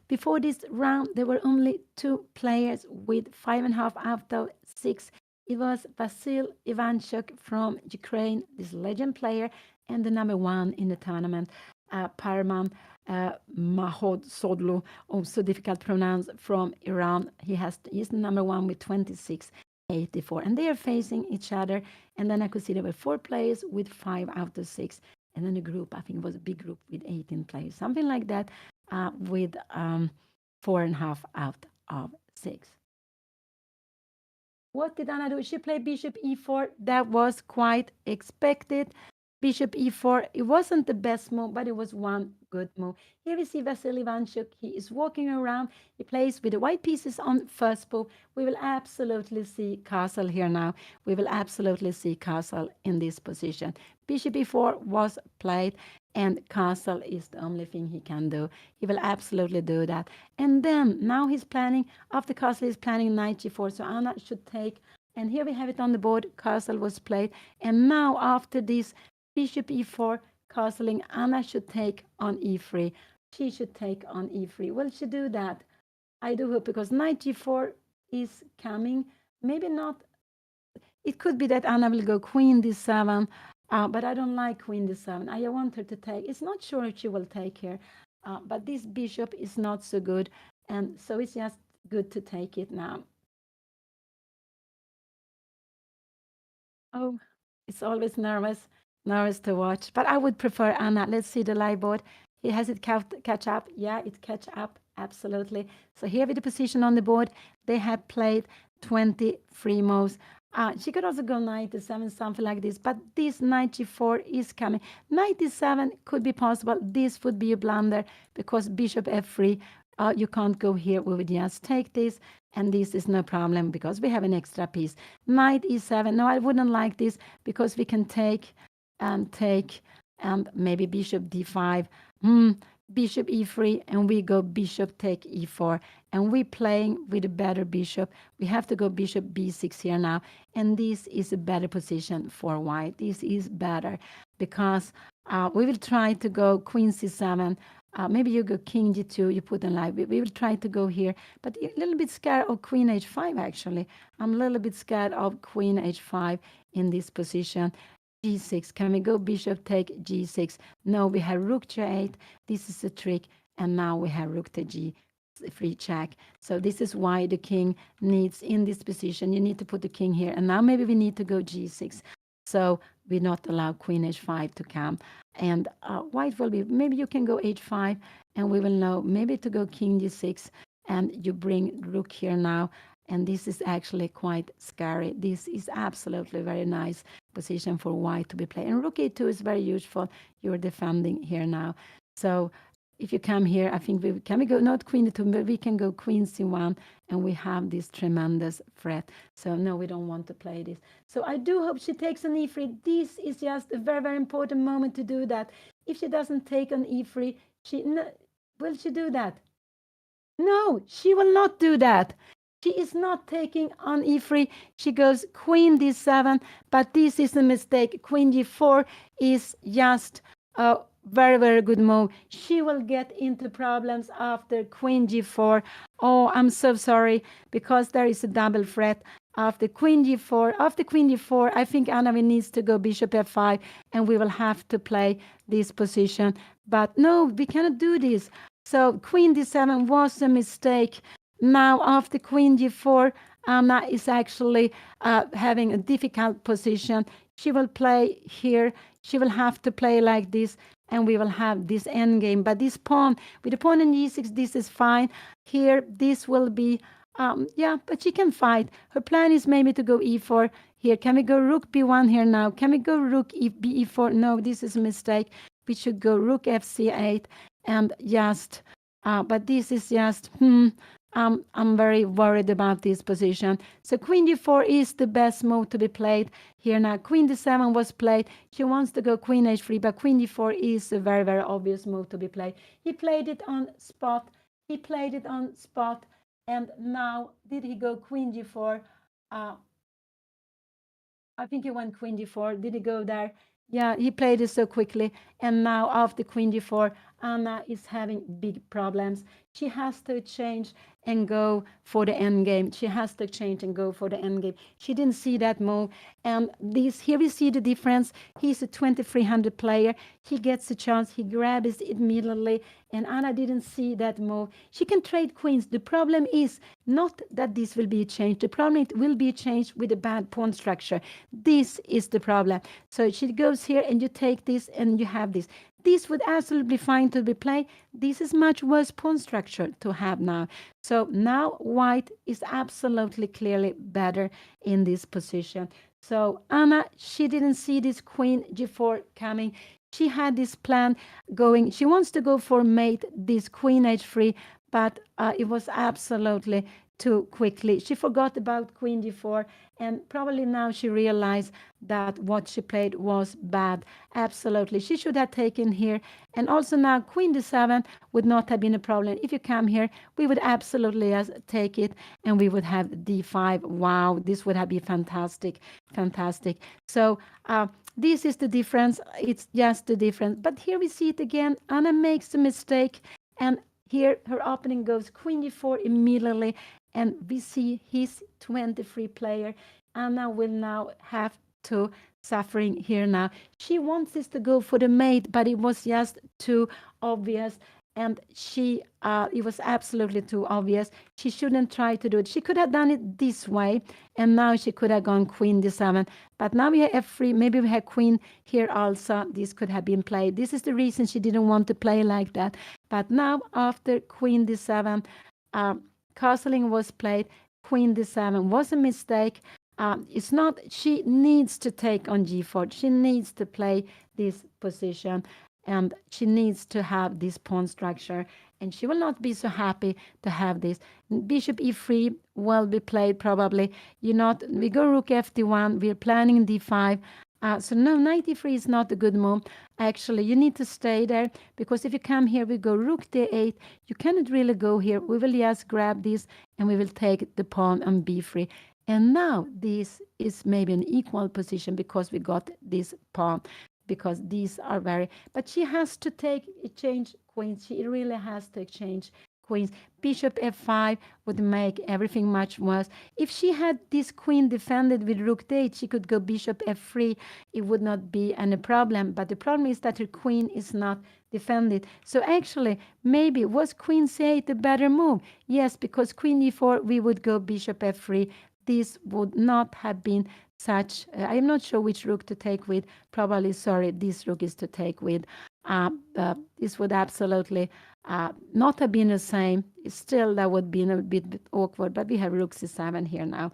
Speaker 2: before this round, there were only 2 players with 5.5 out of 6. It was Vasil Ivanchuk from Ukraine, this legend player, and the number 1 in the tournament, Parman Mahodsodlu, also difficult to pronounce, from Iran. He's the number 1 with 26.84, and they are facing each other. And then I could see there were 4 players with 5 out of 6. And then the group, I think it was a big group with 18 players, something like that, with 4.5 out of 6. What did Anna do? She played bishop e4. That was quite expected. Bishop e4, it wasn't the best move, but it was one good move. Here we see Vasily Ivanchuk. He is walking around. He plays with the white pieces on first move. We will absolutely see castle here now. We will absolutely see castle in this position. Bishop e4 was played, and castle is the only thing he can do. He will absolutely do that. And then now he's planning, after castle, he's planning knight g4. So Anna should take, and here we have it on the board. Castle was played. And now after this, bishop e4, castling, Anna should take on e3. She should take on e3. Will she do that? I do hope, because knight g4 is coming. Maybe not. It could be that Anna will go queen d7, but I don't like queen d7. I want her to take. It's not sure if she will take here, but this bishop is not so good, and so it's just good to take it now. Oh, it's always nervous to watch, but I would prefer Anna. Let's see the live board. Has it catch up? Yeah, it catch up, absolutely. So here with the position on the board, they have played 23 moves. She could also go knight d7, something like this, but this knight g4 is coming. Knight d7 could be possible. This would be a blunder because bishop f3, you can't go here. We would just take this, and this is no problem because we have an extra piece. Knight e7. No, I wouldn't like this because we can take, and maybe bishop d5. Bishop e3, and we go bishop take e4, and we playing with a better bishop. We have to go bishop b6 here now, and this is a better position for white. This is better because we will try to go queen c7. Maybe you go king g2, you put in live. We will try to go here, but a little bit scared of queen h5, actually. I'm a little bit scared of queen h5 in this position. g6. Can we go bishop take g6? No, we have rook g8. This is a trick. And now we have rook to g3 check. So this is why the king needs, in this position, you need to put the king here. And now maybe we need to go g6. So we not allow queen h5 to come. And white will be, maybe you can go h5, and we will know maybe to go king g6, and you bring rook here now. And this is actually quite scary. This is absolutely very nice position for white to be played. And rook e2 is very useful. You're defending here now. So if you come here, I think we go not queen e2, but we can go queen c1, and we have this tremendous threat. So no, we don't want to play this. So I do hope she takes on e3. This is just a very, very important moment to do that. If she doesn't take on e3, will she do that? No, she will not do that. She is not taking on e3. She goes queen d7, but this is a mistake. Queen g4 is just very, very good move. She will get into problems after queen g4. Oh, I'm so sorry, because there is a double threat after queen g4. After queen g4, I think Anna needs to go bishop f5, and we will have to play this position. But no, we cannot do this. So queen d7 was a mistake. Now after queen g4, Anna is actually having a difficult position. She will play here. She will have to play like this, and we will have this endgame. But this pawn, with the pawn in g6, this is fine. Here, this will be, yeah, but she can fight. Her plan is maybe to go e4 here. Can we go rook b1 here now? Can we go rook e4? No, this is a mistake. We should go rook fc8 and just, but this is just, I'm very worried about this position. So queen d4 is the best move to be played here now. Queen d7 was played. She wants to go queen h3, but queen d4 is a very, very obvious move to be played. He played it on spot. He played it on spot. And now, did he go queen g4? I think he went queen d4. Did he go there? Yeah, he played it so quickly. And now after queen d4, Anna is having big problems. She has to change and go for the endgame. She has to change and go for the endgame. She didn't see that move. And this here we see the difference. He's a 2300 player. He gets a chance. He grabs it immediately. And Anna didn't see that move. She can trade queens. The problem is not that this will be changed. The problem it will be changed with a bad pawn structure. This is the problem. So she goes here and you take this and you have this. This would absolutely fine to be played. This is much worse pawn structure to have now. So now white is absolutely clearly better in this position. So Anna, she didn't see this queen g4 coming. She had this plan going. She wants to go for mate, this queen h3, but it was absolutely too quickly. She forgot about queen d4, and probably now she realized that what she played was bad. Absolutely. She should have taken here. And also now queen d7 would not have been a problem. If you come here, we would absolutely take it, and we would have d5. Wow, this would have been fantastic. Fantastic. So this is the difference. It's just the difference. But here we see it again. Anna makes a mistake, and here her opening goes queen d4 immediately, and we see his 23 player. Anna will now have to suffering here now. She wants this to go for the mate, but it was just too obvious. And it was absolutely too obvious. She shouldn't try to do it. She could have done it this way, and now she could have gone queen d7. But now we have f3. Maybe we have queen here also. This could have been played. This is the reason she didn't want to play like that. But now after queen d7, castling was played. Queen d7 was a mistake. It's not. She needs to take on g4. She needs to play this position, and she needs to have this pawn structure, and she will not be so happy to have this. Bishop e3 will be played probably. We go rook fd1. We're planning d5. So no, knight e3 is not a good move. Actually, you need to stay there, because if you come here, we go rook d8. You cannot really go here. We will just grab this, and we will take the pawn on b3. And now this is maybe an equal position, because we got this pawn, because these are very, but she has to change queens. She really has to exchange queens. Bishop f5 would make everything much worse. If she had this queen defended with rook d8, she could go bishop f3. It would not be any problem. But the problem is that her queen is not defended. So actually, maybe was queen c8 a better move? Yes, because queen e4, we would go bishop f3. This would not have been such. I'm not sure which rook to take with. Probably, sorry, this rook is to take with. This would absolutely not have been the same. Still, that would be a bit awkward. But we have rook c7 here now.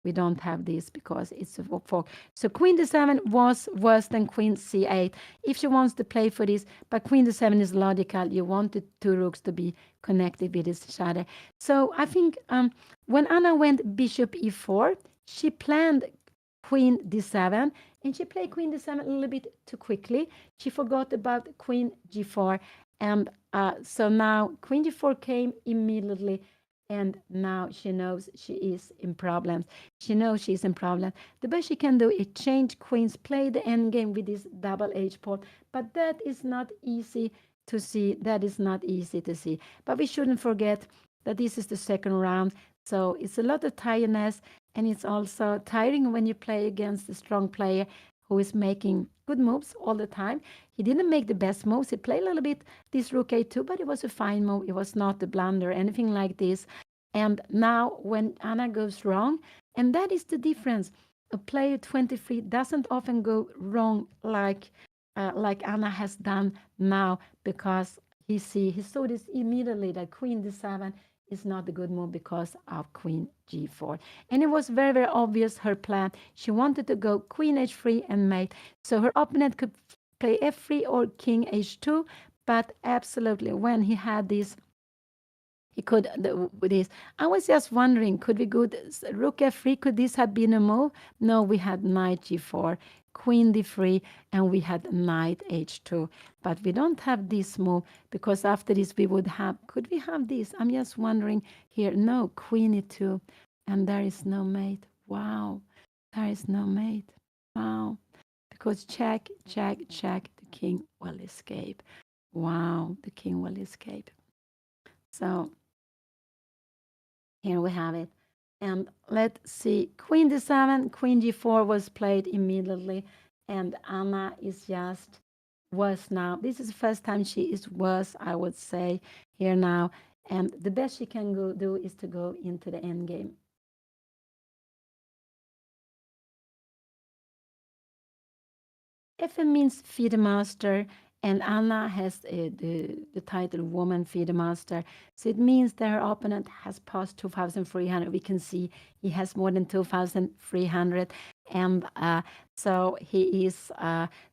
Speaker 2: We don't have this because it's a fork. So queen d7 was worse than queen c8 if she wants to play for this. But queen d7 is logical. You want the two rooks to be connected with each other. So I think when Anna went bishop e4, she planned queen d7, and she played queen d7 a little bit too quickly. She forgot about queen g4, and so now queen g4 came immediately, and now she knows she is in problems. She knows she's in problem. The best she can do is change queens, play the endgame with this double H pawn, but that is not easy to see. That is not easy to see. But we shouldn't forget that this is the second round, so it's a lot of tiredness, and it's also tiring when you play against a strong player who is making good moves all the time. He didn't make the best moves. He played a little bit this rook a2, but it was a fine move. It was not a blunder, anything like this. And now when Anna goes wrong, and that is the difference. A player 23 doesn't often go wrong like Anna has done now, because he saw this immediately that queen d7 is not a good move because of queen g4. And it was very, very obvious her plan. She wanted to go queen h3 and mate. So her opponent could play f3 or king h2, but absolutely when he had this, he could with this. I was just wondering, could we go rook f3? Could this have been a move? No, we had knight g4, queen d3, and we had knight h2. But we don't have this move, because after this we would have. Could we have this? I'm just wondering here. No, queen e2, and there is no mate. Wow, there is no mate. Wow, because check, check, check. The king will escape. Wow, the king will escape. So here we have it. And let's see, queen d7, queen g4 was played immediately. And Anna is just worse now. This is the first time she is worse, I would say, here now. And the best she can do is to go into the endgame. FM means feed master, and Anna has the title woman feed master. So it means that her opponent has passed 2,300. We can see he has more than 2,300. And so he is,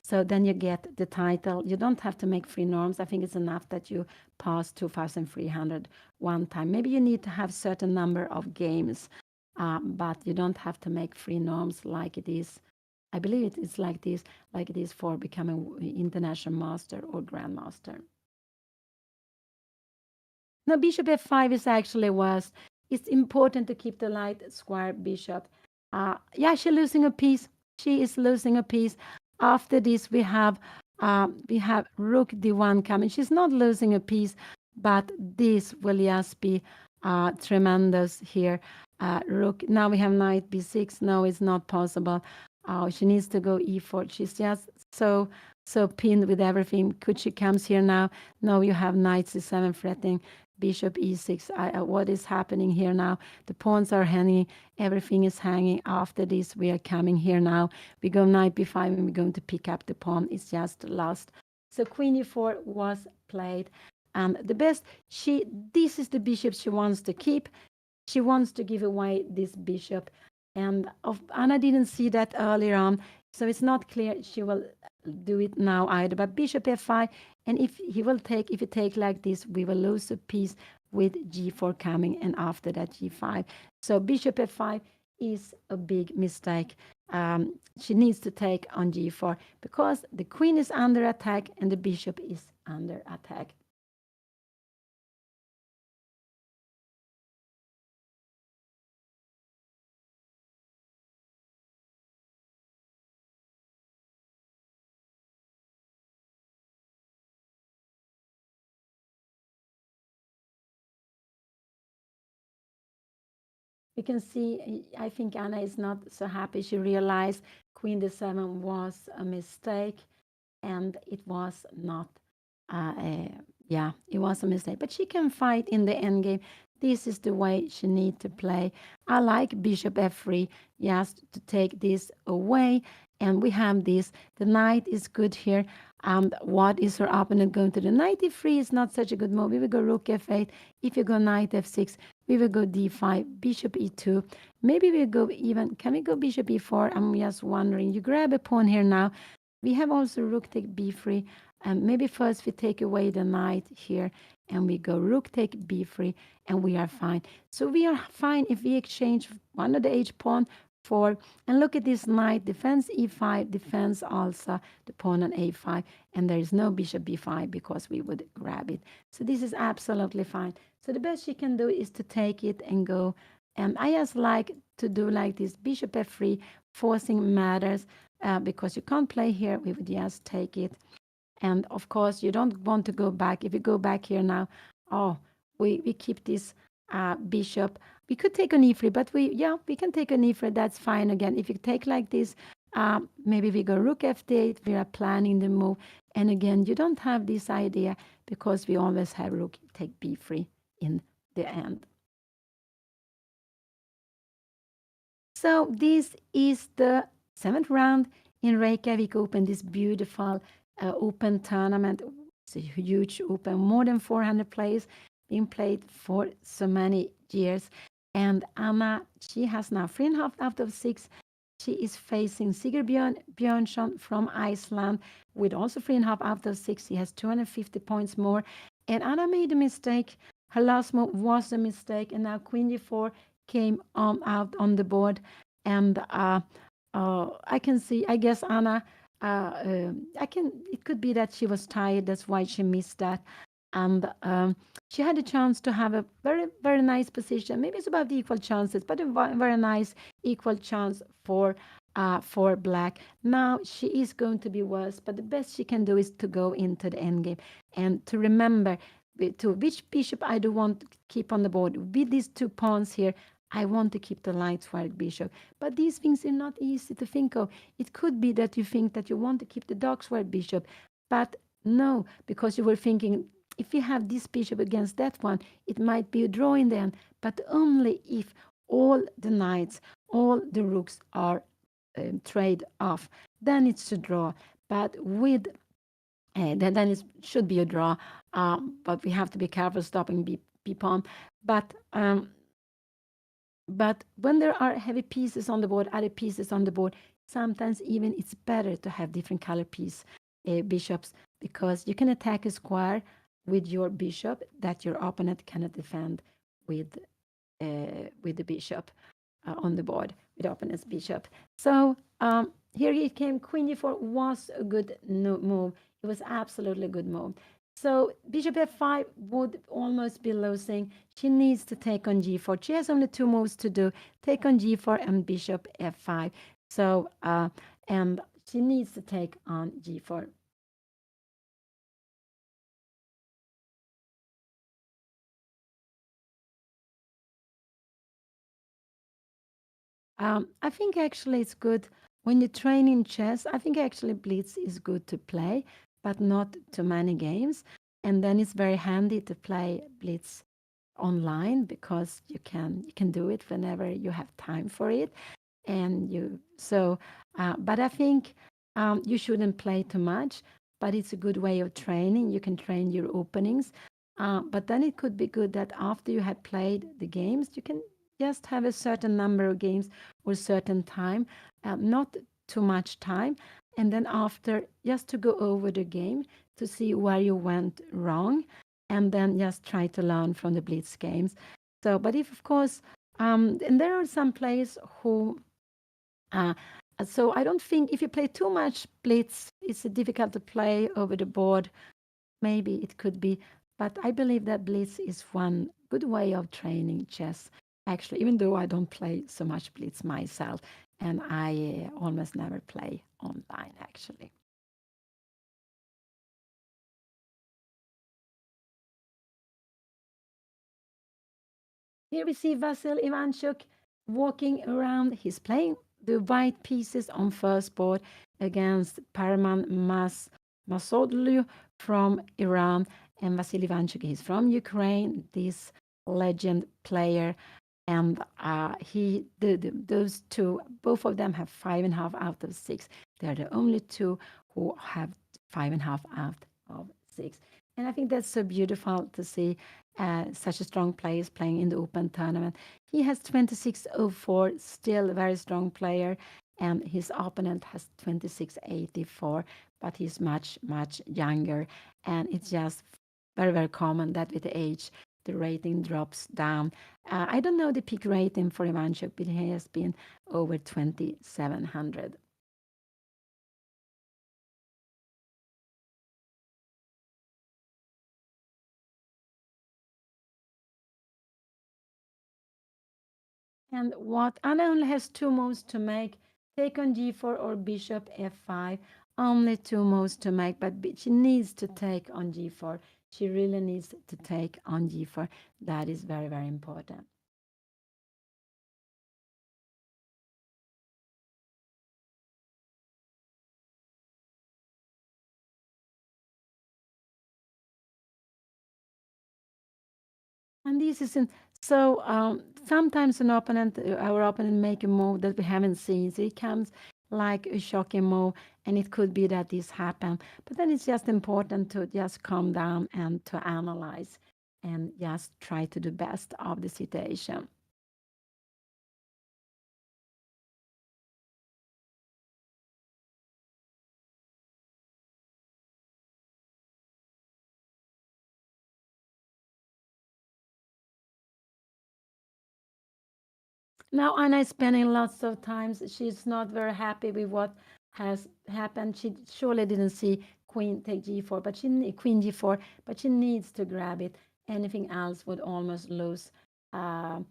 Speaker 2: so then you get the title. You don't have to make free norms. I think it's enough that you pass 2,300 one time. Maybe you need to have certain number of games, but you don't have to make free norms like it is. I believe it is like it is for becoming international master or grandmaster. Now, bishop f5 is actually worse. It's important to keep the light square bishop. Yeah, she's losing a piece. She is losing a piece. After this, we have rook d1 coming. She's not losing a piece, but this will just be tremendous here. Rook. Now we have knight b6. No, it's not possible. Oh, she needs to go e4. She's just so pinned with everything. Could she comes here now? No, you have knight c7 threatening bishop e6. What is happening here now? The pawns are hanging. Everything is hanging. After this, we are coming here now. We go knight b5 and we're going to pick up the pawn. It's just lost. So queen e4 was played. And the best, this is the bishop she wants to keep. She wants to give away this bishop. And Anna didn't see that earlier on, so it's not clear she will do it now either. But bishop f5, and if you take like this, we will lose a piece with g4 coming, and after that g5. So bishop f5 is a big mistake. She needs to take on g4 because the queen is under attack and the bishop is under attack. You can see, I think Anna is not so happy. She realized queen d7 was a mistake, and it was not, yeah, it was a mistake. But she can fight in the endgame. This is the way she needs to play. I like bishop f3, just to take this away. And we have this. The knight is good here. And what is her opponent going to do? Knight e3 is not such a good move. We will go rook f8. If you go knight f6, we will go d5, bishop e2. Maybe we'll go even, can we go bishop e4? I'm just wondering. You grab a pawn here now. We have also rook take b3. And maybe first we take away the knight here. And we go rook take b3. And we are fine. So we are fine if we exchange one of the h pawn for, and look at this knight, defense e5, defense also the pawn on a5, and there is no bishop b5 because we would grab it. So this is absolutely fine. So the best she can do is to take it and go. And I just like to do like this bishop f3, forcing matters because you can't play here. We would just take it. And of course, you don't want to go back. If you go back here now, oh, we keep this bishop. We could take an e3, but we can take an e3. That's fine again. If you take like this, maybe we go rook f8. We are planning the move. And again, you don't have this idea because we always have rook take b3 in the end. So this is the 7th round in Reykjavik Open, this beautiful open tournament. It's a huge open, more than 400 players being played for so many years. And Anna, she has now 3.5 out of 6. She is facing Sigurd Björnsson from Iceland with also 3.5 out of 6. She has 250 points more. And Anna made a mistake. Her last move was a mistake, and now Queen G4 came out on the board, and I can see. I guess Anna. It could be that she was tired. That's why she missed that, and she had a chance to have a very very nice position. Maybe it's about equal chances, but a very nice equal chance for black. Now she is going to be worse, but the best she can do is to go into the endgame and to remember to which bishop I do want to keep on the board. With these 2 pawns here, I want to keep the light white bishop. But these things are not easy to think of. It could be that you think that you want to keep the dark white bishop, but no, because you were thinking if you have this bishop against that one, it might be a draw in the end, but only if all the knights, all the rooks are trade off, then it's a draw. But with then it should be a draw, but we have to be careful stopping b pawn. But when there are heavy pieces on the board, other pieces on the board, sometimes even it's better to have different color bishops, because you can attack a square with your bishop that your opponent cannot defend with the bishop on the board, with the opponent's bishop. So here it came. Queen d4 was a good move. It was absolutely a good move. So bishop f5 would almost be losing. She needs to take on g4. She has only 2 moves to do. Take on g4 and bishop f5. So, and she needs to take on g4. I think actually it's good when you train in chess. I think actually blitz is good to play, but not too many games. And then it's very handy to play blitz online, because you can do it whenever you have time for it. And but I think you shouldn't play too much. But it's a good way of training. You can train your openings. But then it could be good that after you have played the games, you can just have a certain number of games or certain time, not too much time, and then after just to go over the game to see where you went wrong, and then just try to learn from the blitz games. So, but if of course, and there are some players who. So I don't think if you play too much blitz, it's difficult to play over the board. Maybe it could be, but I believe that blitz is one good way of training chess. Actually, even though I don't play so much blitz myself, and I almost never play online, actually. Here we see Vasil Ivanchuk walking around. He's playing the white pieces on first board against Parman Masodlu from Iran. And Vasil Ivanchuk is from Ukraine, this legend player. And those two, both of them have 5.5 out of 6. They're the only two who have 5.5 out of 6. And I think that's so beautiful to see such a strong players playing in the open tournament. He has 2604, still a very strong player, and his opponent has 2684, but he's much, much younger. And it's just very, very common that with age, the rating drops down. I don't know the peak rating for Ivanchuk, but he has been over 2,700. And what Anna only has two moves to make, take on g4 or bishop f5. Only two moves to make, but she needs to take on g4. She really needs to take on g4. That is very, very important. And this isn't so. Sometimes our opponent, make a move that we haven't seen. So it comes like a shocking move, and it could be that this happened. But then it's just important to just calm down and to analyze, and just try to do best of the situation. Now Anna is spending lots of times. She's not very happy with what has happened. She surely didn't see queen take g4, but queen g4, but she needs to grab it. Anything else would almost lose. Uh,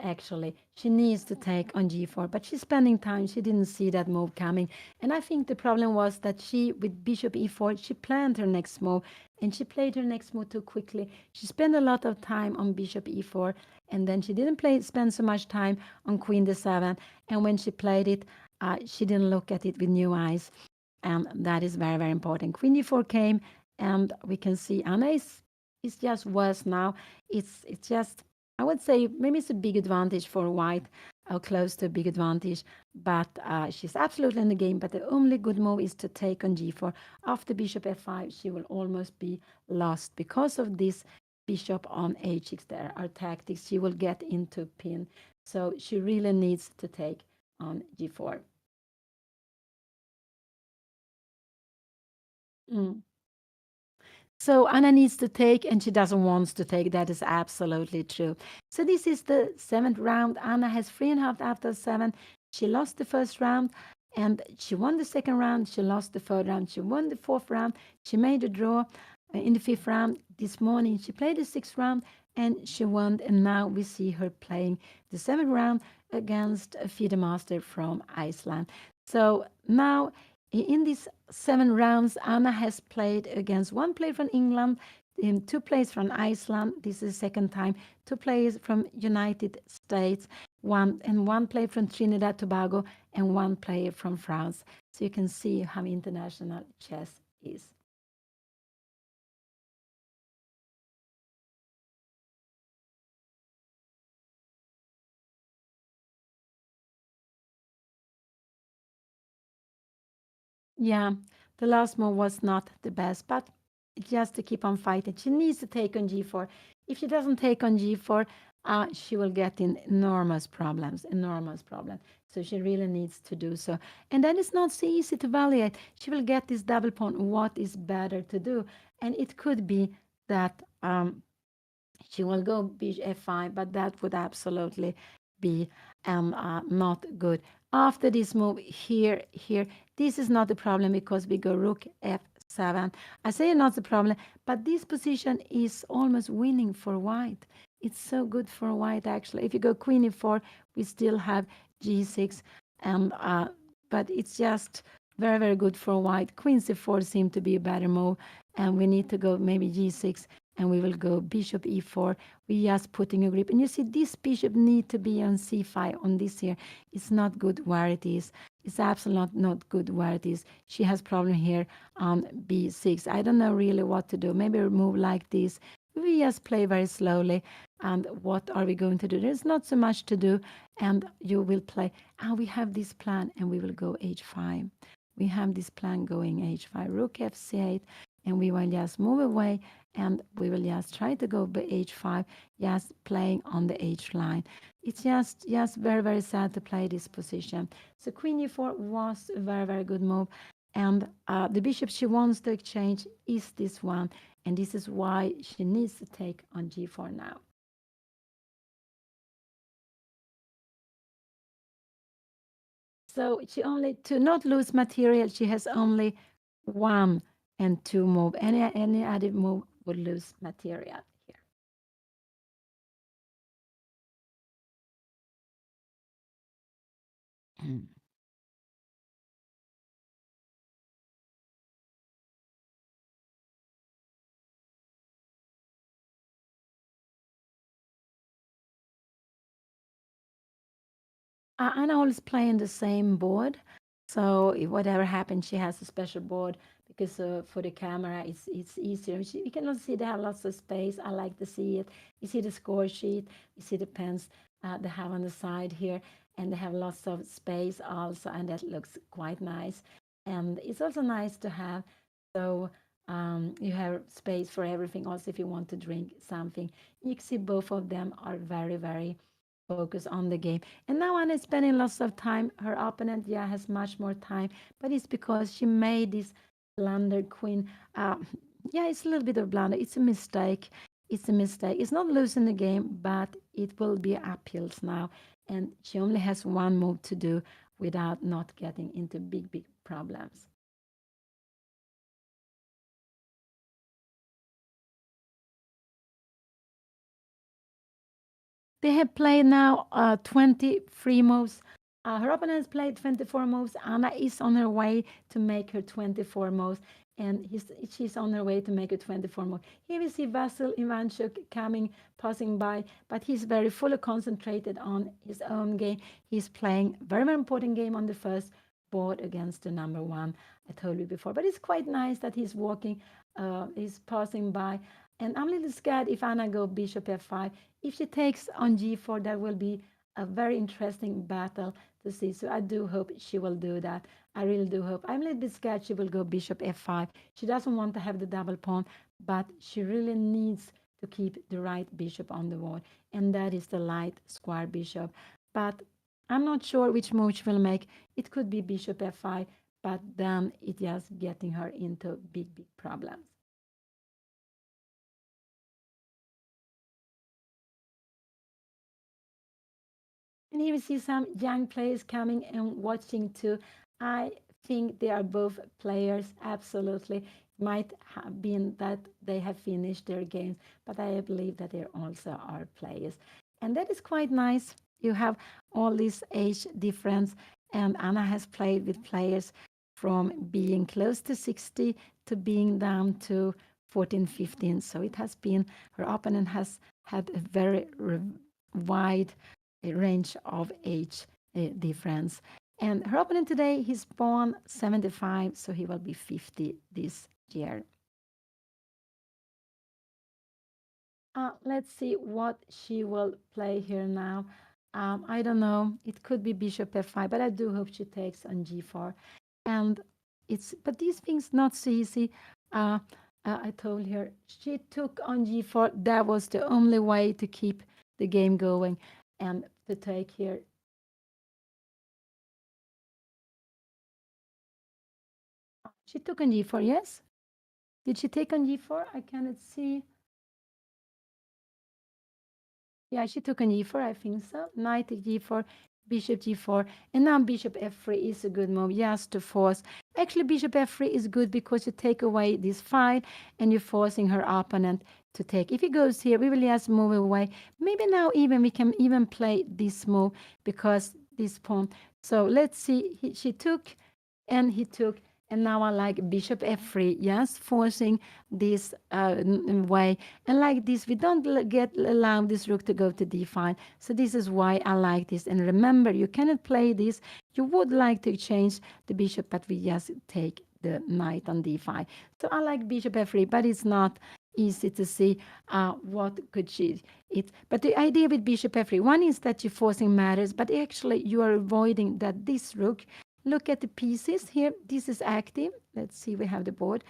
Speaker 2: actually, she needs to take on g4, but she's spending time. She didn't see that move coming, and I think the problem was that she, with bishop e4, she planned her next move, and she played her next move too quickly. She spent a lot of time on bishop e4, and then she didn't spend so much time on queen d7. And when she played it, she didn't look at it with new eyes, and that is very, very important. Queen d4 came, and we can see Anna is just worse now. It's just, I would say, maybe it's a big advantage for white, or close to a big advantage, but she's absolutely in the game. But the only good move is to take on g4. After bishop f5, she will almost be lost because of this bishop on h6. There are tactics. She will get into pin, so she really needs to take on g4. Mm. So Anna needs to take, and she doesn't want to take. That is absolutely true. So this is the seventh round. Anna has 3.5 after 7. She lost the first round, and she won the second round. She lost the third round. She won the fourth round. She made a draw in the fifth round. This morning she played the sixth round, and she won. And now we see her playing the seventh round against a FIDE master from Iceland. So now in these 7 rounds, Anna has played against one player from England, two players from Iceland. This is the second time. Two players from United States, one player from Trinidad Tobago, and one player from France. So you can see how international chess is. Yeah, the last move was not the best, but just to keep on fighting. She needs to take on g4. If she doesn't take on g4, she will get in enormous problems, enormous problems. So she really needs to do so. And then it's not so easy to evaluate. She will get this double pawn. What is better to do? And it could be that she will go bishop f5, but that would absolutely be not good. After this move here, this is not a problem because we go rook f7. I say not the problem, but this position is almost winning for white. It's so good for white, actually. If you go queen e4, we still have g6, and but it's just very, very good for white. Queen c4 seemed to be a better move, and we need to go maybe g6, and we will go bishop e4. We just putting a grip, and you see this bishop need to be on c5 on this here. It's not good where it is. It's absolutely not good where it is. She has problem here on b6. I don't know really what to do. Maybe a move like this. We just play very slowly. And what are we going to do? There's not so much to do, and you will play. And we have this plan, and we will go h5. We have this plan going h5, rook f8, and we will just move away, and we will just try to go by h5, just playing on the h line. It's just very, very sad to play this position. So queen e4 was a very, very good move, and the bishop she wants to exchange is this one, and this is why she needs to take on g4 now. So she only, to not lose material, she has only 1 and 2 move. Any other move would lose material here. Anna always playing the same board. So whatever happens, she has a special board because for the camera, it's easier. You can also see they have lots of space. I like to see it. You see the score sheet. You see the pens they have on the side here, and they have lots of space also, and that looks quite nice. And it's also nice to have so you have space for everything. Also, if you want to drink something, you can see both of them are very, very focus on the game. And now Anna is spending lots of time. Her opponent, yeah, has much more time, but it's because she made this blunder queen. Yeah, it's a little bit of blunder. It's a mistake. It's a mistake. It's not losing the game, but it will be uphills now. And she only has one move to do without not getting into big, big problems. They have played now 23 moves. Her opponent has played 24 moves. Anna is on her way to make her 24 moves, and she's on her way to make her 24 moves. Here we see Vasil Ivanchuk coming, passing by, but he's very fully concentrated on his own game. He's playing very, very important game on the first board against the number one. I told you before, but it's quite nice that he's walking, he's passing by. And I'm a little scared if Anna go bishop f5. If she takes on g4, that will be a very interesting battle to see. So I do hope she will do that. I really do hope. I'm a little bit scared she will go bishop f5. She doesn't want to have the double pawn, but she really needs to keep the right bishop on the board, and that is the light square bishop. But I'm not sure which move she will make. It could be bishop f5, but then it just getting her into big, big problems. And here we see some young players coming and watching too. I think they are both players, absolutely. It might have been that they have finished their games, but I believe that they also are players. And that is quite nice. You have all this age difference, and Anna has played with players from being close to 60 to being down to 14, 15. So it has been, her opponent has had a very wide a range of age difference. And her opponent today, he's born 75, so he will be 50 this year. Let's see what she will play here now. I don't know. It could be bishop f5, but I do hope she takes on g4. And but these things not so easy. I told her she took on g4. That was the only way to keep the game going. And to take here, she took on g4, yes? Did she take on g4? I cannot see. Yeah, she took on e4, I think so. Knight to g4, bishop g4, and now bishop f3 is a good move, yes, to force. Actually, bishop f3 is good because you take away this file and you're forcing her opponent to take. If he goes here, we will just move away. Maybe now even we can even play this move because this pawn. So let's see, she took and he took, and now I like bishop f3, yes, forcing this way. And like this, we don't allow this rook to go to d5. So this is why I like this. And remember, you cannot play this. You would like to change the bishop, but we just take the knight on d5. So I like bishop f3, but it's not easy to see what could she it. But the idea with bishop f3, one is that you're forcing matters, but actually you are avoiding that this rook. Look at the pieces here. This is active. Let's see, we have the board.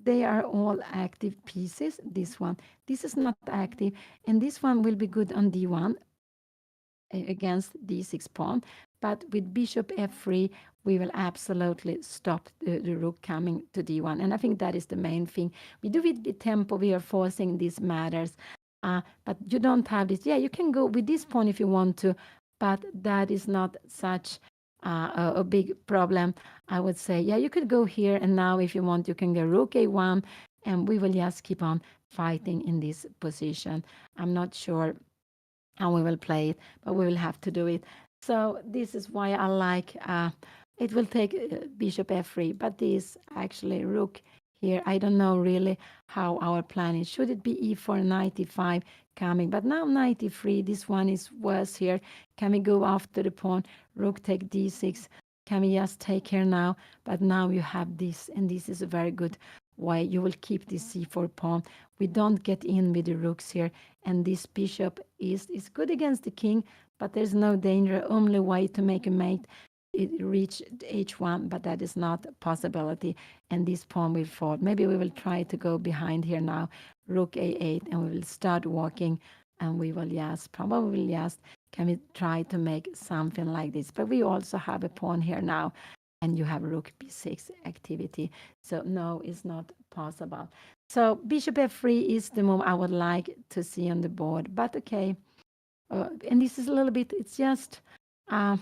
Speaker 2: They are all active pieces. This one. This is not active. And this one will be good on d1 against d6 pawn. But with bishop f3, we will absolutely stop the rook coming to d1. And I think that is the main thing. We do it with tempo. We are forcing these matters. But you don't have this. Yeah, you can go with this pawn if you want to. But that is not such a big problem, I would say. Yeah, you could go here, and now if you want, you can go rook a1, and we will just keep on fighting in this position. I'm not sure how we will play it, but we will have to do it. So this is why I like, it will take bishop f3, but this actually rook here. I don't know really how our plan is. Should it be e4, knight e5 coming? But now knight e3, this one is worse here. Can we go after the pawn? Rook take d6. Can we just take here now? But now you have this, and this is a very good way. You will keep this c4 pawn. We don't get in with the rooks here, and this bishop is good against the king, but there's no danger. Only way to make a mate, it reach h1, but that is not a possibility, and this pawn will fall. Maybe we will try to go behind here now, rook a8, and we will start walking, and we will just probably just can we try to make something like this. But we also have a pawn here now, and you have rook b6 activity, so no, it's not possible. So bishop f3 is the move I would like to see on the board, but okay. And this is a little bit, it's just, but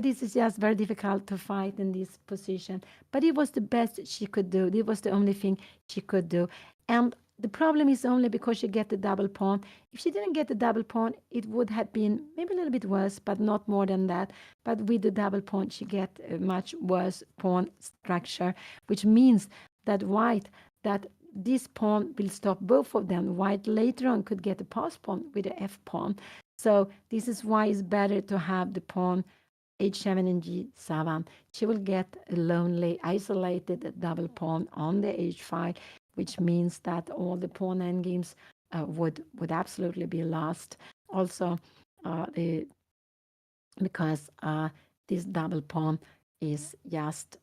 Speaker 2: this is just very difficult to fight in this position. But it was the best she could do. It was the only thing she could do. And the problem is only because she get the double pawn. If she didn't get the double pawn, it would have been maybe a little bit worse, but not more than that. But with the double pawn, she get a much worse pawn structure, which means that white, that this pawn will stop both of them. White later on could get a pass pawn with the f pawn. So this is why it's better to have the pawn h7 and g7. She will get a lonely, isolated double pawn on the h5, which means that all the pawn endgames would absolutely be lost. Also, because this double pawn is just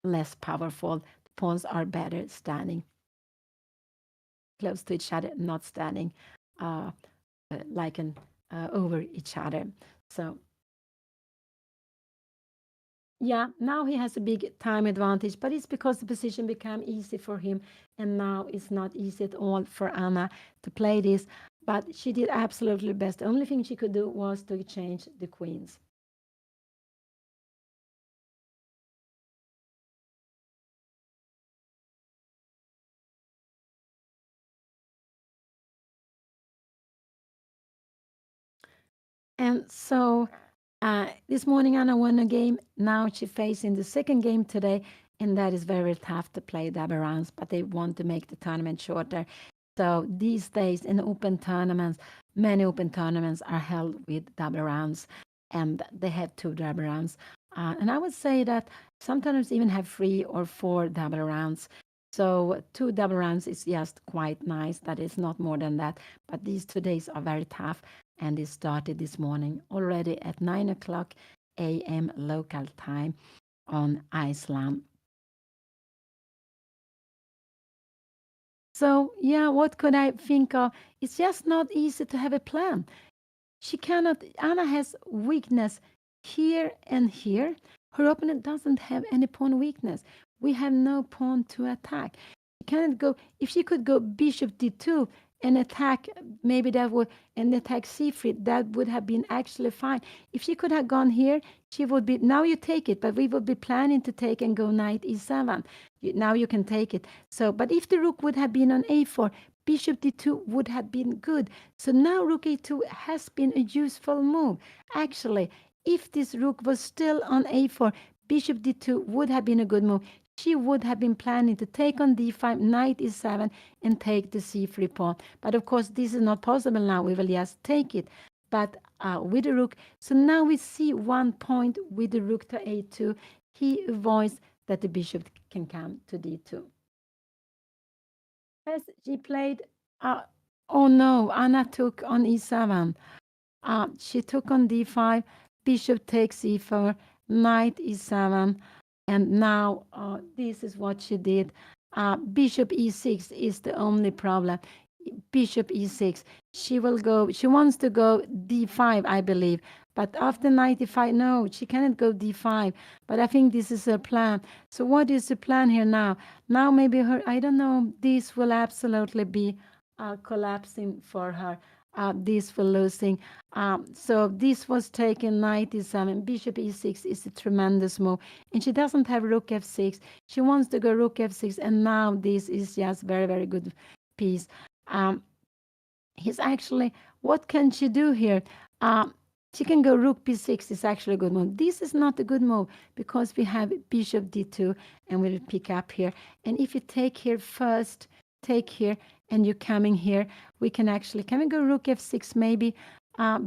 Speaker 2: less powerful. The pawns are better standing close to each other, not standing like an over each other. So yeah, now he has a big time advantage, but it's because the position became easy for him, and now it's not easy at all for Anna to play this. But she did absolutely best. The only thing she could do was to change the queens. And so this morning Anna won a game. Now she facing the second game today, and that is very tough to play double rounds, but they want to make the tournament shorter. So these days in open tournaments, many open tournaments are held with double rounds, and they have 2 double rounds. And I would say that sometimes even have 3 or 4 double rounds. So 2 double rounds is just quite nice. That is not more than that. But these 2 days are very tough, and it started this morning already at 9 o'clock a.m. local time on Iceland. So, yeah, what could I think of? It's just not easy to have a plan. She cannot, Anna has weakness here and here. Her opponent doesn't have any pawn weakness. We have no pawn to attack. She cannot go, if she could go bishop d2 and attack, maybe that would, and attack c3, that would have been actually fine. If she could have gone here, she would be, now you take it, but we would be planning to take and go knight e7. Now you can take it. So, but if the rook would have been on a4, bishop d2 would have been good. So now rook a2 has been a useful move. Actually, if this rook was still on a4, bishop d2 would have been a good move. She would have been planning to take on d5, knight e7, and take the c3 pawn. But of course, this is not possible now. We will just take it. But with the rook, so now we see 1 point with the rook to a2. He avoids that the bishop can come to d2. As she played, oh no, Anna took on e7. She took on d5, bishop takes e4, knight e7, and now this is what she did. Bishop e6 is the only problem. Bishop e6. She will go, she wants to go d5, I believe. But after knight e5, no, she cannot go d5. But I think this is her plan. So what is the plan here now? Now maybe her, I don't know, this will absolutely be collapsing for her. This for losing. So this was taken knight e7. Bishop e6 is a tremendous move. And she doesn't have rook f6. She wants to go rook f6. And now this is just very, very good piece. He's actually, what can she do here? She can go rook b6 is actually a good move. This is not a good move because we have bishop d2 and we'll pick up here. And if you take here first, take here, and you're coming here, we can actually, can we go rook f6 maybe?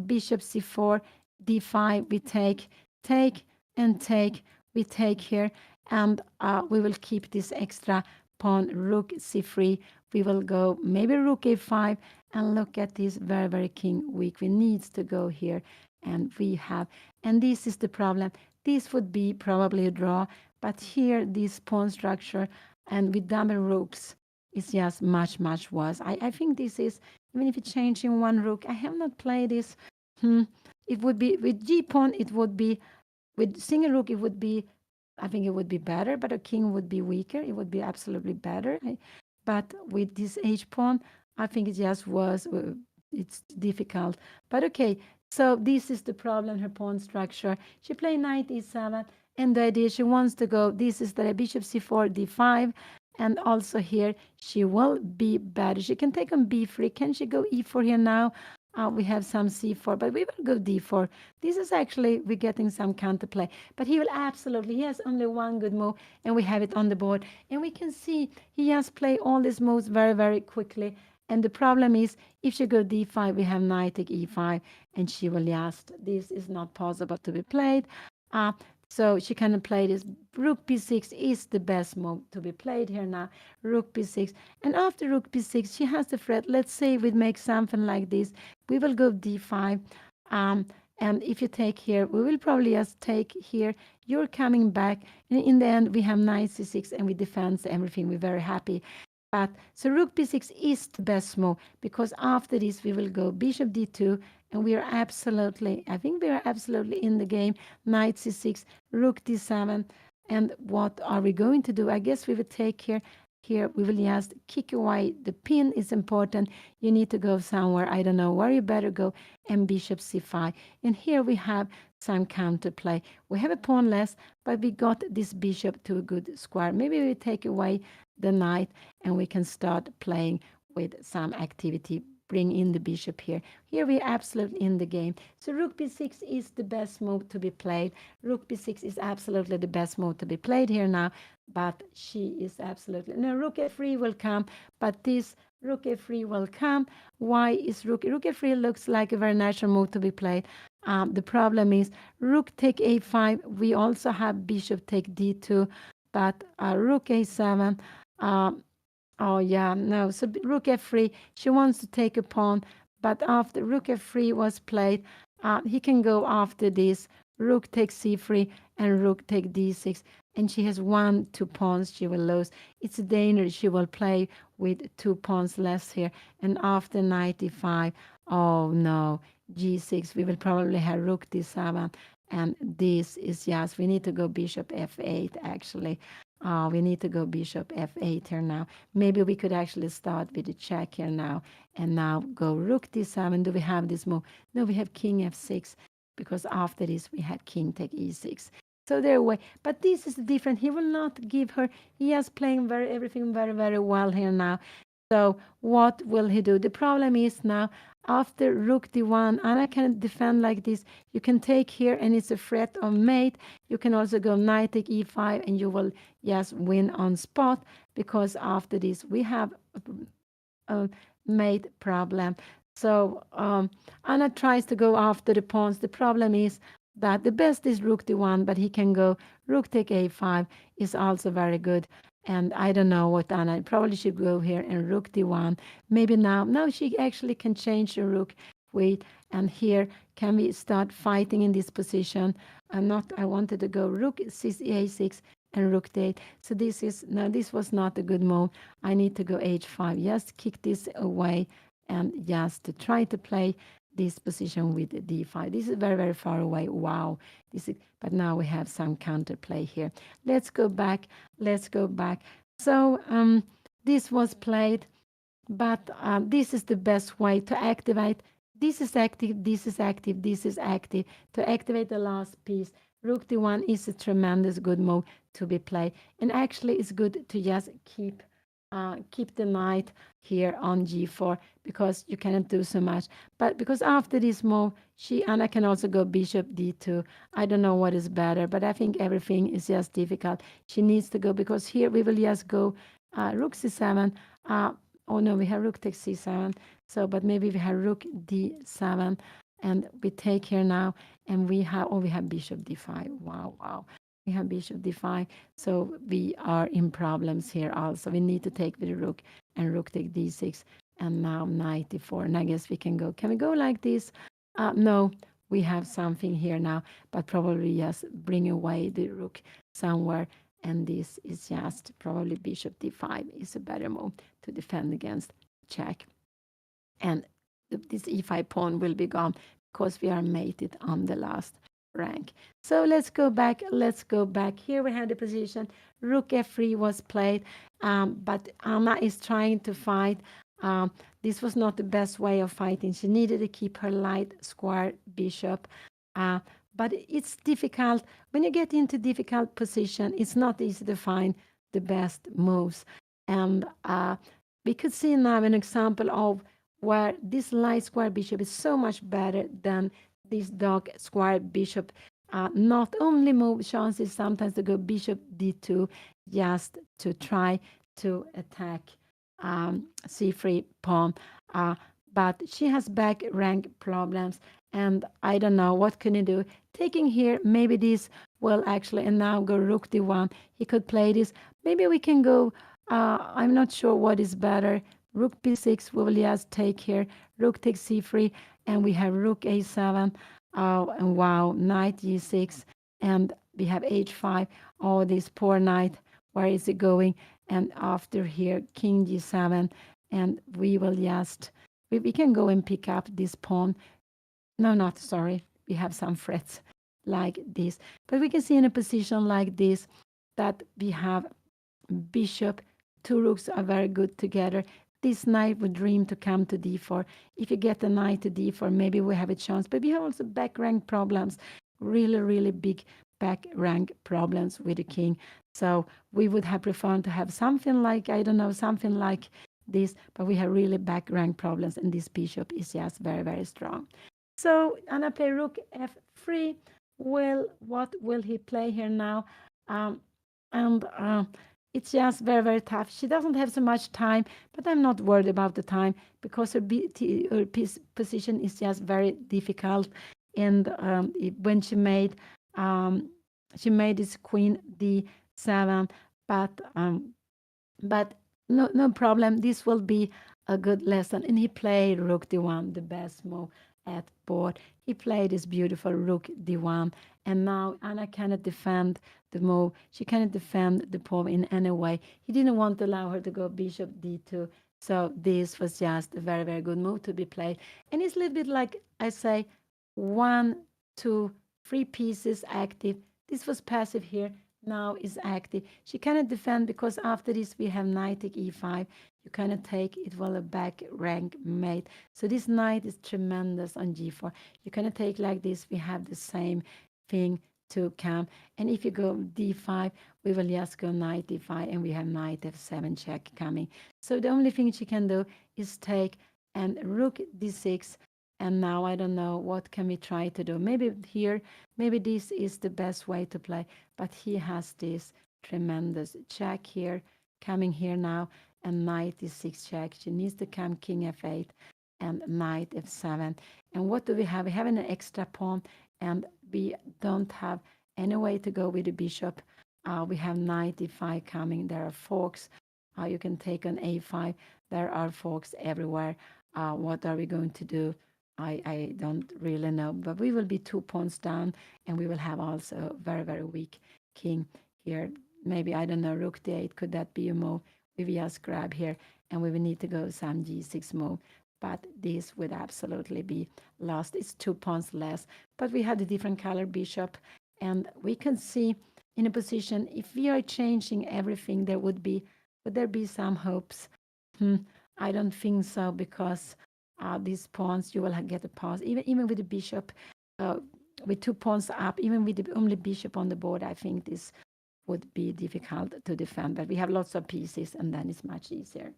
Speaker 2: Bishop c4, d5, we take, and take, we take here, and we will keep this extra pawn, rook c3. We will go maybe rook a5, and look at this very, very king weak. We needs to go here, and we have, and this is the problem. This would be probably a draw, but here this pawn structure and with double rooks is just much, much worse. I think this is, even if you change in one rook, I have not played this. It would be, with G pawn, it would be, with single rook, it would be, I think it would be better, but a king would be weaker. It would be absolutely better. But with this H pawn, I think it just was, it's difficult. But okay, so this is the problem, her pawn structure. She played knight e7, and the idea she wants to go, this is the bishop c4, d5, and also here she will be better. She can take on b3. Can she go e4 here now? We have some c4, but we will go d4. This is actually, we're getting some counterplay. But he will absolutely, he has only one good move, and we have it on the board. And we can see he has played all these moves very, very quickly. And the problem is, if she go d5, we have knight take e5, and she will just, this is not possible to be played. So she cannot play this. Rook b6 is the best move to be played here now. Rook b6. And after rook b6, she has the threat. Let's say we make something like this. We will go d5. And if you take here, we will probably just take here. You're coming back. And in the end, we have knight c6 and we defend everything. We're very happy. But so rook b6 is the best move because after this, we will go bishop d2. And we are absolutely, I think we are absolutely in the game. Knight c6, rook d7. And what are we going to do? I guess we will take here. Here we will just kick away. The pin is important. You need to go somewhere. I don't know where you better go. And bishop c5. And here we have some counterplay. We have a pawn less, but we got this bishop to a good square. Maybe we take away the knight and we can start playing with some activity. Bring in the bishop here. Here we are absolutely in the game. So rook b6 is the best move to be played. Rook b6 is absolutely the best move to be played here now. But she is absolutely... No, rook f3 will come. But this rook f3 will come. Why is rook f3 looks like a very natural move to be played. The problem is rook take a5. We also have bishop take d2. But rook a7... Oh, yeah, no. So rook f3, she wants to take a pawn, but after rook f3 was played, he can go after this. Rook takes c3 and rook take d6. And she has 2 pawns she will lose. It's a danger she will play with 2 pawns less here. And after knight e5, oh, no, g6, we will probably have rook d7. And this is just, we need to go bishop f8, actually. We need to go bishop f8 here now. Maybe we could actually start with a check here now. And now go rook d7. Do we have this move? No, we have king f6. Because after this, we have king take e6. So there way. But this is different. He will not give her. He is playing everything very, very well here now. So what will he do? The problem is now, after rook d1, Anna can defend like this. You can take here, and it's a threat of mate. You can also go knight take e5, and you will just win on spot, because after this, we have a mate problem. So Anna tries to go after the pawns. The problem is that the best is rook d1, but he can go rook take a5 is also very good. And I don't know what Anna probably should go here and rook d1. Maybe now she actually can change the rook. Wait, and here can we start fighting in this position? I wanted to go rook a6 and rook d8. So this was not a good move. I need to go h5. Just kick this away and just to try to play this position with d5. This is very, very far away. Wow. But now we have some counterplay here. Let's go back. So this was played, but this is the best way to activate. This is active, this is active, this is active. To activate the last piece, rook d1 is a tremendous good move to be played. And actually it's good to just keep the knight here on g4, because you cannot do so much. But because after this move, Anna can also go bishop d2. I don't know what is better, but I think everything is just difficult. She needs to go, because here we will just go rook c7. Oh no, we have rook takes c7. So, but maybe we have rook d7, and we take here now, and we have bishop d5. Wow, wow. We have bishop d5, so we are in problems here also. We need to take with the rook, and rook take d6, and now knight d4. And I guess we can go. Can we go like this? No, we have something here now, but probably just bring away the rook somewhere. And this is just probably bishop d5 is a better move to defend against check. And this e5 pawn will be gone because we are mated on the last rank. So let's go back. Here we have the position. Rook f3 was played, but Anna is trying to fight. This was not the best way of fighting. She needed to keep her light square bishop. But it's difficult. When you get into difficult position, it's not easy to find the best moves. And we could see now an example of where this light square bishop is so much better than this dark square bishop. Not only move chances sometimes to go bishop d2 just to try to attack c3 pawn, but she has back rank problems, and I don't know what can you do. Taking here, maybe this will actually, and now go rook d1. He could play this. Maybe we can go. I'm not sure what is better. Rook b6, we will just take here. Rook takes c3, and we have rook a7. And wow, knight g6, and we have h5. Oh, this poor knight, where is it going? And after here, king g7, and we will just, we can go and pick up this pawn. No, not sorry. We have some threats like this. But we can see in a position like this that we have bishop, two rooks are very good together. This knight would dream to come to d4. If you get the knight to d4, maybe we have a chance. But we have also back rank problems, really, really big back rank problems with the king. So we would have preferred to have something like, I don't know, something like this, but we have really back rank problems, and this bishop is just very, very strong. So Anna play rook f3. What will he play here now? It's just very, very tough. She doesn't have so much time, but I'm not worried about the time because her position is just very difficult. And when she made this queen d7, but no problem. This will be a good lesson. And he played rook d1, the best move at board. He played this beautiful rook d1, and now Anna cannot defend the move. She cannot defend the pawn in any way. He didn't want to allow her to go bishop d2. So this was just a very, very good move to be played. And it's a little bit like I say, 1, 2, 3 pieces active. This was passive here. Now is active. She cannot defend because after this we have knight take e5. You cannot take it will a back rank mate. So this knight is tremendous on g4. You cannot take like this. We have the same thing to come. And if you go d5, we will just go knight d5, and we have knight f7 check coming. So the only thing she can do is take and rook d6. And now I don't know what can we try to do. Maybe here, maybe this is the best way to play. But he has this tremendous check here, coming here now, and knight d6 check. She needs to come king f8 and knight f7. And what do we have? We have an extra pawn, and we don't have any way to go with the bishop. We have knight d5 coming. There are forks. You can take on a5. There are forks everywhere. What are we going to do? I don't really know, but we will be 2 pawns down, and we will have also a very, very weak king here. Maybe, I don't know, rook d8, could that be a move? We will just grab here, and we will need to go some g6 move, but this would absolutely be lost. It's 2 pawns less, but we had a different color bishop, and we can see in a position, if we are changing everything, would there be some hopes? I don't think so, because these pawns, you will get a pass. Even with the bishop, with 2 pawns up, even with the only bishop on the board, I think this would be difficult to defend. But we have lots of pieces, and then it's much easier.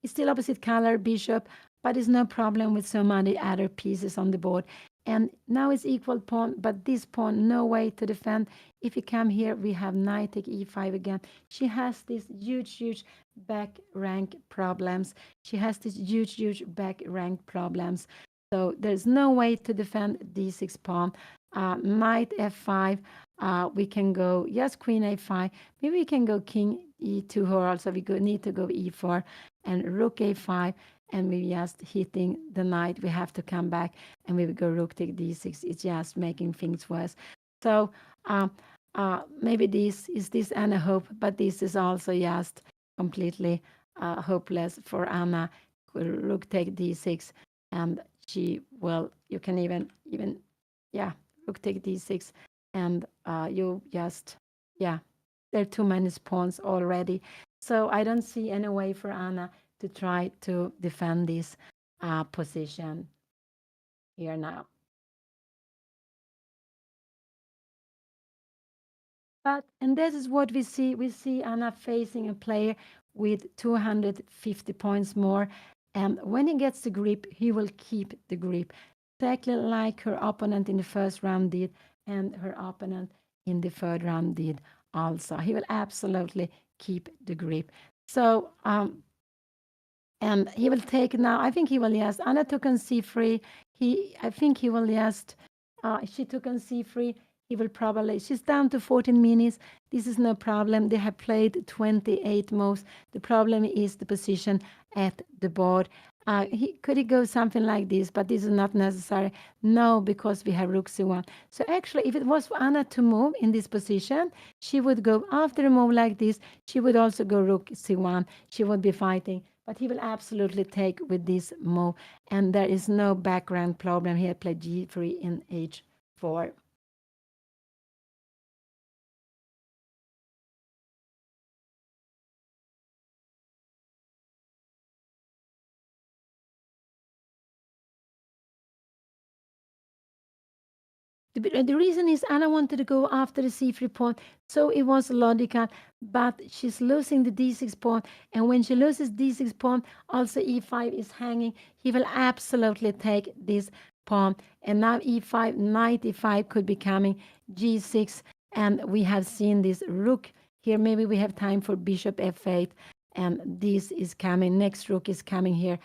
Speaker 2: It's still opposite color, bishop, but it's no problem with so many other pieces on the board. And now it's equal pawn, but this pawn, no way to defend. If you come here, we have knight take e5 again. She has these huge back rank problems. She has these huge back rank problems. So there's no way to defend d6 pawn. Knight f5. We can go, yes, queen a5. Maybe we can go king e2 here also. We need to go e4 and rook a5. And we just hitting the knight. We have to come back and we will go rook take d6. It's just making things worse. So maybe this Anna hope, but this is also just completely hopeless for Anna. Rook take d6, and she will. You can even rook take d6, and you just there are too many pawns already. So I don't see any way for Anna to try to defend this position here now. And this is what we see. We see Anna facing a player with 250 points more. And when he gets the grip, he will keep the grip. Exactly like her opponent in the first round did, and her opponent in the third round did also. He will absolutely keep the grip. So, and he will take now. I think he will just. Anna took on c3. I think he will just. She took on c3. He will probably. She's down to 14 minutes. This is no problem. They have played 28 moves. The problem is the position at the board. Could he go something like this? But this is not necessary. No, because we have rook c1. So actually, if it was for Anna to move in this position, she would go after a move like this. She would also go rook c1. She would be fighting. But he will absolutely take with this move. And there is no background problem here. Play g3 in h4. The reason is Anna wanted to go after the c3 pawn, so it was logical, but she's losing the d6 pawn, and when she loses d6 pawn, also e5 is hanging. He will absolutely take this pawn, and now e5, knight e5 could be coming, g6, and we have seen this rook here. Maybe we have time for bishop f8, and this is coming. Next rook is coming here.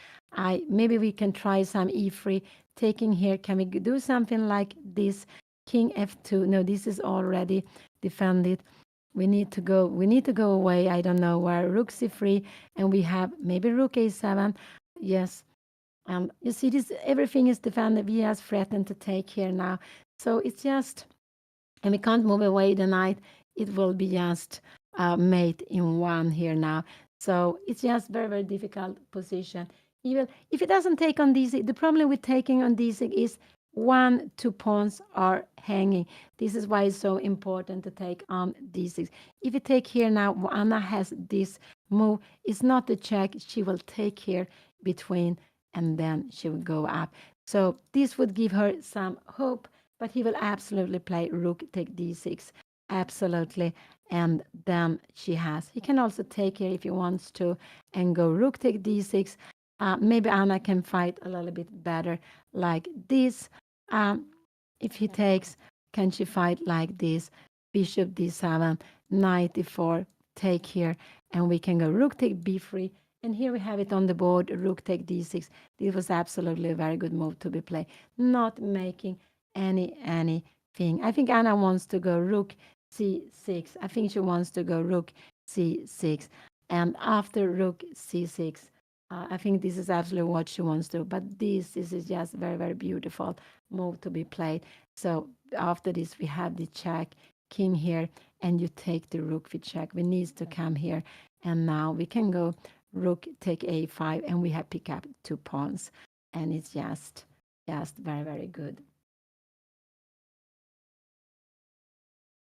Speaker 2: Maybe we can try some e3 taking here. Can we do something like this? King f2. No, this is already defended. We need to go away. I don't know where. Rook c3, and we have maybe rook a7. Yes. You see, this everything is defended. We just threatened to take here now. So it's just, and we can't move away the knight. It will be just mate in one here now. So it's just very difficult position. Even if it doesn't take on d6, the problem with taking on d6 is 2 pawns are hanging. This is why it's so important to take on d6. If you take here now, Anna has this move. It's not a check. She will take here between, and then she will go up. So this would give her some hope, but he will absolutely play rook take d6. Absolutely. And then he can also take here if he wants to and go rook take d6. Maybe Anna can fight a little bit better like this. If he takes, can she fight like this? Bishop d7, knight d4, take here, and we can go rook take b3. And here we have it on the board, rook take d6. This was absolutely a very good move to be played. Not making anything. I think Anna wants to go rook c6. I think she wants to go rook c6. And after rook c6, I think this is absolutely what she wants to do. But this is just very beautiful move to be played. So after this, we have the check, king here, and you take the rook with check. We need to come here. And now we can go rook take a5, and we have pick up 2 pawns. And it's just very good.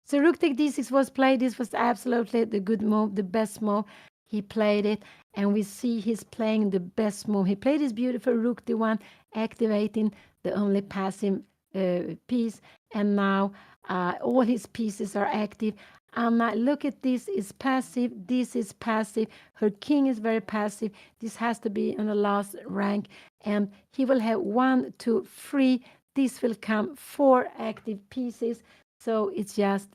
Speaker 2: So rook take d6 was played. This was absolutely the good move, the best move. He played it, and we see he's playing the best move. He played this beautiful rook d1, activating the only passive piece, and now all his pieces are active. Look at this is passive. This is passive. Her king is very passive. This has to be on the last rank. And he will have 1, 2, 3. This will come 4 active pieces. So it's just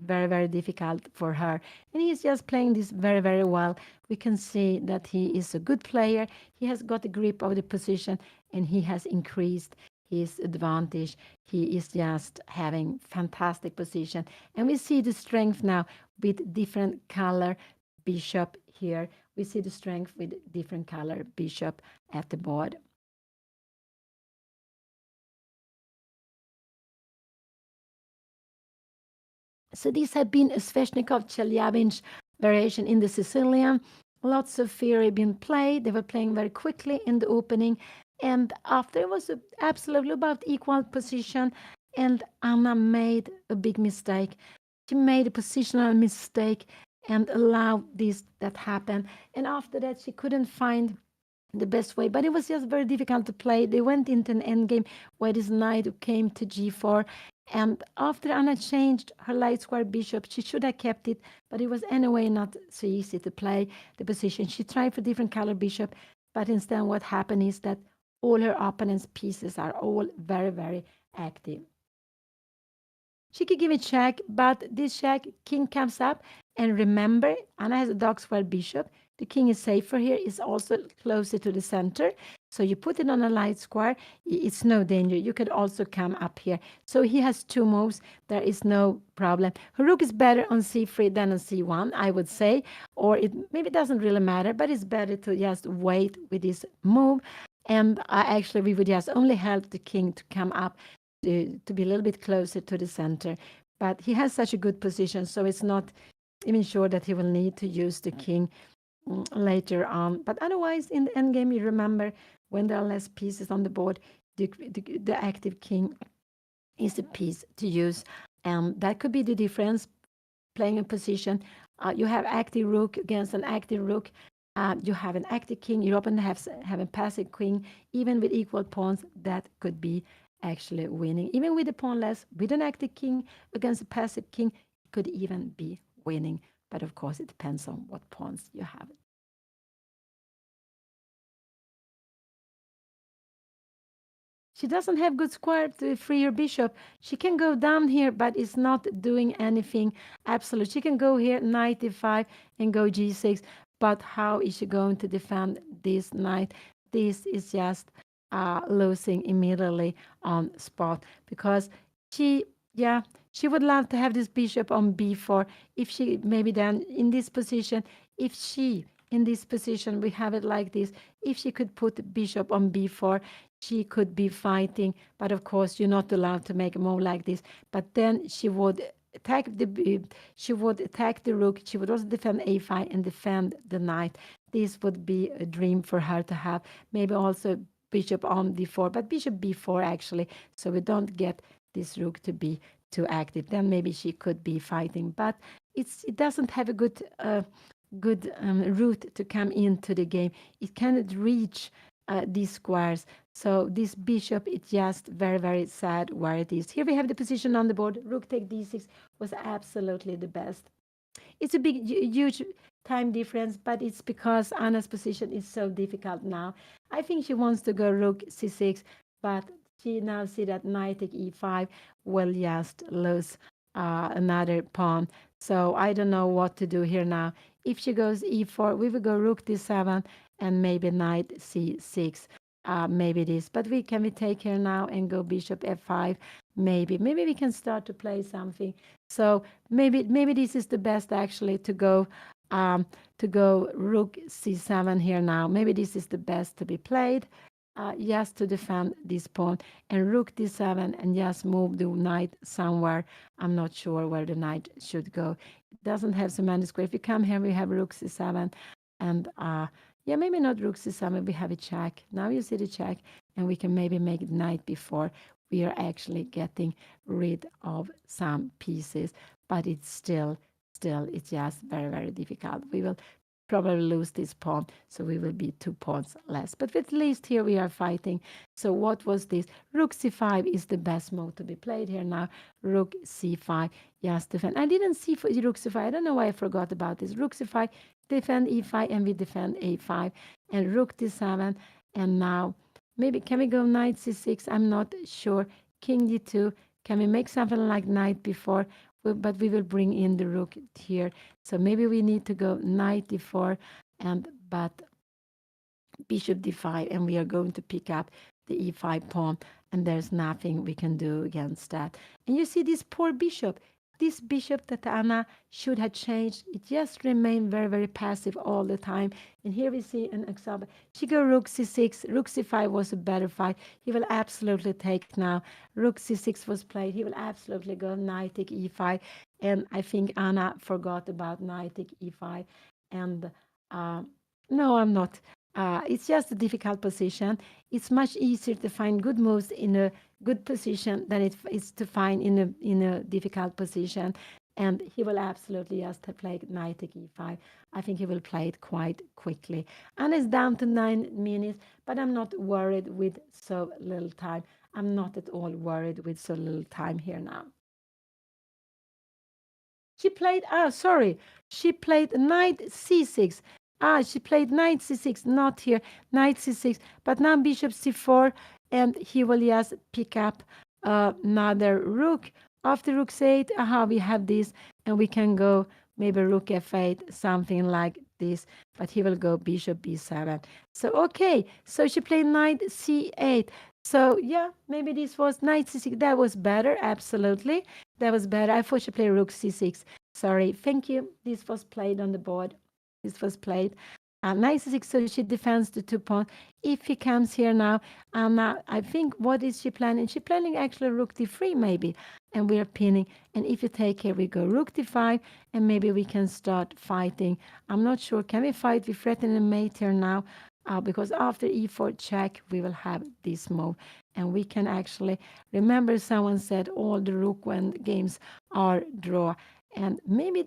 Speaker 2: very, very difficult for her. And he's just playing this very, very well. We can see that he is a good player. He has got a grip of the position and he has increased his advantage. He is just having fantastic position. And we see the strength now with different color bishop here. We see the strength with different color bishop at the board. So these have been a Sveshnikov Chelyabinsk variation in the Sicilian. Lots of theory been played. They were playing very quickly in the opening. And after it was absolutely about equal position. And Anna made a big mistake. She made a positional mistake and allowed this that happened. And after that, she couldn't find the best way, but it was just very difficult to play. They went into an endgame where this knight came to g4, and after Anna changed her light square bishop, she should have kept it, but it was anyway not so easy to play the position. She tried for different color bishop, but instead what happened is that all her opponent's pieces are all very, very active. She could give a check, but this check, king comes up. And remember, Anna has a dark square bishop. The king is safer here, is also closer to the center. So you put it on a light square, it's no danger. You could also come up here. So he has 2 moves. There is no problem. Her rook is better on c3 than on c1, I would say. Or it maybe doesn't really matter, but it's better to just wait with this move. And actually, we would just only help the king to come up to be a little bit closer to the center. But he has such a good position, so it's not even sure that he will need to use the king later on. But otherwise, in the endgame, you remember when there are less pieces on the board, the active king is a piece to use. And that could be the difference playing a position. You have active rook against an active rook. You have an active king. You often have a passive queen. Even with equal pawns, that could be actually winning. Even with a pawn less, with an active king against a passive king, it could even be winning. But of course, it depends on what pawns you have. She doesn't have good square to free her bishop. She can go down here, but it's not doing anything absolute. She can go here, knight e5, and go g6. But how is she going to defend this knight? This is just losing immediately on spot because she would love to have this bishop on b4. If she maybe then in this position, if she in this position we have it like this, if she could put the bishop on b4, she could be fighting. But of course, you're not allowed to make a move like this. But then she would attack the rook. She would also defend a5 and defend the knight. This would be a dream for her to have. Maybe also bishop on d4, but bishop b4 actually, so we don't get this rook to be too active. Then maybe she could be fighting, but it doesn't have a good route to come into the game. It cannot reach these squares. So this bishop is just very, very sad where it is. Here we have the position on the board. Rook take d6 was absolutely the best. It's a big, huge time difference, but it's because Anna's position is so difficult now. I think she wants to go rook c6, but she now see that knight take e5 will just lose another pawn. So I don't know what to do here now. If she goes e4, we will go rook d7 and maybe knight c6. Maybe this, but can we take here now and go bishop f5? Maybe we can start to play something. So maybe this is the best actually to go rook c7 here now. Maybe this is the best to be played. Just to defend this pawn and rook d7 and just move the knight somewhere. I'm not sure where the knight should go. It doesn't have so many squares. If you come here, we have rook c7 and maybe not rook c7. We have a check. Now you see the check and we can maybe make knight before we are actually getting rid of some pieces, but it's still it's just very, very difficult. We will probably lose this pawn, so we will be 2 pawns less. But at least here we are fighting. So what was this? Rook c5 is the best move to be played here now. Rook c5, yes, defend. I didn't see for rook c5. I don't know why I forgot about this. Rook c5, defend e5, and we defend a5, and rook d7, and now maybe can we go knight c6? I'm not sure. King d2. Can we make something like knight before? But we will bring in the rook here. So maybe we need to go knight d4, but bishop d5, and we are going to pick up the e5 pawn, and there's nothing we can do against that. And you see this poor bishop. This bishop that Anna should have changed, it just remained very, very passive all the time. And here we see an example. She go rook c6. Rook c5 was a better fight. He will absolutely take now. Rook c6 was played. He will absolutely go knight take e5. And I think Anna forgot about knight take e5. And no, I'm not. It's just a difficult position. It's much easier to find good moves in a good position than it is to find in a difficult position. And he will absolutely just play knight to e5. I think he will play it quite quickly. And it's down to 9 minutes, but I'm not worried with so little time. I'm not at all worried with so little time here now. She played, she played knight c6. She played knight c6, not here, knight c6, but now bishop c4, and he will just pick up another rook. After rook c8, we have this, and we can go maybe rook f8, something like this, but he will go bishop b7. So, okay, so she played knight c8. So, yeah, maybe this was knight c6. That was better, absolutely. That was better. I thought she played rook c6. Sorry, thank you. This was played on the board. This was played. Knight c6, so she defends the 2 pawns. If he comes here now, I think, what is she planning? She's planning actually rook d3 maybe, and we are pinning. And if you take here, we go rook d5, and maybe we can start fighting. I'm not sure. Can we fight? We threaten a mate here now, because after e4 check, we will have this move. And we can actually, remember someone said all the rook when games are draw. And maybe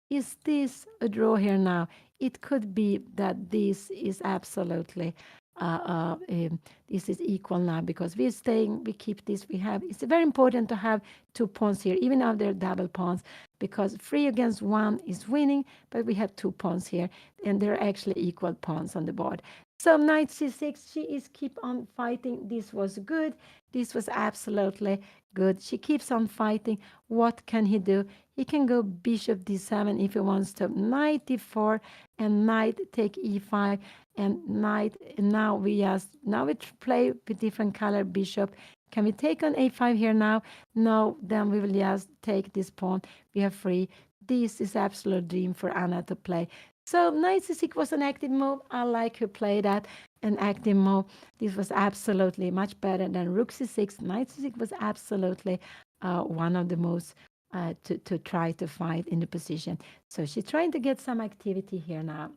Speaker 2: is this a draw here now? It could be that this is absolutely, this is equal now because we're staying, we keep this, we have, it's very important to have 2 pawns here, even if they're double pawns, because 3 against 1 is winning, but we have 2 pawns here, and they're actually equal pawns on the board. So knight c6, she is keep on fighting. This was good. This was absolutely good. She keeps on fighting. What can he do? He can go bishop d7 if he wants to. Knight d4 and knight take e5 and knight. And now we play with different color bishop. Can we take on a5 here now? No, then we will just take this pawn. We are free. This is absolute dream for Anna to play. So knight c6 was an active move. I like her play that, an active move. This was absolutely much better than rook c6. Knight c6 was absolutely one of the moves to try to fight in the position. So she's trying to get some activity here now.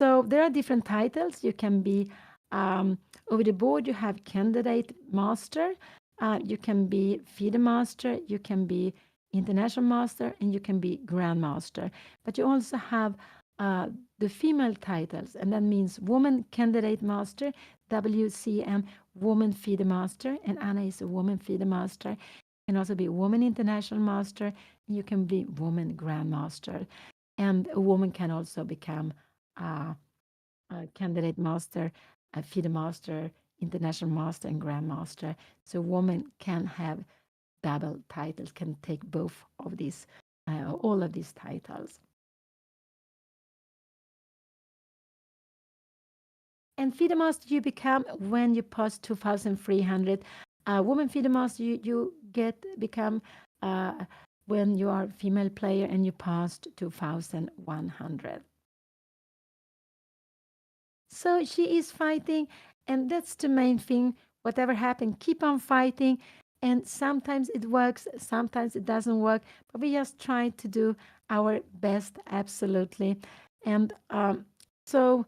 Speaker 2: So there are different titles. You can be over the board. You have candidate master. You can be FIDE master. You can be international master, and you can be grandmaster. But you also have the female titles, and that means woman candidate master, WCM woman FIDE master, and Anna is a woman FIDE master. You can also be woman international master, and you can be woman grandmaster. And a woman can also become a candidate master, a FIDE master, international master, and grandmaster. So women can have double titles, can take both of these, all of these titles. And FIDE master you become when you pass 2,300. Woman FIDE master you become when you are a female player and you passed 2,100. So she is fighting, and that's the main thing. Whatever happens, keep on fighting. And sometimes it works, sometimes it doesn't work, but we just try to do our best, absolutely. And so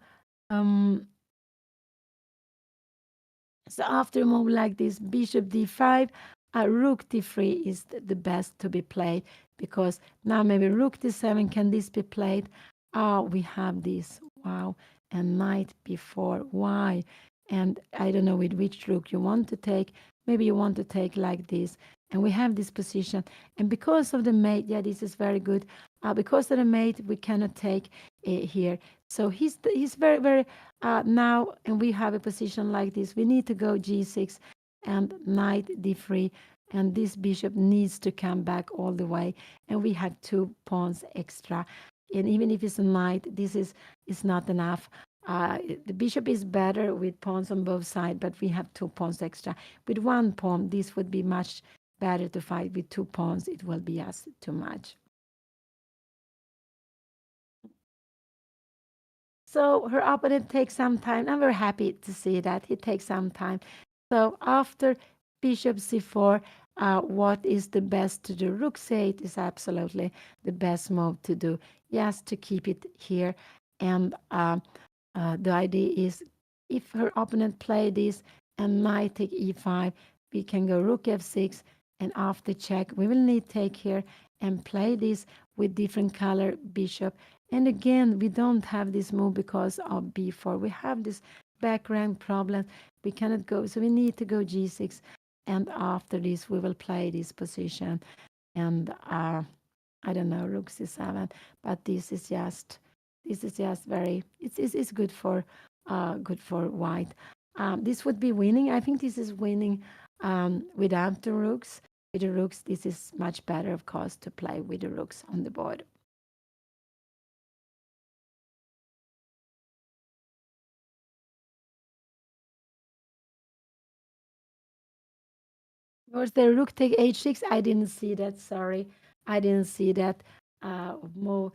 Speaker 2: after a move like this, bishop d5, rook d3 is the best to be played. because now maybe rook d7, can this be played? Oh, we have this. Wow. And knight b4. Why? And I don't know with which rook you want to take. Maybe you want to take like this. And we have this position. And because of the mate, yeah, this is very good. Because of the mate, we cannot take here. So he's very, very now, and we have a position like this. We need to go g6 and knight d3. And this bishop needs to come back all the way. And we have 2 pawns extra. And even if it's a knight, this is not enough. The bishop is better with pawns on both sides, but we have 2 pawns extra. With 1 pawn, this would be much better to fight. With 2 pawns, it will be just too much. So her opponent takes some time. I'm very happy to see that he takes some time. So after bishop c4, what is the best to do? Rook c8 is absolutely the best move to do. Yes, to keep it here. And the idea is if her opponent play this and knight take e5, we can go rook f6, and after check, we will need take here and play this with different color bishop. And again, we don't have this move because of b4. We have this background problem. We cannot go, so we need to go g6. And after this, we will play this position. And I don't know, rook c7, but this is just very, it's good for white. This would be winning. I think this is winning without the rooks. With the rooks, this is much better, of course, to play with the rooks on the board. Was there rook take h6? I didn't see that. Sorry, I didn't see that. Move.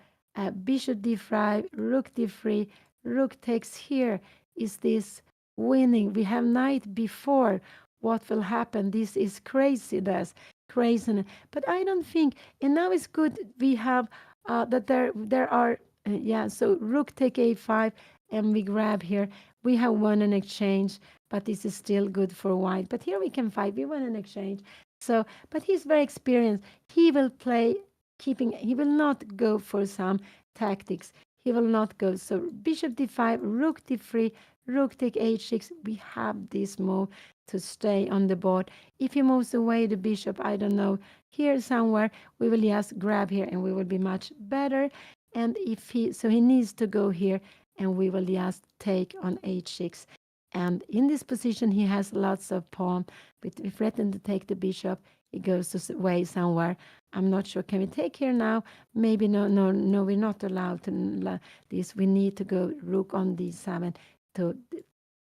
Speaker 2: Bishop d5, rook d3, rook takes here. Is this winning? We have knight b4. What will happen? This is crazy. That's crazy. But I don't think. And now it's good. We have that there are yeah. So rook take a5, and we grab here. We have won an exchange, but this is still good for white. But here we can fight. We won an exchange. So, but he's very experienced. He will play keeping, he will not go for some tactics. He will not go. So bishop d5, rook d3, rook take h6. We have this move to stay on the board. If he moves away the bishop, I don't know, here somewhere, we will just grab here and we will be much better. And if he, so he needs to go here and we will just take on h6. And in this position, he has lots of pawn. But we threaten to take the bishop, it goes away somewhere. I'm not sure. Can we take here now? Maybe no, no, no. We're not allowed to this. We need to go rook on d7 to,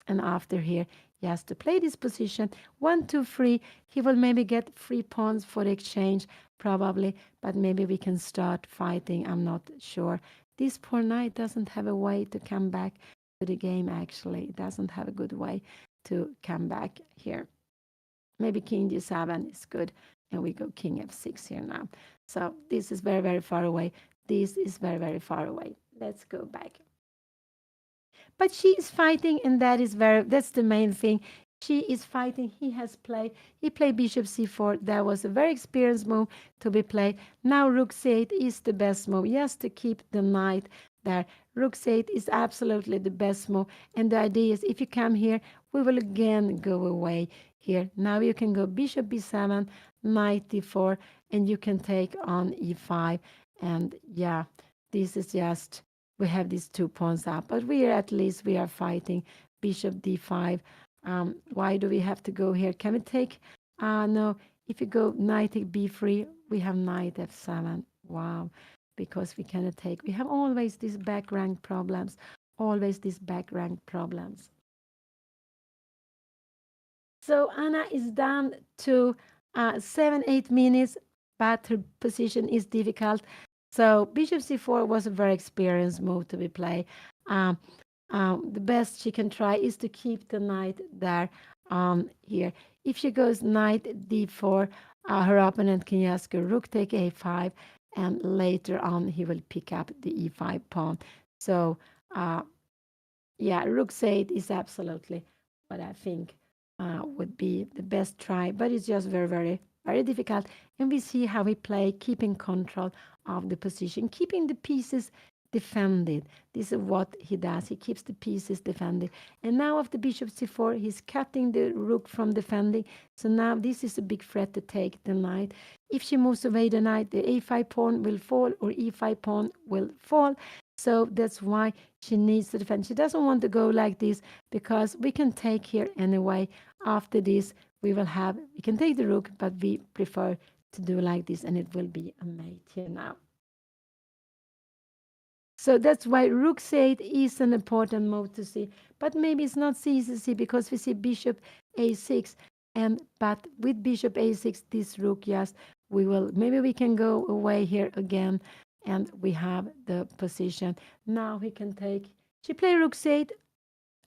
Speaker 2: and after here, he has to play this position. 1, 2, 3. He will maybe get 3 pawns for the exchange, probably. But maybe we can start fighting. I'm not sure. This poor knight doesn't have a way to come back to the game. Actually, it doesn't have a good way to come back here. Maybe king d7 is good, and we go king f6 here now. So this is very, very far away. This is very, very far away. Let's go back. But she is fighting, and that's the main thing. She is fighting. He played bishop c4. That was a very experienced move to be played. Now rook c8 is the best move. Yes, to keep the knight there. Rook c8 is absolutely the best move. And the idea is if you come here, we will again go away here. Now you can go bishop b7, knight d4, and you can take on e5. And yeah, this is just, we have these 2 pawns up, but at least we are fighting bishop d5. Why do we have to go here? Can we take, no, if you go knight take b3, we have knight f7. Wow, because we cannot take, we have always these back rank problems, always these back rank problems. So Anna is down to 7-8 minutes, but her position is difficult. So bishop c4 was a very experienced move to be played. The best she can try is to keep the knight there here. If she goes knight d4, her opponent can just go rook take a5, and later on he will pick up the e5 pawn. So yeah, rook c8 is absolutely what I think would be the best try, but it's just very, very, very difficult. And we see how he play, keeping control of the position, keeping the pieces defended. This is what he does. He keeps the pieces defended. And now after bishop c4, he's cutting the rook from defending. So now this is a big threat to take the knight. If she moves away the knight, the a5 pawn will fall or e5 pawn will fall. So that's why she needs to defend. She doesn't want to go like this because we can take here anyway. After this, we can take the rook, but we prefer to do like this, and it will be a mate here now. So that's why rook c8 is an important move to see. But maybe it's not so easy to see because we see bishop a6. But with bishop a6, this rook, yes, maybe we can go away here again. And we have the position. Now he can take, she play rook c8,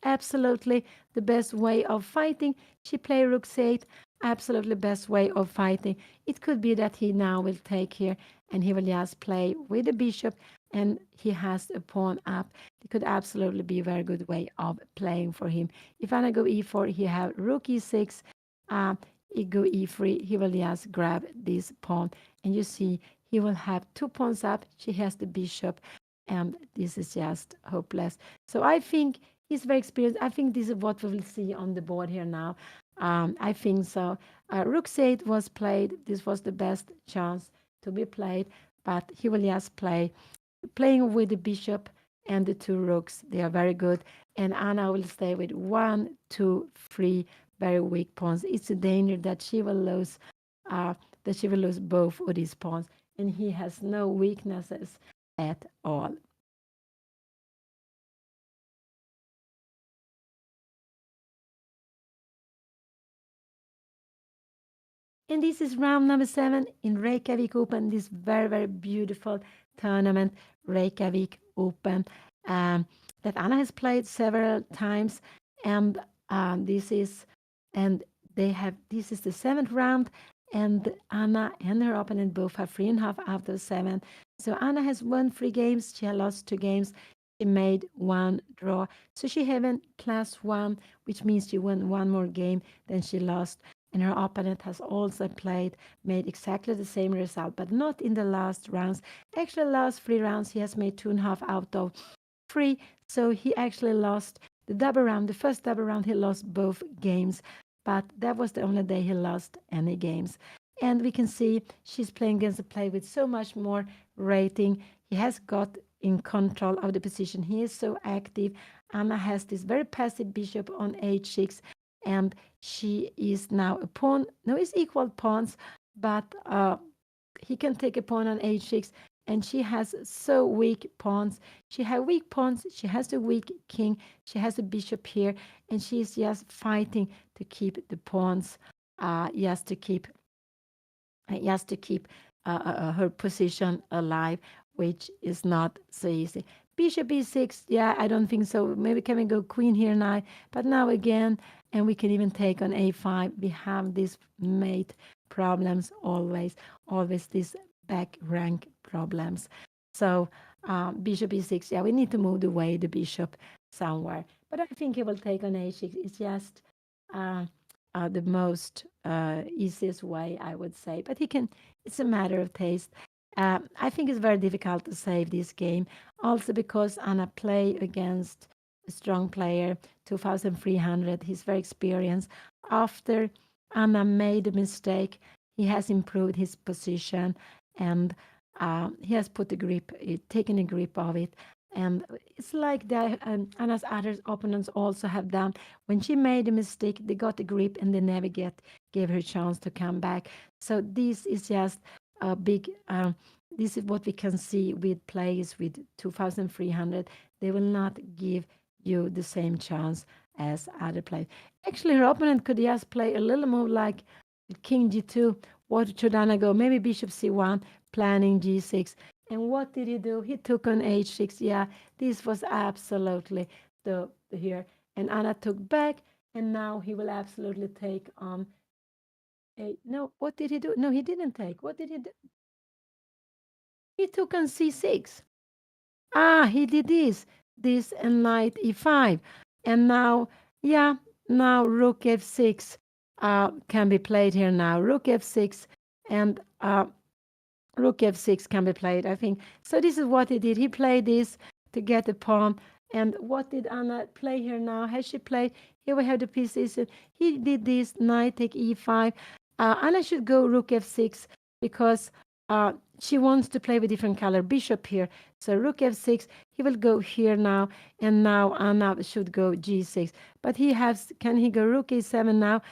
Speaker 2: absolutely the best way of fighting. She play rook c8, absolutely best way of fighting. It could be that he now will take here and he will just play with the bishop and he has a pawn up. It could absolutely be a very good way of playing for him. If Anna go e4, he have rook e6, he go e3, he will just grab this pawn. And you see, he will have 2 pawns up. She has the bishop, and this is just hopeless. So I think he's very experienced. I think this is what we will see on the board here now. I think so. Rook c8 was played. This was the best chance to be played, but he will just playing with the bishop and the 2 rooks. They are very good. And Anna will stay with 1, 2, 3 very weak pawns. It's a danger that she will lose both of these pawns. And he has no weaknesses at all. And this is round number 7 in Reykjavik Open, this very, very beautiful tournament, Reykjavik Open, that Anna has played several times. And this is the 7th round, and Anna and her opponent both have 3.5 out of 7. So Anna has won 3 games. She has lost 2 games. She made 1 draw. So she has +1, which means she won 1 more game than she lost. And her opponent has also made exactly the same result, but not in the last rounds. Actually, last 3 rounds, he has made 2.5 out of 3. So he actually lost the double round. The first double round, he lost both games, but that was the only day he lost any games. And we can see she's playing against a player with so much more rating. He has got in control of the position. He is so active. Anna has this very passive bishop on h6, and she is now a pawn. No, it's equal pawns, but he can take a pawn on h6, and she has so weak pawns. She has weak pawns. She has a weak king. She has a bishop here, and she's just fighting to keep the pawns, just to keep her position alive, which is not so easy. Bishop e6, yeah, I don't think so. Maybe can we go queen here now? But now again, and we can even take on a5. We have these mate problems always these back rank problems. So bishop e6, yeah, we need to move away the bishop somewhere. But I think he will take on a6. It's just the most easiest way, I would say. But it's a matter of taste. I think it's very difficult to save this game, also because Anna play against a strong player, 2,300. He's very experienced. After Anna made a mistake, he has improved his position, and he has taken a grip of it. And it's like that Anna's other opponents also have done. When she made a mistake, they got a grip and they never gave her a chance to come back. So this is just a big, this is what we can see with players with 2,300. They will not give you the same chance as other players. Actually, her opponent could just play a little move like King G2. What should Anna go? Maybe Bishop C1, planning G6. And what did he do? He took on H6. Yeah, this was absolutely the here. And Anna took back, and now he will absolutely take on no, what did he do? No, he didn't take. What did he do? He took on C6. He did this and knight E5. And now, yeah, now rook F6 can be played here now. Rook F6, and rook f6 can be played, I think. So this is what he did. He played this to get the pawn. And what did Anna play here now? Has she played? Here we have the pieces. He did this, knight take e5. Anna should go rook f6 because she wants to play with different color bishop here. So rook f6, he will go here now. And now Anna should go g6. But can he go rook a7 now?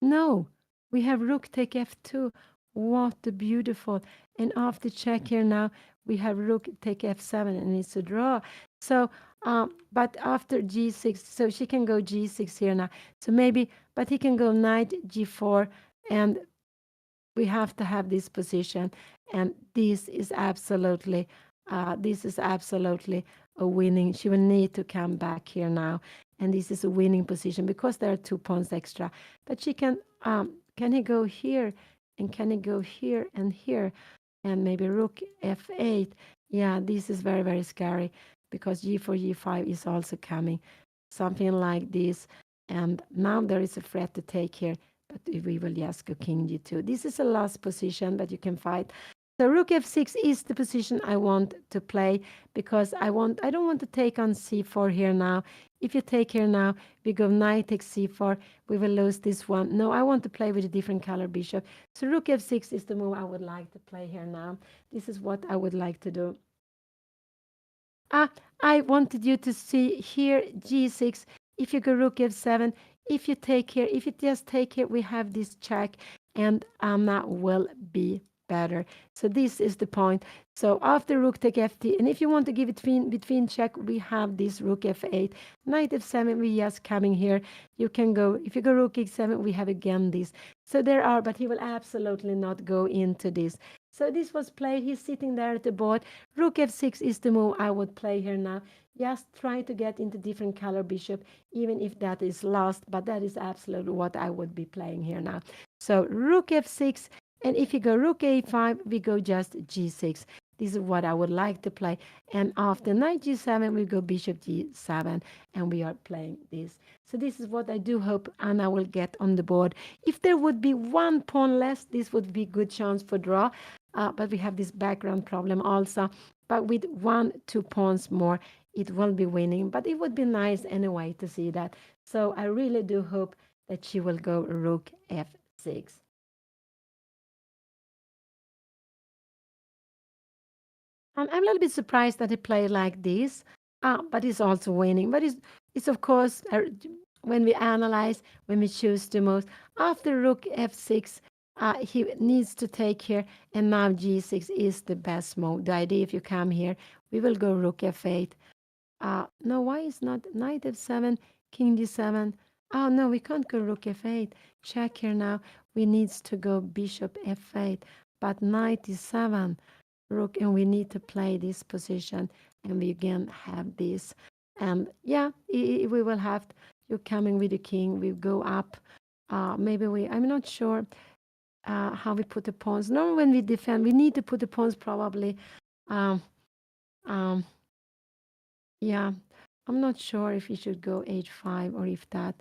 Speaker 2: No, we have rook take f2. What a beautiful. And after check here now, we have rook take f7 and it's a draw. So, but after g6, so she can go g6 here now. So maybe, but he can go knight g4 and we have to have this position. And this is absolutely a winning. She will need to come back here now. And this is a winning position because there are 2 pawns extra. But she can he go here? And can he go here and here? And maybe rook f8. Yeah, this is very, very scary because g4, g5 is also coming. Something like this. And now there is a threat to take here. But we will just go king g2. This is a last position, but you can fight. So rook f6 is the position I want to play because I don't want to take on c4 here now. If you take here now, we go knight takes c4. We will lose this one. No, I want to play with a different color bishop. So rook f6 is the move I would like to play here now. This is what I would like to do. I wanted you to see here g6. If you go rook f7, if you take here, if you just take here, we have this check and Anna will be better. So this is the point. So after rook take ft, and if you want to give it between check, we have this rook f8, knight f7, we just coming here. You can go, if you go rook e7, we have again this. So there are, but he will absolutely not go into this. So this was played. He's sitting there at the board. Rook f6 is the move I would play here now. Just try to get into different color bishop, even if that is lost. But that is absolutely what I would be playing here now. So rook f6. And if you go rook a5, we go just g6. This is what I would like to play. And after knight g7, we go bishop g7. And we are playing this. So this is what I do hope Anna will get on the board. If there would be 1 pawn less, this would be a good chance for draw. But we have this background problem also. But with 1-2 pawns more, it will be winning. But it would be nice anyway to see that. So I really do hope that she will go rook f6. I'm a little bit surprised that he played like this, but he's also winning. But it's of course, when we analyze, when we choose the most, after rook f6, he needs to take here, and now g6 is the best move. The idea, if you come here, we will go rook f8. No, why is not knight f7, king d7? Oh, no, we can't go rook f8. Check here now. We needs to go bishop f8, but knight d7. Rook, and we need to play this position, and we again have this. And yeah, we will have you coming with the king. We go up. Maybe I'm not sure how we put the pawns. Normally, when we defend, we need to put the pawns probably. Um, um, yeah, I'm not sure if we should go h5 or if that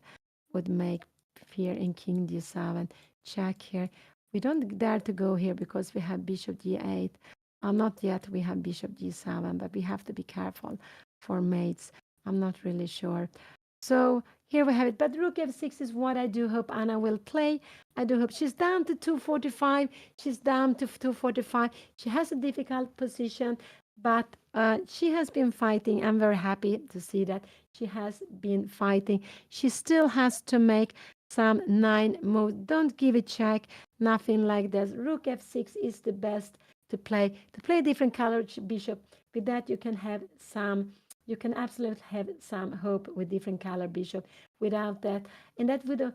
Speaker 2: would make fear in king d7. Check here. We don't dare to go here because we have bishop d8. Not yet. We have bishop g7, but we have to be careful for mates. I'm not really sure. So here we have it. But rook f6 is what I do hope Anna will play. I do hope she's down to 245. She's down to 245. She has a difficult position, but she has been fighting. I'm very happy to see that she has been fighting. She still has to make some 9 moves. Don't give a check. Nothing like this. Rook f6 is the best to play different colored bishop. With that, you can absolutely have some hope with different color bishop. Without that, and that would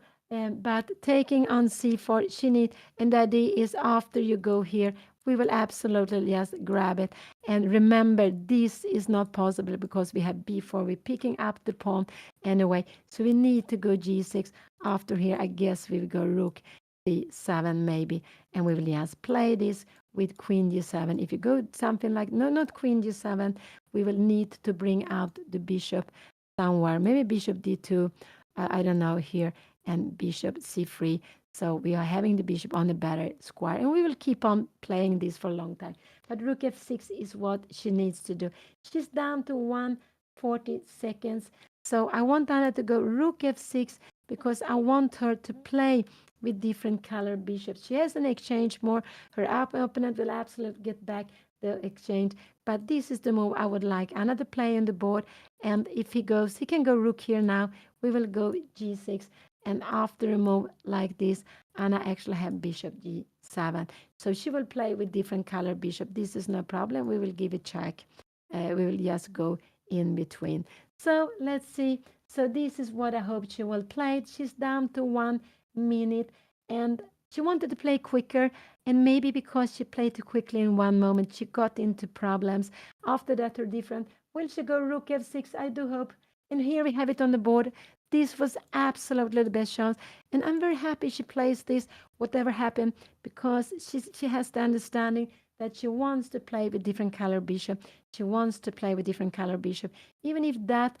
Speaker 2: but taking on c4 she need, and the idea is after you go here, we will absolutely just grab it. And remember, this is not possible because we have b4. We're picking up the pawn anyway, so we need to go g6. After here, I guess we will go rook c7 maybe, and we will just play this with queen g7. If you go something like, no, not queen g7, we will need to bring out the bishop somewhere. Maybe bishop d2, I don't know, here, and bishop c3. So we are having the bishop on a better square, and we will keep on playing this for a long time. But rook f6 is what she needs to do. She's down to 140 seconds. So I want Anna to go rook f6 because I want her to play with different color bishops. She has an exchange more. Her opponent will absolutely get back the exchange. But this is the move I would like Anna to play on the board. And if he goes, he can go rook here now. We will go g6. And after a move like this, Anna actually have bishop g7. So she will play with different color bishop. This is no problem. We will give it check. We will just go in between. So let's see. So this is what I hope she will play. She's down to 1 minute and she wanted to play quicker. And maybe because she played too quickly in one moment, she got into problems. After that, her different. Will she go rook f6? I do hope. And here we have it on the board. This was absolutely the best chance. And I'm very happy she plays this, whatever happened, because she has the understanding that she wants to play with different color bishop. She wants to play with different color bishop, even if that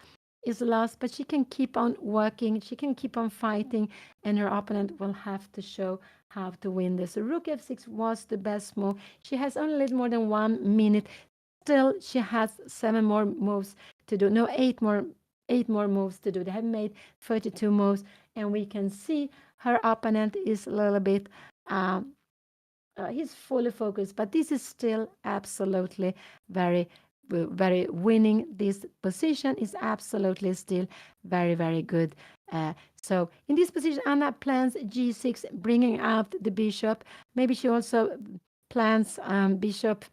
Speaker 2: is lost, but she can keep on working, she can keep on fighting, and her opponent will have to show how to win this. So rook f6 was the best move. She has only a little more than 1 minute. Still, she has 7 more moves to do. No, 8 more moves to do. They have made 32 moves, and we can see her opponent is a little bit he's fully focused, but this is still absolutely very winning. This position is absolutely still very good. So in this position, Anna plans g6, bringing out the bishop. Maybe she also plans bishop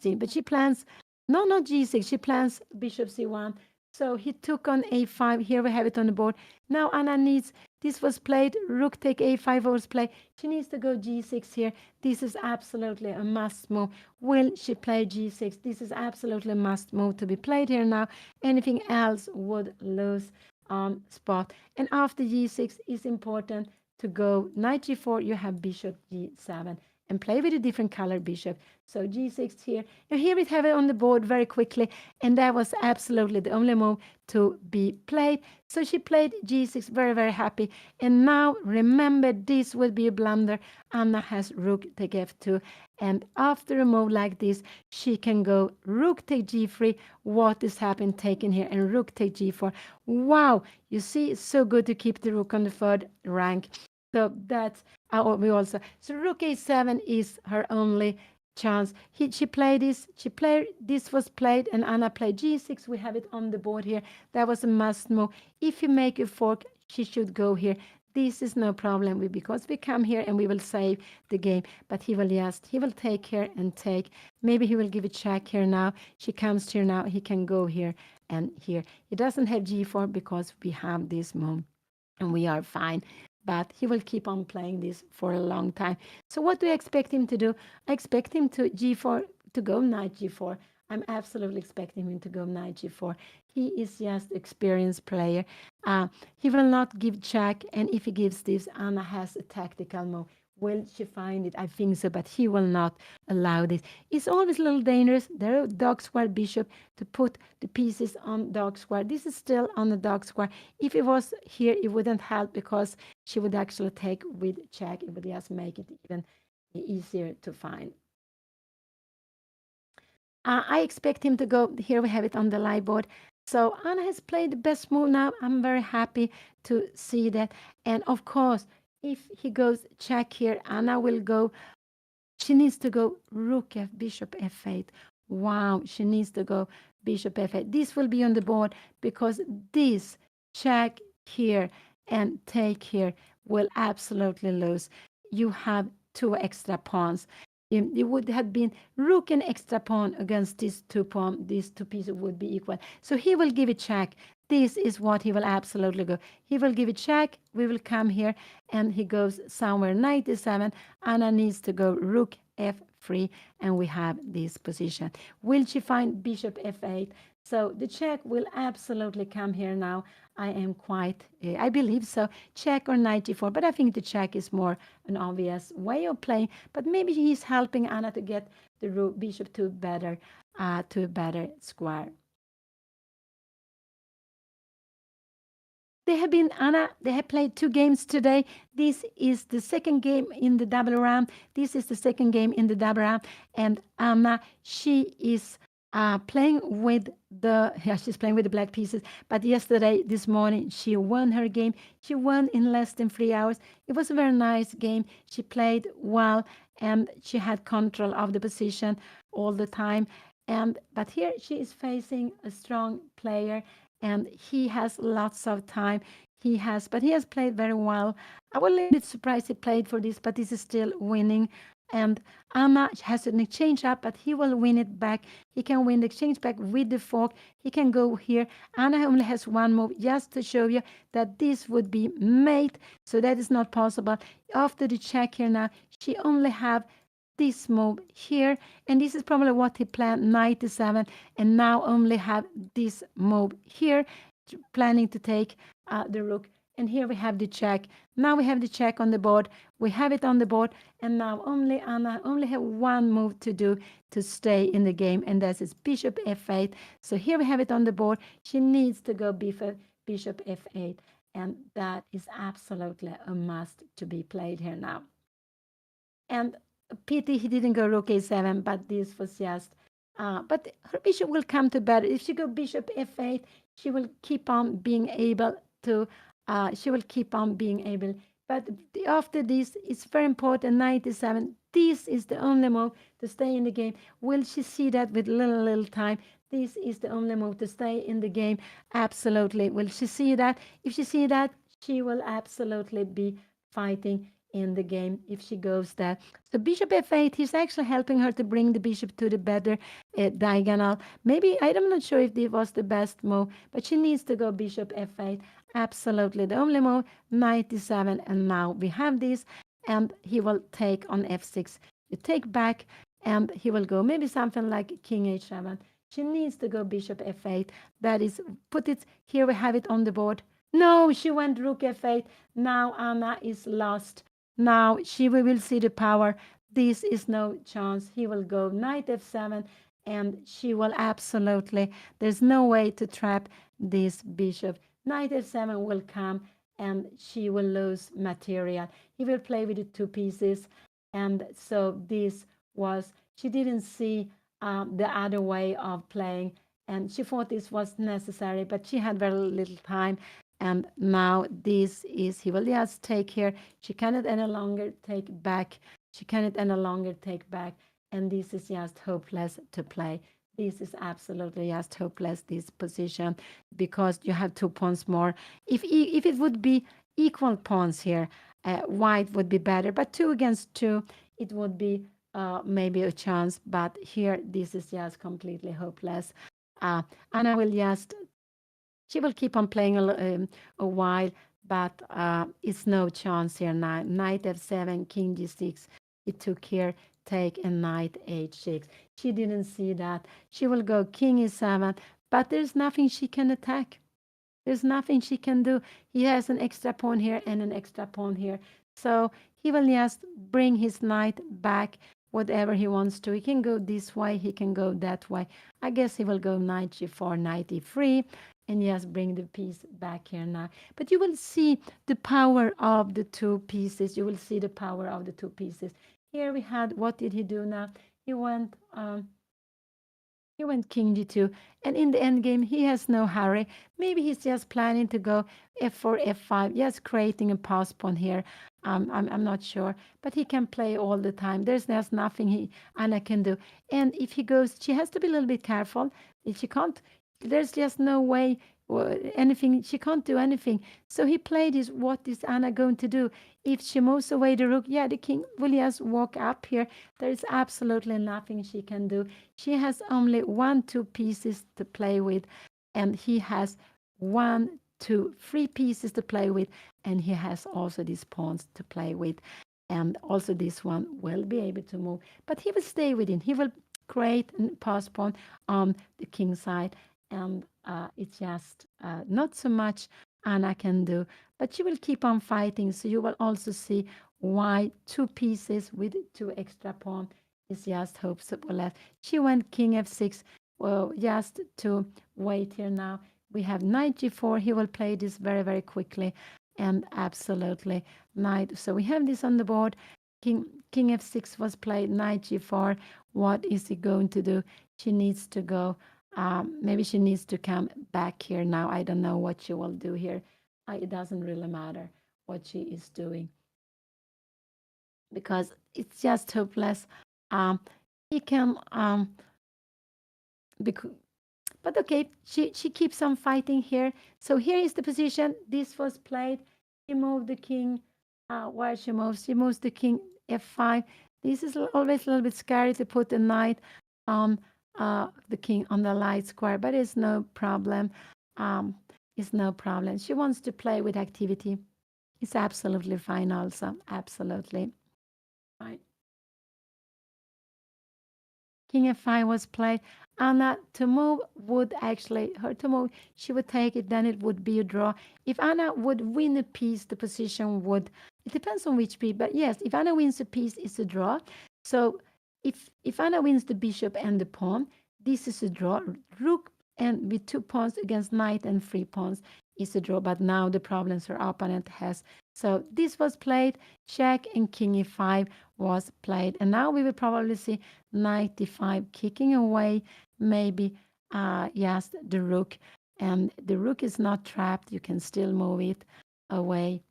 Speaker 2: c, but she plans no, not g6. She plans bishop c1. So he took on a5. Here we have it on the board. Now Anna needs, this was played, rook take a5 was played. She needs to go g6 here. This is absolutely a must move. Will she play g6? This is absolutely a must move to be played here now. Anything else would lose spot. And after g6 is important to go knight g4. You have bishop g7 and play with a different color bishop. So g6 here. And here we have it on the board very quickly. And that was absolutely the only move to be played. So she played g6, very happy. And now remember, this will be a blunder. Anna has rook take f2. And after a move like this, she can go rook take g3. What is happening taken here? And rook take g4. Wow, you see, it's so good to keep the rook on the third rank. So that's we also. So rook a7 is her only chance. She played this. This was played, and Anna played g6. We have it on the board here. That was a must move. If you make a fork, she should go here. This is no problem because we come here and we will save the game. But he will take here and take. Maybe he will give a check here now. She comes here now. He can go here and here. He doesn't have g4 because we have this move, and we are fine. But he will keep on playing this for a long time. So what do I expect him to do? I expect him to g4, to go knight g4. I'm absolutely expecting him to go knight g4. He is just experienced player. He will not give check, and if he gives this, Anna has a tactical move. Will she find it? I think so, but he will not allow this. It's always a little dangerous. There are dog square bishop to put the pieces on dog square. This is still on the dog square. If it was here, it wouldn't help because she would actually take with check. It would just make it even easier to find. I expect him to go. Here we have it on the live board. So Anna has played the best move now. I'm very happy to see that. And of course, if he goes check here, Anna will go. She needs to go rook f, bishop f8. Wow, she needs to go bishop f8. This will be on the board because this check here and take here will absolutely lose. You have 2 extra pawns. It would have been rook and extra pawn against these 2 pawn. These 2 pieces would be equal. So he will give it check. This is what he will absolutely go. He will give it check. We will come here and he goes somewhere 97. Anna needs to go rook f3 and we have this position. Will she find bishop f8? So the check will absolutely come here now. I am quite, I believe so. Check or knight g4, but I think the check is more an obvious way of playing. But maybe he's helping Anna to get the bishop to a better square. they have been, Anna, they have played 2 games today. This is the second game in the double round. This is the second game in the double round. And Anna, she is playing with she's playing with the black pieces. But yesterday, this morning, she won her game. She won in less than 3 hours. It was a very nice game. She played well, and she had control of the position all the time. But here she is facing a strong player, and he has lots of time. But he has played very well. I was a little bit surprised he played for this, but this is still winning. And Anna has an exchange up, but he will win it back. He can win the exchange back with the fork. He can go here. Anna only has one move, just to show you that this would be mate. So that is not possible. After the check here now, she only have this move here, and this is probably what he planned, 97, and now only have this move here, planning to take the rook. And here we have the check. Now we have the check on the board. We have it on the board, and now Anna only have one move to do to stay in the game, and that is bishop f8. So here we have it on the board. She needs to go bishop f8, and that is absolutely a must to be played here now. And pity he didn't go rook a7, but this was just but her bishop will come to better. If she go bishop f8, she will keep on being able to but after this, it's very important, 97, this is the only move to stay in the game. Will she see that with little time? This is the only move to stay in the game. Absolutely. Will she see that? If she see that, she will absolutely be fighting in the game if she goes there. So bishop f8, he's actually helping her to bring the bishop to the better diagonal. Maybe, I'm not sure if this was the best move, but she needs to go bishop f8. Absolutely the only move, 97, and now we have this, and he will take on f6. You take back, and he will go maybe something like king h7. She needs to go bishop f8. That is, put it, here we have it on the board. No, she went rook f8. Now Anna is lost. Now we will see the power. This is no chance. He will go knight f7, and she will absolutely, there's no way to trap this bishop. Knight f7 will come, and she will lose material. He will play with the 2 pieces, and so this was, she didn't see the other way of playing, and she thought this was necessary, but she had very little time. And now this is, he will just take here. She cannot any longer take back. She cannot any longer take back. And this is just hopeless to play. This is absolutely just hopeless, this position, because you have 2 pawns more. If it would be equal pawns here, white would be better. But 2 against 2, it would be maybe a chance. But here, this is just completely hopeless. And I will just, she will keep on playing a while, but it's no chance here now. Knight f7, king g6. He took here, take, and knight h6. She didn't see that. She will go king e7, but there's nothing she can attack. There's nothing she can do. He has an extra pawn here and an extra pawn here. So he will just bring his knight back, whatever he wants to. He can go this way, he can go that way. I guess he will go knight g4, knight e3, and just bring the piece back here now. But you will see the power of the 2 pieces. You will see the power of the 2 pieces. Here we had, what did he do now? He went king g2, and in the end game, he has no hurry. Maybe he's just planning to go f4, f5, just creating a pass pawn here. I'm not sure, but he can play all the time. There's nothing Anna can do. And if he goes, she has to be a little bit careful. If she can't, there's just no way anything, she can't do anything. So he played his, what is Anna going to do? If she moves away the rook, yeah, the king will just walk up here. There is absolutely nothing she can do. She has only 1, 2 pieces to play with, and he has 1, 2, 3 pieces to play with, and he has also these pawns to play with, and also this one will be able to move, but he will stay within. He will create a pass pawn on the king side, and it's just not so much Anna can do, but she will keep on fighting. So you will also see why 2 pieces with 2 extra pawn is just hopeless. She went king f6, well, just to wait here now. we have knight g4. He will play this very, very quickly and absolutely knight. So we have this on the board. King f6 was played, knight g4. What is he going to do? She needs to go. Maybe she needs to come back here now. I don't know what she will do here. It doesn't really matter what she is doing because it's just hopeless. He can, but okay, she keeps on fighting here. So here is the position. This was played. She moved the king. Where she moves the king f5. This is always a little bit scary to put the knight on the king on the light square, but it's no problem. It's no problem. She wants to play with activity. It's absolutely fine also. Absolutely fine. King f5 was played. Anna to move would actually, her to move, she would take it, then it would be a draw. If Anna would win a piece, the position would, it depends on which piece, but yes, if Anna wins a piece, it's a draw. So if Anna wins the bishop and the pawn, this is a draw. Rook and with 2 pawns against knight and 3 pawns is a draw, but now the problems her opponent has. So this was played, check, and king e5 was played. And now we will probably see knight d5 kicking away, maybe, yes, the rook. And the rook is not trapped. You can still move it away.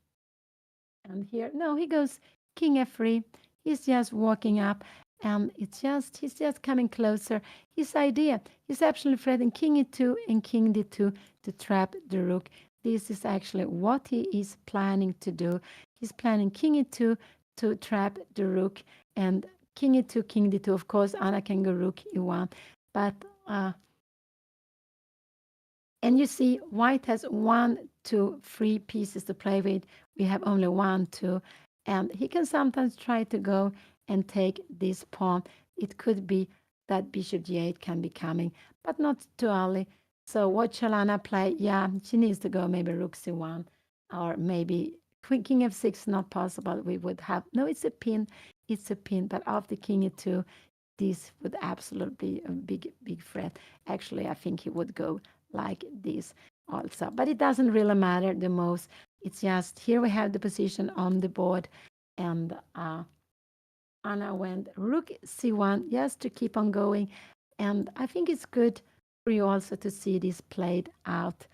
Speaker 2: And here, no, he goes king f3. He's just walking up. And he's just coming closer. His idea, he's actually threatening king e2 and king d2 to trap the rook. This is actually what he is planning to do. He's planning king e2 to trap the rook, and king e2, king d2. Of course, Anna can go rook e1, but and you see, white has 1, 2, 3 pieces to play with. We have only 1, 2, and he can sometimes try to go and take this pawn. It could be that bishop g8 can be coming, but not too early. So what shall Anna play? Yeah, she needs to go maybe rook c1, or maybe king f6. Not possible. We would have no. It's a pin. It's a pin. But after king e2, this would absolutely be a big threat. Actually, I think he would go like this also. But it doesn't really matter the most. It's just here we have the position on the board, and Anna went rook c1 just to keep on going. And I think it's good for you also to see this played out,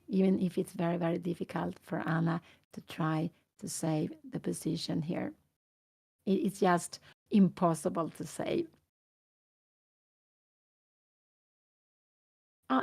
Speaker 2: even if it's very, very difficult for Anna to try to save the position here. It's just impossible to save.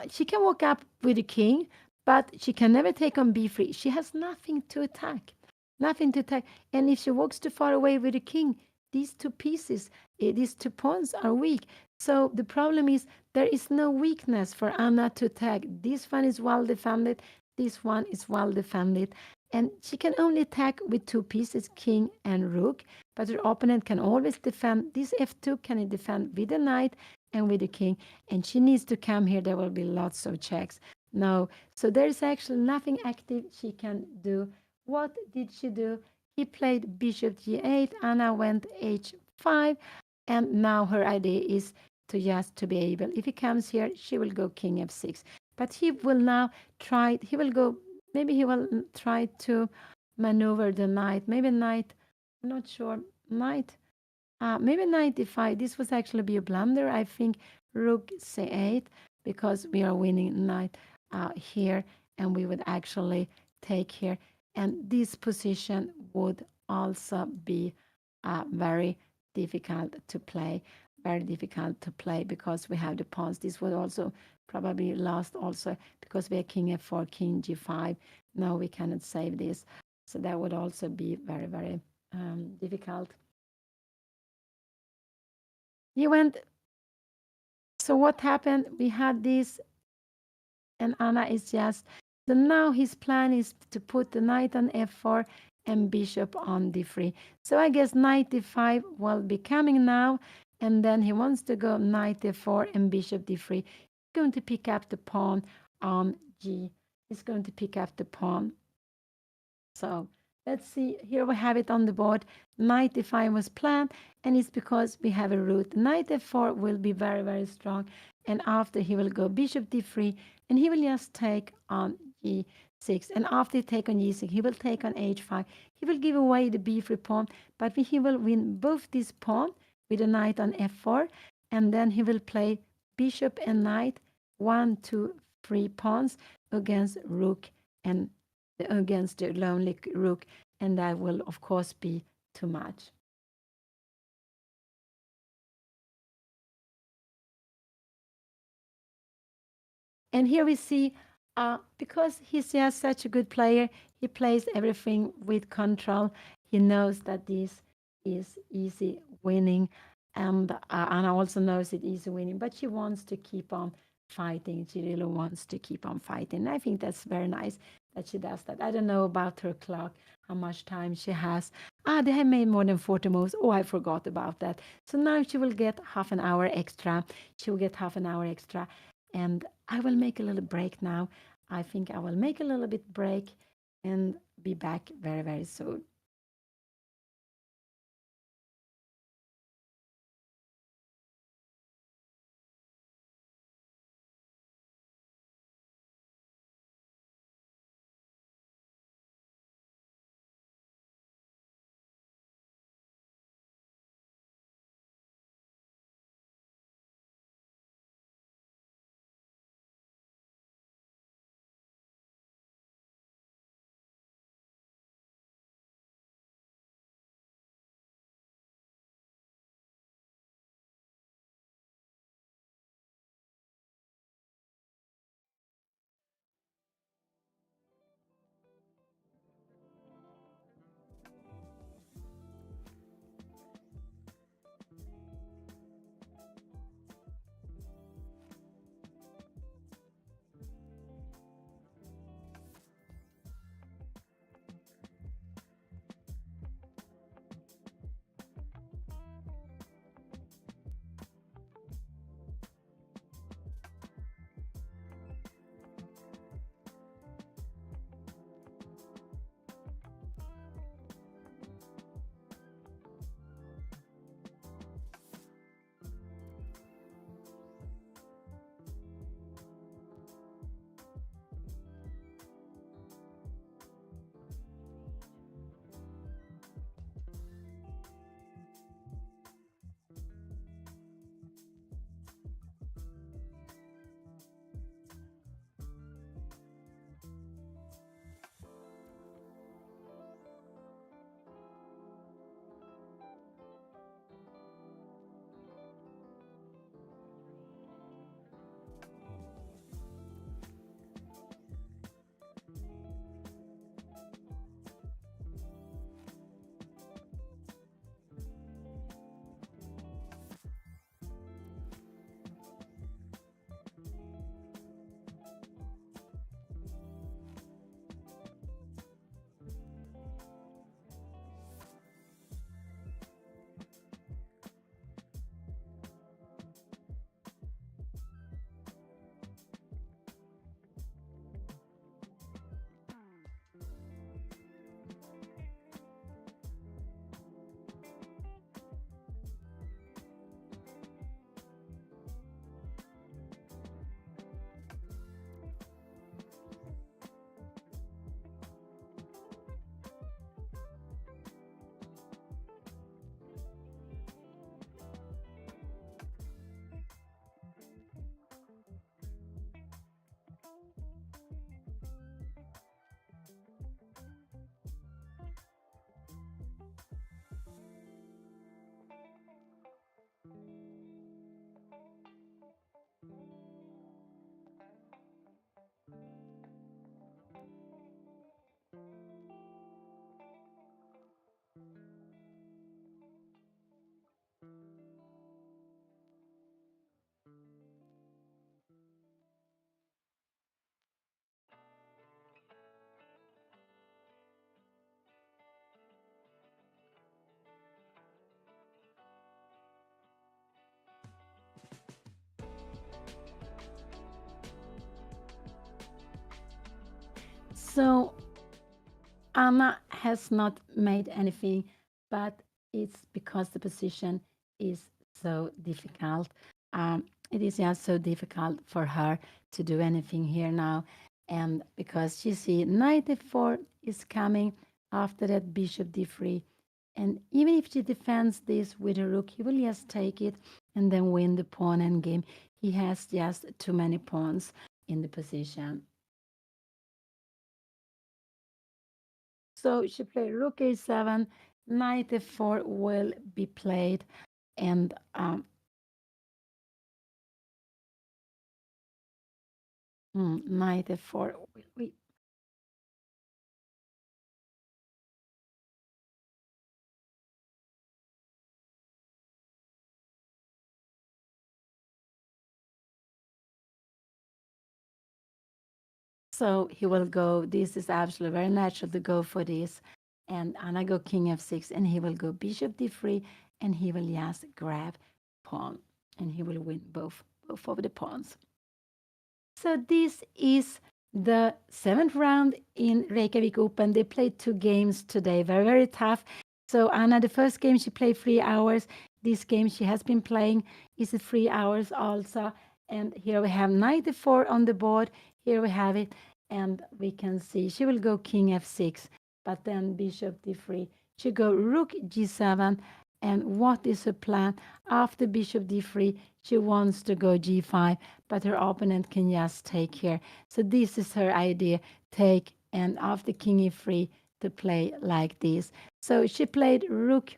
Speaker 2: She can walk up with the king, but she can never take on b3. She has nothing to attack. Nothing to attack. And if she walks too far away with the king, these 2 pieces, these 2 pawns are weak. So the problem is there is no weakness for Anna to attack. This one is well defended. This one is well defended. And she can only attack with 2 pieces, king and rook. But her opponent can always defend. This f2 can defend with the knight and with the king, and she needs to come here. There will be lots of checks. No, so there is actually nothing active she can do. What did she do? He played bishop g8. Anna went h5, and now her idea is to just to be able, if he comes here, she will go king f6. But he will now try, he will go, maybe he will try to maneuver the knight. Maybe knight, I'm not sure, knight, maybe knight d5. This was actually be a blunder. I think rook c8, because we are winning knight here, and we would actually take here. And this position would also be very difficult to play. Very difficult to play because we have the pawns. This would also probably last also because we are king f4, king g5. No, we cannot save this. So that would also be very, very difficult. He went. So what happened? We had this, and Anna is just. So now his plan is to put the knight on f4 and bishop on d3. So I guess knight d5 will be coming now, and then he wants to go knight f4 and bishop d3. He's going to pick up the pawn on g. He's going to pick up the pawn. So Let's see, here we have it on the board. Knight d5 was planned, and it's because we have a root. Knight f4 will be very, very strong, and after he will go bishop d3, and he will just take on g6, and after he take on g6, he will take on h5. He will give away the b3 pawn, but he will win both this pawn with a knight on f4, and then he will play bishop and knight, 1, 2, 3 pawns against rook and against the lonely rook, and that will of course be too much. And here we see, because he's just such a good player, he plays everything with control. He knows that this is easy winning, and Anna also knows it is winning, but she wants to keep on fighting. She really wants to keep on fighting. I think that's very nice that she does that. I don't know about her clock, how much time she has. They have made more than 40 moves. Oh, I forgot about that. So now she will get half an hour extra. She will get half an hour extra. And I will make a little break now. I think I will make a little bit break and be back very, very soon. So Anna has not made anything, but it's because the position is so difficult. It is just so difficult for her to do anything here now. And because you see, knight f4 is coming after that bishop d3. And even if she defends this with a rook, he will just take it and then win the pawn endgame. He has just too many pawns in the position. So she played rook a7, knight f4 will be played, and knight f4 will be. So he will go, this is absolutely very natural to go for this. And Anna go king f6, and he will go bishop d3, and he will just grab pawn, and he will win both of the pawns. So this is the 7th round in Reykjavik Open. They played 2 games today, very, very tough. So Anna, the first game she played 3 hours. This game she has been playing is 3 hours also. And here we have knight e4 on the board. Here we have it. And we can see she will go king f6, but then bishop d3. She go rook g7. And what is her plan? After bishop d3, she wants to go g5, but her opponent can just take here. So this is her idea, take, and after king e3 to play like this. So she played rook,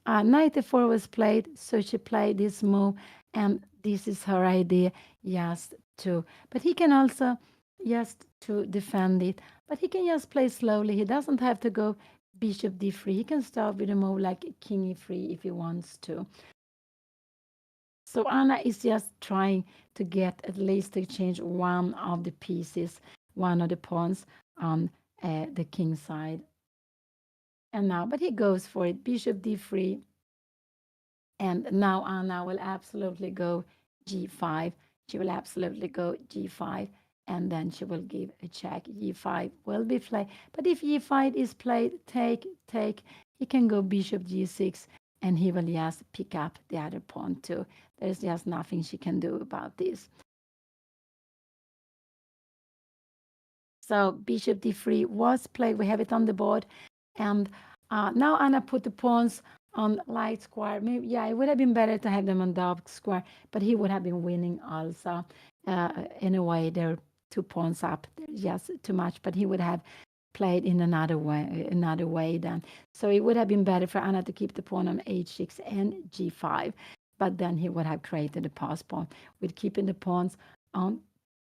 Speaker 2: knight e4 was played, so she played this move, and this is her idea, just to, but he can also just to defend it, but he can just play slowly. He doesn't have to go bishop d3. He can start with a move like king e3 if he wants to. So Anna is just trying to get at least to change one of the pieces, one of the pawns on the king side. And now, but he goes for it, bishop d3. And now Anna will absolutely go g5. She will absolutely go g5. And then she will give a check. e5 will be played. But if e5 is played, take, he can go bishop g6, and he will just pick up the other pawn too. There's just nothing she can do about this. So bishop d3 was played. We have it on the board. And now Anna put the pawns on light square. Maybe, yeah, it would have been better to have them on dark square, but he would have been winning also. In a way, they're 2 pawns up. There's just too much, but he would have played in another way then. So it would have been better for Anna to keep the pawn on h6 and g5, but then he would have created a pass pawn with keeping the pawns on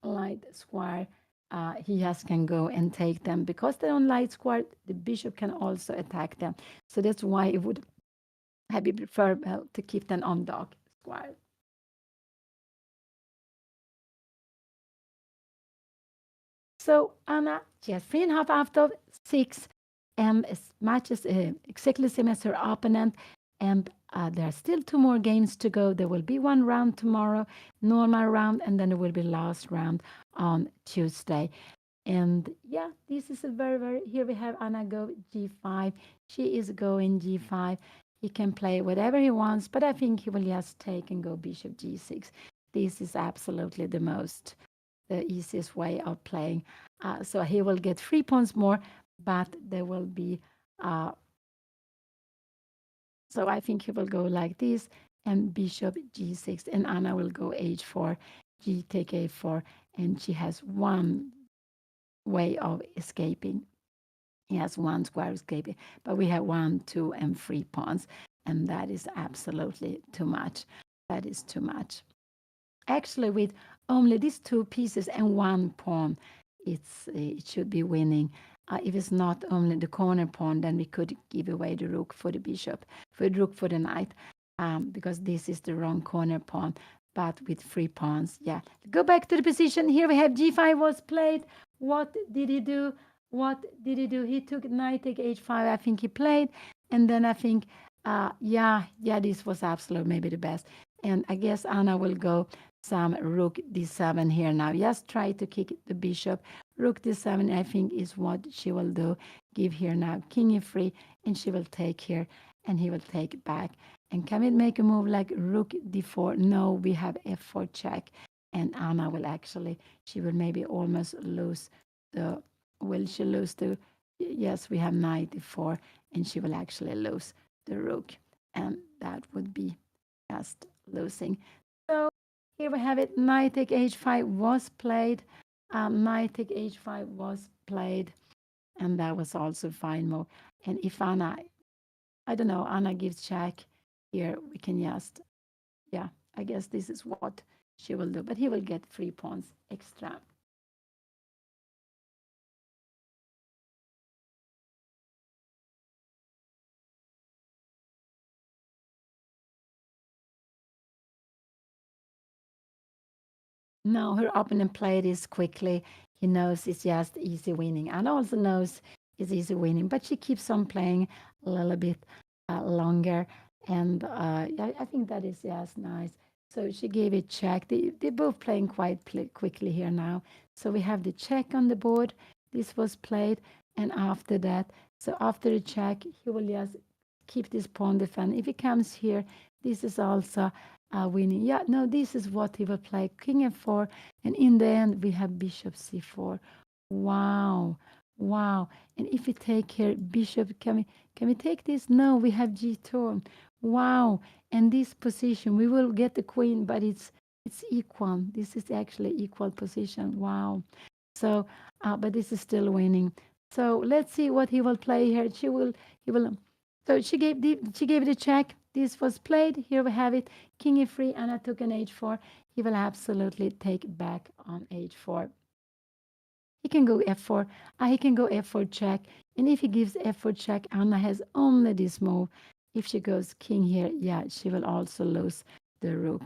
Speaker 2: light square. He just can go and take them because they're on light square. The bishop can also attack them, so that's why it would have been preferable to keep them on dark square. So Anna, she has 3.5 out of 6, and as much as exactly the same as her opponent. And there are still 2 more games to go. There will be 1 round tomorrow, normal round, and then there will be last round on Tuesday. And yeah, this is a very, very, here we have Anna go g5. She is going g5. He can play whatever he wants, but I think he will just take and go bishop g6. This is absolutely the easiest way of playing. So he will get 3 pawns more, but there will be, so I think he will go like this, and bishop g6, and Anna will go h4, g take a4, and she has 1 way of escaping. He has 1 square escaping, but we have 1, 2, and 3 pawns, and that is absolutely too much. That is too much. Actually, with only these 2 pieces and 1 pawn, it should be winning. If it's not only the corner pawn, then we could give away the rook for the bishop, for the rook for the knight, because this is the wrong corner pawn. But with 3 pawns, yeah. Go back to the position. Here we have g5 was played. What did he do? What did he do? He took knight take h5. I think he played, and then I think, yeah, this was absolutely maybe the best. And I guess Anna will go some rook d7 here now. Just try to kick the bishop. rook d7, I think, is what she will do. Give here now king e3, and she will take here, and he will take back. And can we make a move like rook d4? No, we have f4 check, and Anna will actually, she will maybe almost lose the, will she lose the, yes, we have knight d4, and she will actually lose the rook, and that would be just losing. So here we have it. Knight take h5 was played. Knight take h5 was played, and that was also fine move. And if Anna, I don't know, Anna gives check here, we can just, yeah, I guess this is what she will do. But he will get 3 pawns extra. No, her opponent played this quickly. He knows it's just easy winning, and also knows it's easy winning. But she keeps on playing a little bit longer, and I think that is just nice. So she gave it check. They both playing quite quickly here now. So we have the check on the board. This was played, and after that, so after the check, he will just keep this pawn defend. If he comes here, this is also winning. Yeah, no, this is what he will play. King f4, and in the end, we have bishop c4. Wow, wow. And if we take here bishop, can we take this? No, we have g2. Wow. And this position, we will get the queen, but it's equal. This is actually equal position. Wow. So, but this is still winning. So let's see what he will play here. He will. So she gave it a check. This was played. Here we have it. King e3, and I took an h4. He will absolutely take back on h4. He can go f4. He can go f4 check. And if he gives f4 check, Anna has only this move. If she goes king here, yeah, she will also lose the rook.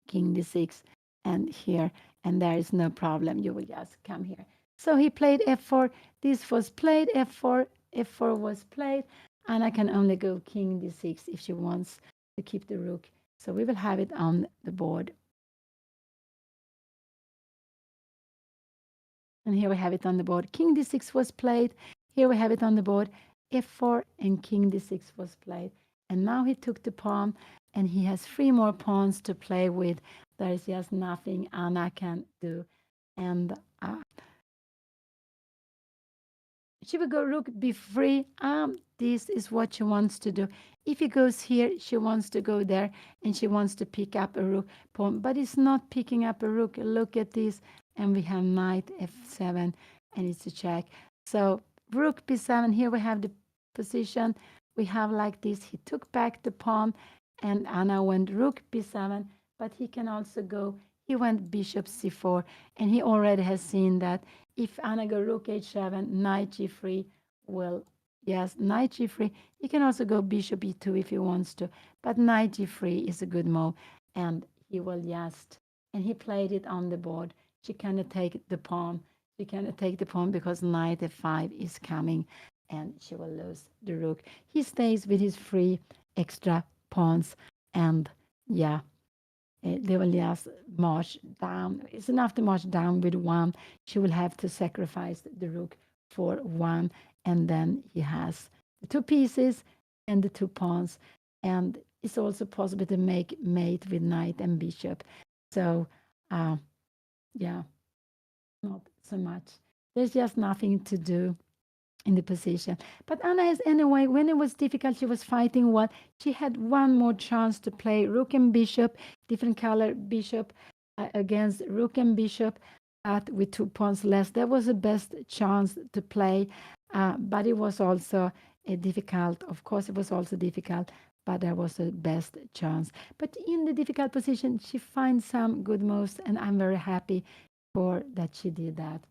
Speaker 2: King d6, and here, and there is no problem. You will just come here. So he played f4. This was played f4. F4 was played, and I can only go king d6 if she wants to keep the rook. So we will have it on the board. And here we have it on the board. King d6 was played. Here we have it on the board. f4 and king d6 was played. And now he took the pawn, and he has 3 more pawns to play with. There is just nothing Anna can do. And she will go rook b3. This is what she wants to do. If he goes here, she wants to go there, and she wants to pick up a rook pawn, but it's not picking up a rook. Look at this, and we have knight f7, and it's a check. So rook b7. Here we have the position. We have like this. He took back the pawn, and Anna went rook b7, but he can also go. He went bishop c4, and he already has seen that if Anna go rook h7, knight g3 will, yes, knight g3. He can also go bishop e2 if he wants to, but knight g3 is a good move, and he will just, and he played it on the board. She cannot take the pawn. She cannot take the pawn because knight f5 is coming, and she will lose the rook. He stays with his 3 extra pawns, and yeah, they will just march down. It's enough to march down with 1. She will have to sacrifice the rook for 1, and then he has the 2 pieces and the 2 pawns. And it's also possible to make mate with knight and bishop. So, yeah, not so much. There's just nothing to do in the position. But Anna is anyway, when it was difficult, she was fighting well. She had one more chance to play rook and bishop, different color bishop against rook and bishop, but with 2 pawns less. That was the best chance to play, but it was also difficult. Of course, it was also difficult, but there was the best chance. But in the difficult position, she finds some good moves, and I'm very happy for that she did that.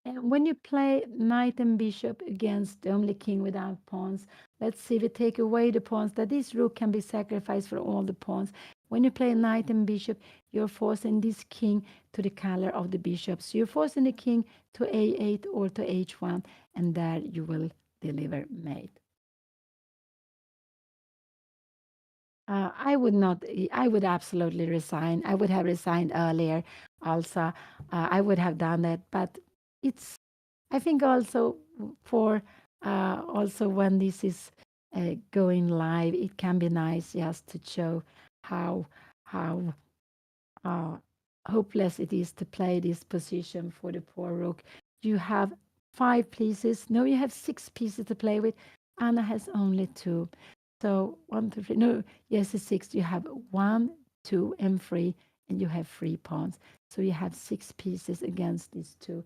Speaker 2: And when you play knight and bishop against the only king without pawns, let's see if we take away the pawns, that this rook can be sacrificed for all the pawns. When you play knight and bishop, you're forcing this king to the color of the bishop. So you're forcing the king to a8 or to h1, and there you will deliver mate. I would not, I would absolutely resign. I would have resigned earlier also. I would have done that. But it's, I think also for also when this is going live, it can be nice just to show how how uh, hopeless it is to play this position for the poor rook. You have 5 pieces. No, you have 6 pieces to play with. Anna has only 2. So 1, 2, 3. No, yes, it's 6. You have 1, 2, and 3, and you have 3 pawns. So you have 6 pieces against these 2.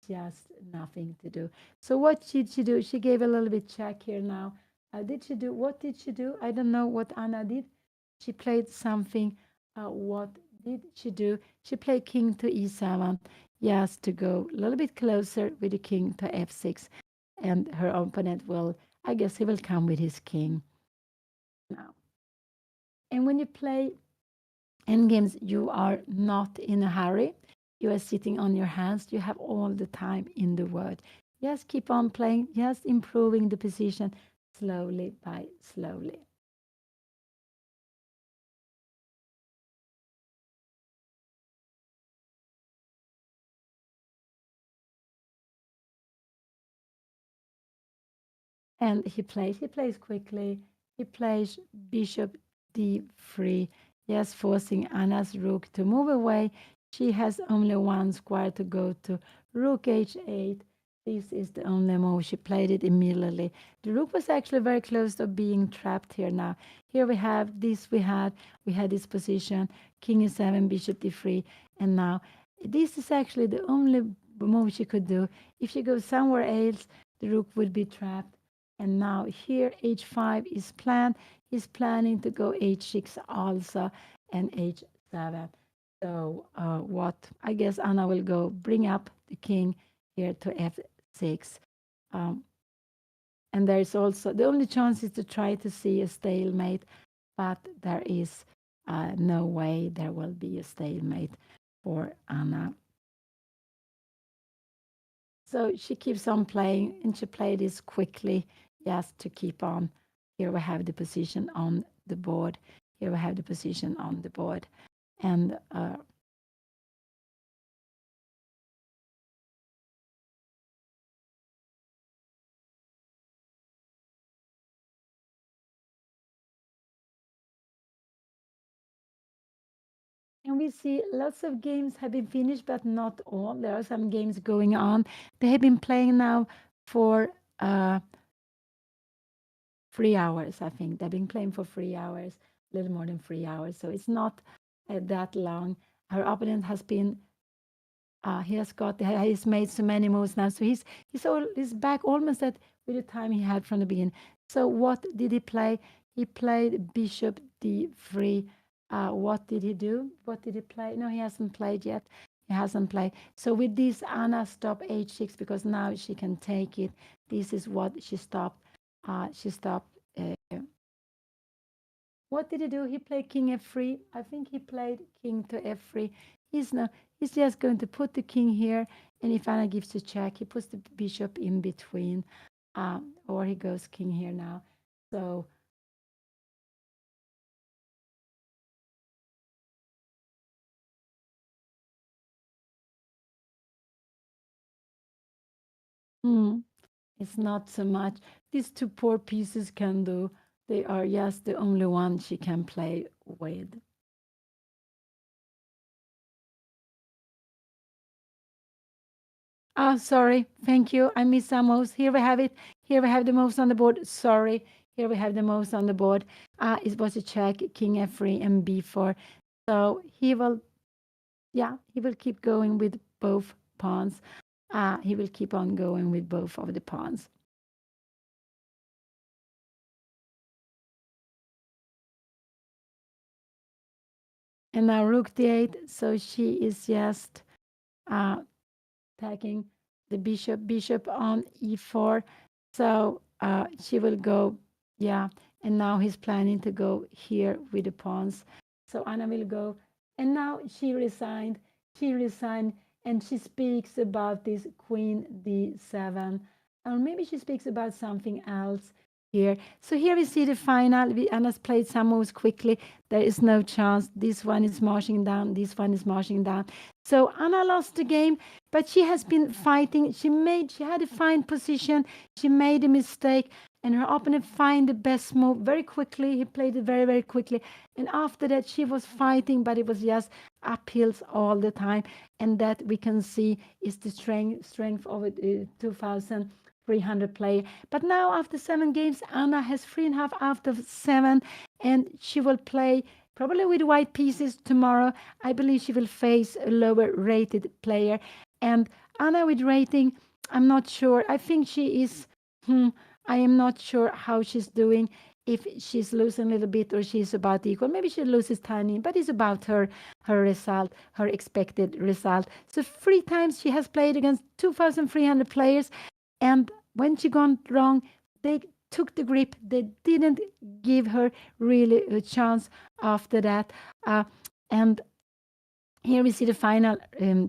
Speaker 2: Just nothing to do. So what did she do? She gave a little bit check here now. Did she do? What did she do? I don't know what Anna did. She played something. What did she do? She played king to e7, just to go a little bit closer with the king to f6. And her opponent will, I guess he will come with his king now. And when you play endgames, you are not in a hurry. You are sitting on your hands. You have all the time in the world. Just keep on playing, just improving the position slowly by slowly. And he plays quickly. He plays bishop d3, yes, forcing Anna's rook to move away. She has only one square to go to. Rook h8. This is the only move. She played it immediately. The rook was actually very close to being trapped here now. Here we have this, we had this position, king e7, bishop d3, and now this is actually the only move she could do. If she goes somewhere else, the rook would be trapped. And now here h5 is planned. He's planning to go h6 also and h7. So what I guess Anna will go bring up the king here to f6. Um, and there is also the only chance is to try to see a stalemate, but there is no way there will be a stalemate for Anna. So she keeps on playing, and she played this quickly just to keep on. Here we have the position on the board. Here we have the position on the board. And we see lots of games have been finished, but not all. There are some games going on. They have been playing now for 3 hours, I think. They've been playing for 3 hours, a little more than 3 hours. So it's not that long. Her opponent has been he's made so many moves now. So he's back almost at with the time he had from the beginning. So what did he play? He played bishop d3. What did he do? What did he play? No, he hasn't played yet. He hasn't played. So with this, Anna stopped h6 because now she can take it. This is what she stopped. She stopped. What did he do? He played king f3. I think he played king to f3. He's not. He's just going to put the king here, and if Anna gives a check, he puts the bishop in between, or he goes king here now. So it's not so much. These two poor pieces can do. They are just the only one she can play with. Oh, sorry. Thank you. I missed some moves. Here we have it. Here we have the moves on the board. Sorry. Here we have the moves on the board. It was a check, king f3 and b4. So he will, yeah, he will keep going with both pawns. He will keep on going with both of the pawns. And now rook d8. So she is just attacking the bishop on e4. So she will go, yeah, and now he's planning to go here with the pawns. So Anna will go, and now she resigned, and she speaks about this queen d7, or maybe she speaks about something else. here. So here we see the final. Anna's played some moves quickly. There is no chance. This one is marching down. This one is marching down. So Anna lost the game, but she has been fighting. She had a fine position. She made a mistake, and her opponent find the best move very quickly. He played it very, very quickly. And after that, she was fighting, but it was just uphills all the time. And that we can see is the strength of a 2,300 player. But now, after 7 games, Anna has 3.5 out of 7, and she will play probably with white pieces tomorrow. I believe she will face a lower rated player. And Anna with rating, I'm not sure. I think she is, I am not sure how she's doing. If she's losing a little bit or she's about equal, maybe she loses tiny, but it's about her result, her expected result. So 3 times she has played against 2,300 players, and when she gone wrong, they took the grip. They didn't give her really a chance after that. And here we see the final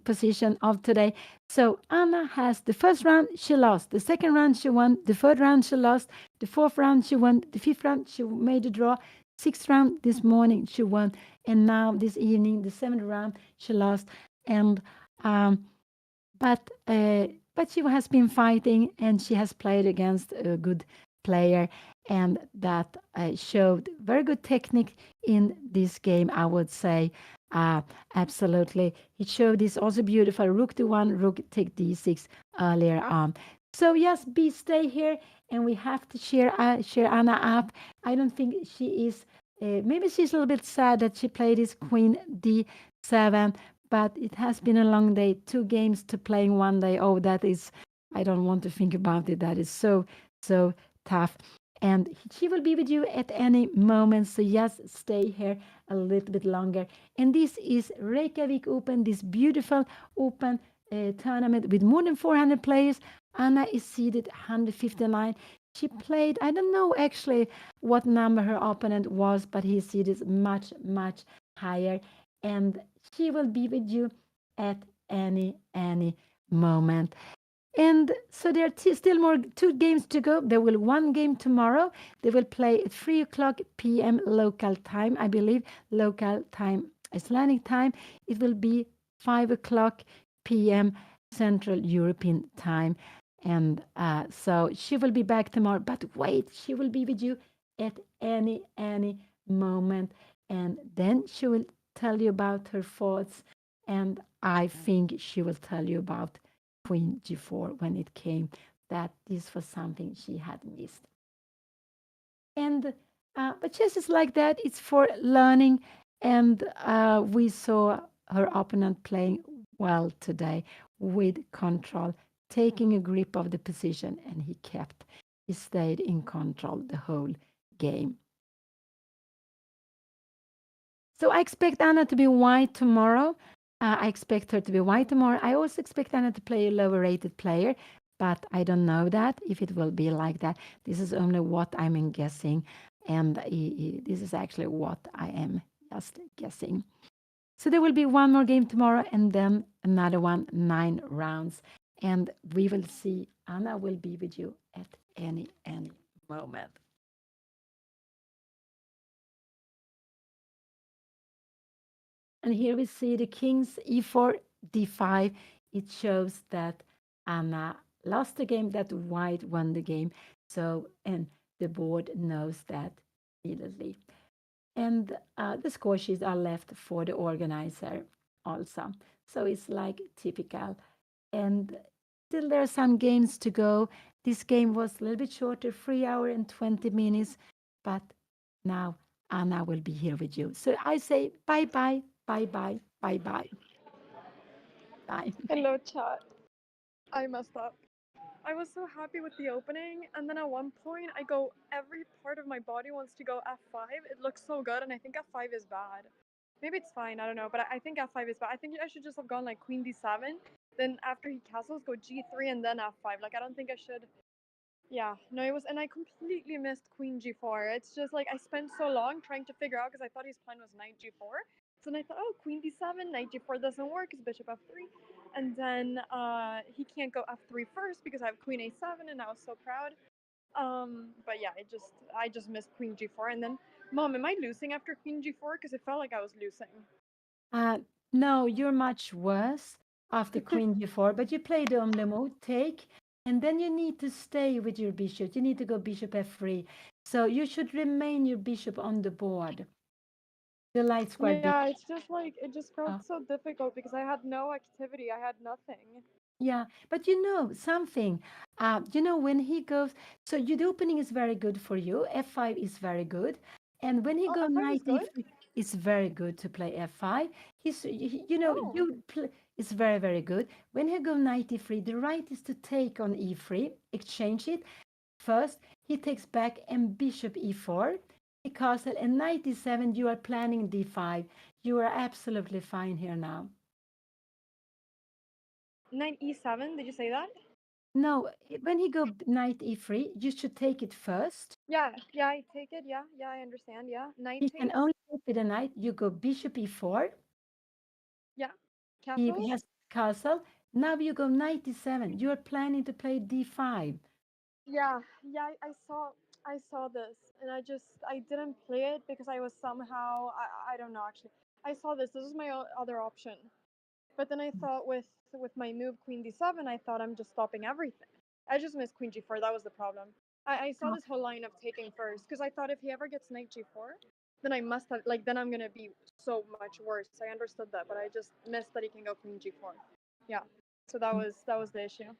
Speaker 2: position of today. So Anna has the first round, she lost. The second round, she won. The third round, she lost. The fourth round, she won. The fifth round, she made a draw. Sixth round, this morning, she won. And now, this evening, the seventh round, she lost. And but she has been fighting, and she has played against a good player, and that showed very good technique in this game, I would say. Absolutely. It showed this also beautiful rook to 1, rook take d6 earlier on. So yes, B stay here, and we have to share Anna up. I don't think she is. Maybe she's a little bit sad that she played this queen d7, but it has been a long day. 2 games to playing one day. Oh, that is. I don't want to think about it. That is so tough. And she will be with you at any moment. So just stay here a little bit longer. And this is Reykjavik Open, this beautiful open tournament with more than 400 players. Anna is seated 159. She played, I don't know actually what number her opponent was, but he seated much, much higher. And she will be with you at any moment. And so there are still more 2 games to go. There will 1 game tomorrow. They will play at 3 o'clock p.m. local time, I believe, local time, Icelandic time. It will be 5 o'clock p.m. Central European time. And so she will be back tomorrow. But wait, she will be with you at any moment. And then she will tell you about her thoughts. And I think she will tell you about Queen G4 when it came, that this was something she had missed. And but chess is like that. It's for learning, and we saw her opponent playing well today with control, taking a grip of the position, and he stayed in control the whole game. So I expect Anna to be white tomorrow. I expect her to be white tomorrow. I also expect Anna to play a lower rated player, but I don't know that if it will be like that. This is only what I'm guessing, and this is actually what I am just guessing. So there will be one more game tomorrow, and then another one, 9 rounds, and we will see. Anna will be with you at any moment. And here we see the king's e4, d5. It shows that Anna lost the game, that white won the game. So, and the board knows that immediately. And the score sheets are left for the organizer also. So it's like typical. And still there are some games to go. This game was a little bit shorter, 3 hours and 20 minutes. But now Anna will be here with you. So I say bye bye, bye bye, bye bye, bye.
Speaker 3: Hello, chat. I messed up. I was so happy with the opening, and then at one point, every part of my body wants to go f5. It looks so good, and I think f5 is bad. Maybe it's fine, I don't know, but I think f5 is bad. I think I should just have gone like queen d7, then after he castles, go g3, and then f5. Like, I don't think I should. Yeah, no, it was, and I completely missed queen g4. It's just like I spent so long trying to figure out because I thought his plan was knight g4. So then I thought, oh, queen d7, knight g4 doesn't work, it's bishop f3. And then he can't go f3 first because I have queen a7, and I was so proud. But yeah, I just missed Queen G4, and then, Mom, am I losing after Queen G4? Because it felt like I was losing.
Speaker 2: Uh, no, you're much worse after Queen G4, but you play the move, take, and then you need to stay with your bishop. You need to go bishop F3. So you should remain your bishop on the board. The light square bishop.
Speaker 3: Yeah, it's just like it just felt so difficult because I had no activity. I had nothing.
Speaker 2: Yeah, but you know something. When he goes, so the opening is very good for you. F5 is very good, and when he
Speaker 3: Oh,
Speaker 2: goes
Speaker 3: F5 is
Speaker 2: knight
Speaker 3: good.
Speaker 2: E3, it's very good to play F5.
Speaker 3: Oh,
Speaker 2: It's very very good. When he go knight E3, the right is to take on E3, exchange it. First, he takes back and bishop E4, he castle, and knight E7. You are planning D5. You are absolutely fine here now.
Speaker 3: knight E7. Did you say that?
Speaker 2: No, when he go knight e3, you should take it first.
Speaker 3: Yeah, yeah, I take it. Yeah, yeah, I understand. Yeah, knight
Speaker 2: He can
Speaker 3: takes.
Speaker 2: only take with a knight. You go bishop e4.
Speaker 3: Yeah,
Speaker 2: He
Speaker 3: castle.
Speaker 2: has castle. Now you go knight e7. You are planning to play d5.
Speaker 3: Yeah, yeah, I saw this, and I didn't play it because I was somehow, I don't know actually. I saw this. This was my other option, but then I thought with my move Queen D7, I thought I'm just stopping everything. I just missed Queen G4. That was the problem. I saw this whole line of taking first because I thought if he ever gets Knight G4, then I must have like then I'm gonna be so much worse. I understood that, but I just missed that he can go Queen G4. Yeah, so that was the issue.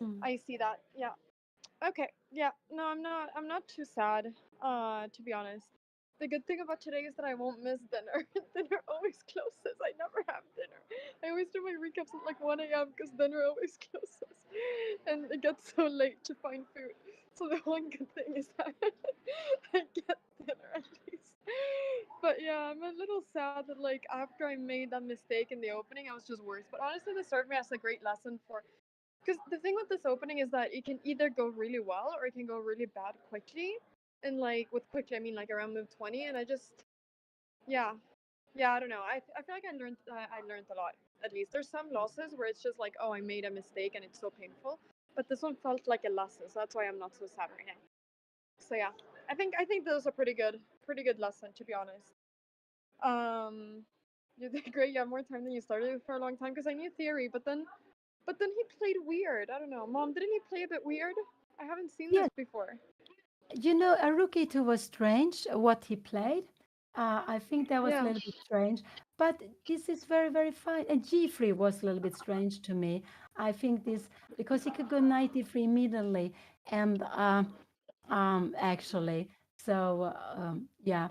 Speaker 2: Mm.
Speaker 3: I see that. Yeah. Okay. Yeah. No, I'm not too sad. To be honest. The good thing about today is that I won't miss dinner. Dinner always closes. I never have dinner. I always do my recaps at like 1 a.m. because dinner always closes, and it gets so late to find food. So the one good thing is that I get dinner at least. But yeah, I'm a little sad that like after I made that mistake in the opening, I was just worse. But honestly, this served me as a great lesson for because the thing with this opening is that it can either go really well or it can go really bad quickly. And like with quickly, I mean like around move 20. And I just, yeah, yeah, I don't know. I feel like I learned a lot. At least there's some losses where it's just like, oh, I made a mistake and it's so painful. But this one felt like a lesson, so that's why I'm not so sad right now. So yeah, I think that was a pretty good lesson to be honest. Um, you did great. You have more time than you started with for a long time because I knew theory, but then he played weird. I don't know. Mom, didn't he play a bit weird? I haven't seen this
Speaker 2: Yes,
Speaker 3: before.
Speaker 2: a rookie too was strange what he played. I think that was a
Speaker 3: Yeah.
Speaker 2: little bit strange, but this is very, very fine. And G3 was a little bit strange to me. I think this because he could go 93 immediately, and actually. So yeah.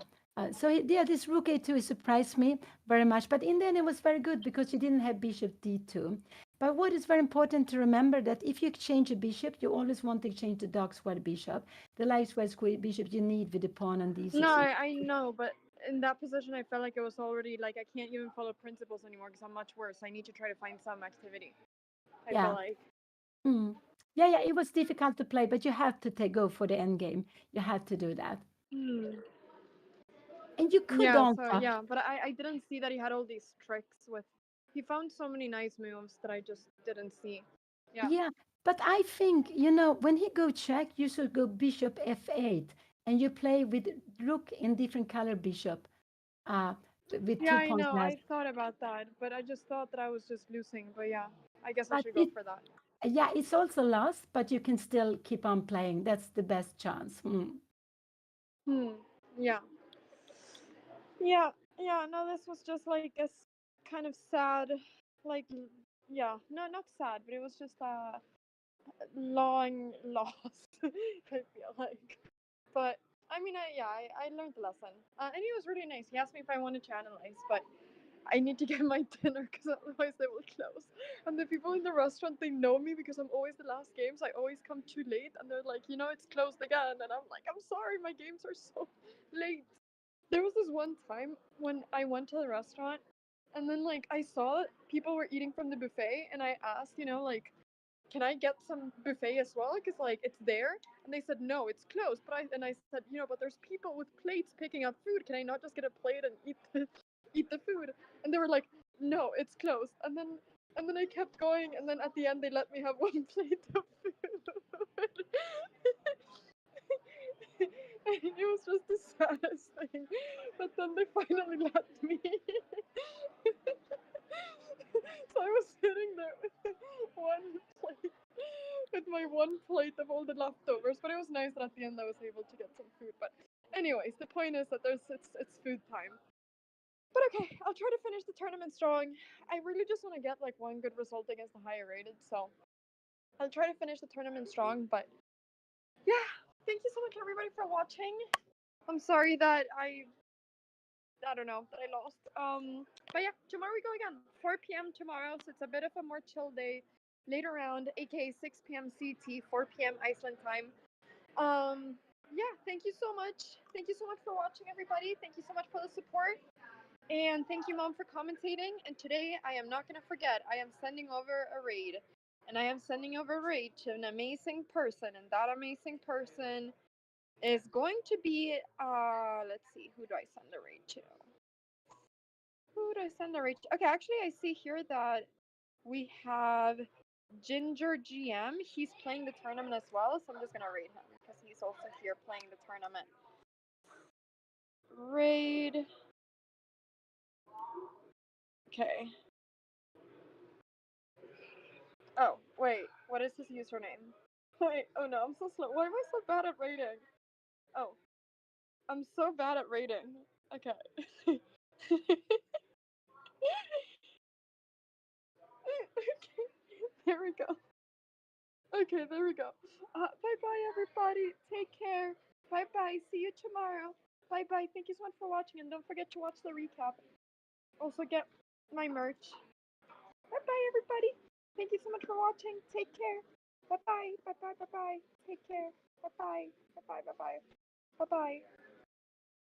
Speaker 2: Yeah, this rook a2 surprised me very much, but in the end it was very good because you didn't have bishop d2. But what is very important to remember that if you exchange a bishop, you always want to exchange the dark square bishop. The light square bishop you need with the pawn on
Speaker 3: No,
Speaker 2: d6.
Speaker 3: I know, but in that position, I felt like it was already like I can't even follow principles anymore because I'm much worse. I need to try to find some activity. I feel
Speaker 2: Yeah.
Speaker 3: like.
Speaker 2: Mm. Yeah, it was difficult to play, but you have to go for the end game. You had to do that.
Speaker 3: Hmm.
Speaker 2: And you could
Speaker 3: Yeah. So
Speaker 2: also,
Speaker 3: yeah, but I didn't see that he had all these tricks with. He found so many nice moves that I just didn't see. Yeah.
Speaker 2: yeah, but I think, when he go check, you should go bishop f8 and you play with rook in different color bishop with
Speaker 3: Yeah,
Speaker 2: two
Speaker 3: I
Speaker 2: pawns
Speaker 3: know.
Speaker 2: less.
Speaker 3: I thought about that, but I just thought that I was just losing. But yeah, I guess I
Speaker 2: But
Speaker 3: should go for that.
Speaker 2: yeah, it's also lost, but you can still keep on playing. That's the best chance.
Speaker 3: Hmm. Yeah. Yeah. Yeah. No, this was just like kind of sad, like yeah. No, not sad, but it was just a long loss. I feel like, but I mean, I learned the lesson, and he was really nice. He asked me if I wanted to analyze, but I need to get my dinner because otherwise they will close. And the people in the restaurant, they know me because I'm always the last games. I always come too late, and they're like, it's closed again. And I'm like, I'm sorry, my games are so late. There was this one time when I went to the restaurant, and then like I saw people were eating from the buffet, and I asked, like, can I get some buffet as well? Because like it's there, and they said no, it's closed. But I said, but there's people with plates picking up food. Can I not just get a plate and eat the food? And they were like, no, it's closed. And then I kept going, and then at the end they let me have one plate of food. was just the saddest thing. But then they finally let me. So I was sitting there with my one plate of all the leftovers. But it was nice that at the end I was able to get some food. But anyways, the point is that it's food time. But okay, I'll try to finish the tournament strong. I really just want to get like one good result against the higher rated, so I'll try to finish the tournament strong. But yeah, thank you so much everybody for watching. I'm sorry that I don't know that I lost. But yeah, tomorrow we go again. 4 p.m. tomorrow, so it's a bit of a more chill day. Later round, aka 6 p.m. CT, 4 p.m. Iceland time. Yeah, thank you so much. Thank you so much for watching, everybody. Thank you so much for the support. And thank you, Mom, for commentating. And today, I am not going to forget, I am sending over a raid. And I am sending over a raid to an amazing person. And that amazing person is going to be, let's see, who do I send the raid to? Who do I send the raid to? Okay, actually, I see here that we have Ginger GM. He's playing the tournament as well. So I'm just going to raid him because he's also here playing the tournament. Raid. Okay. Oh, wait. What is his username? Wait. Oh no, I'm so slow. Why am I so bad at rating? Oh. I'm so bad at rating. Okay. Okay. There we go. Okay, there we go. Bye bye, everybody. Take care. Bye bye. See you tomorrow. Bye bye. Thank you so much for watching, and don't forget to watch the recap. Also, get my merch. Bye bye, everybody. Thank you so much for watching. Take care. Bye bye. Bye bye. Bye bye. Take care. Bye bye. Bye bye. Bye bye. Bye bye.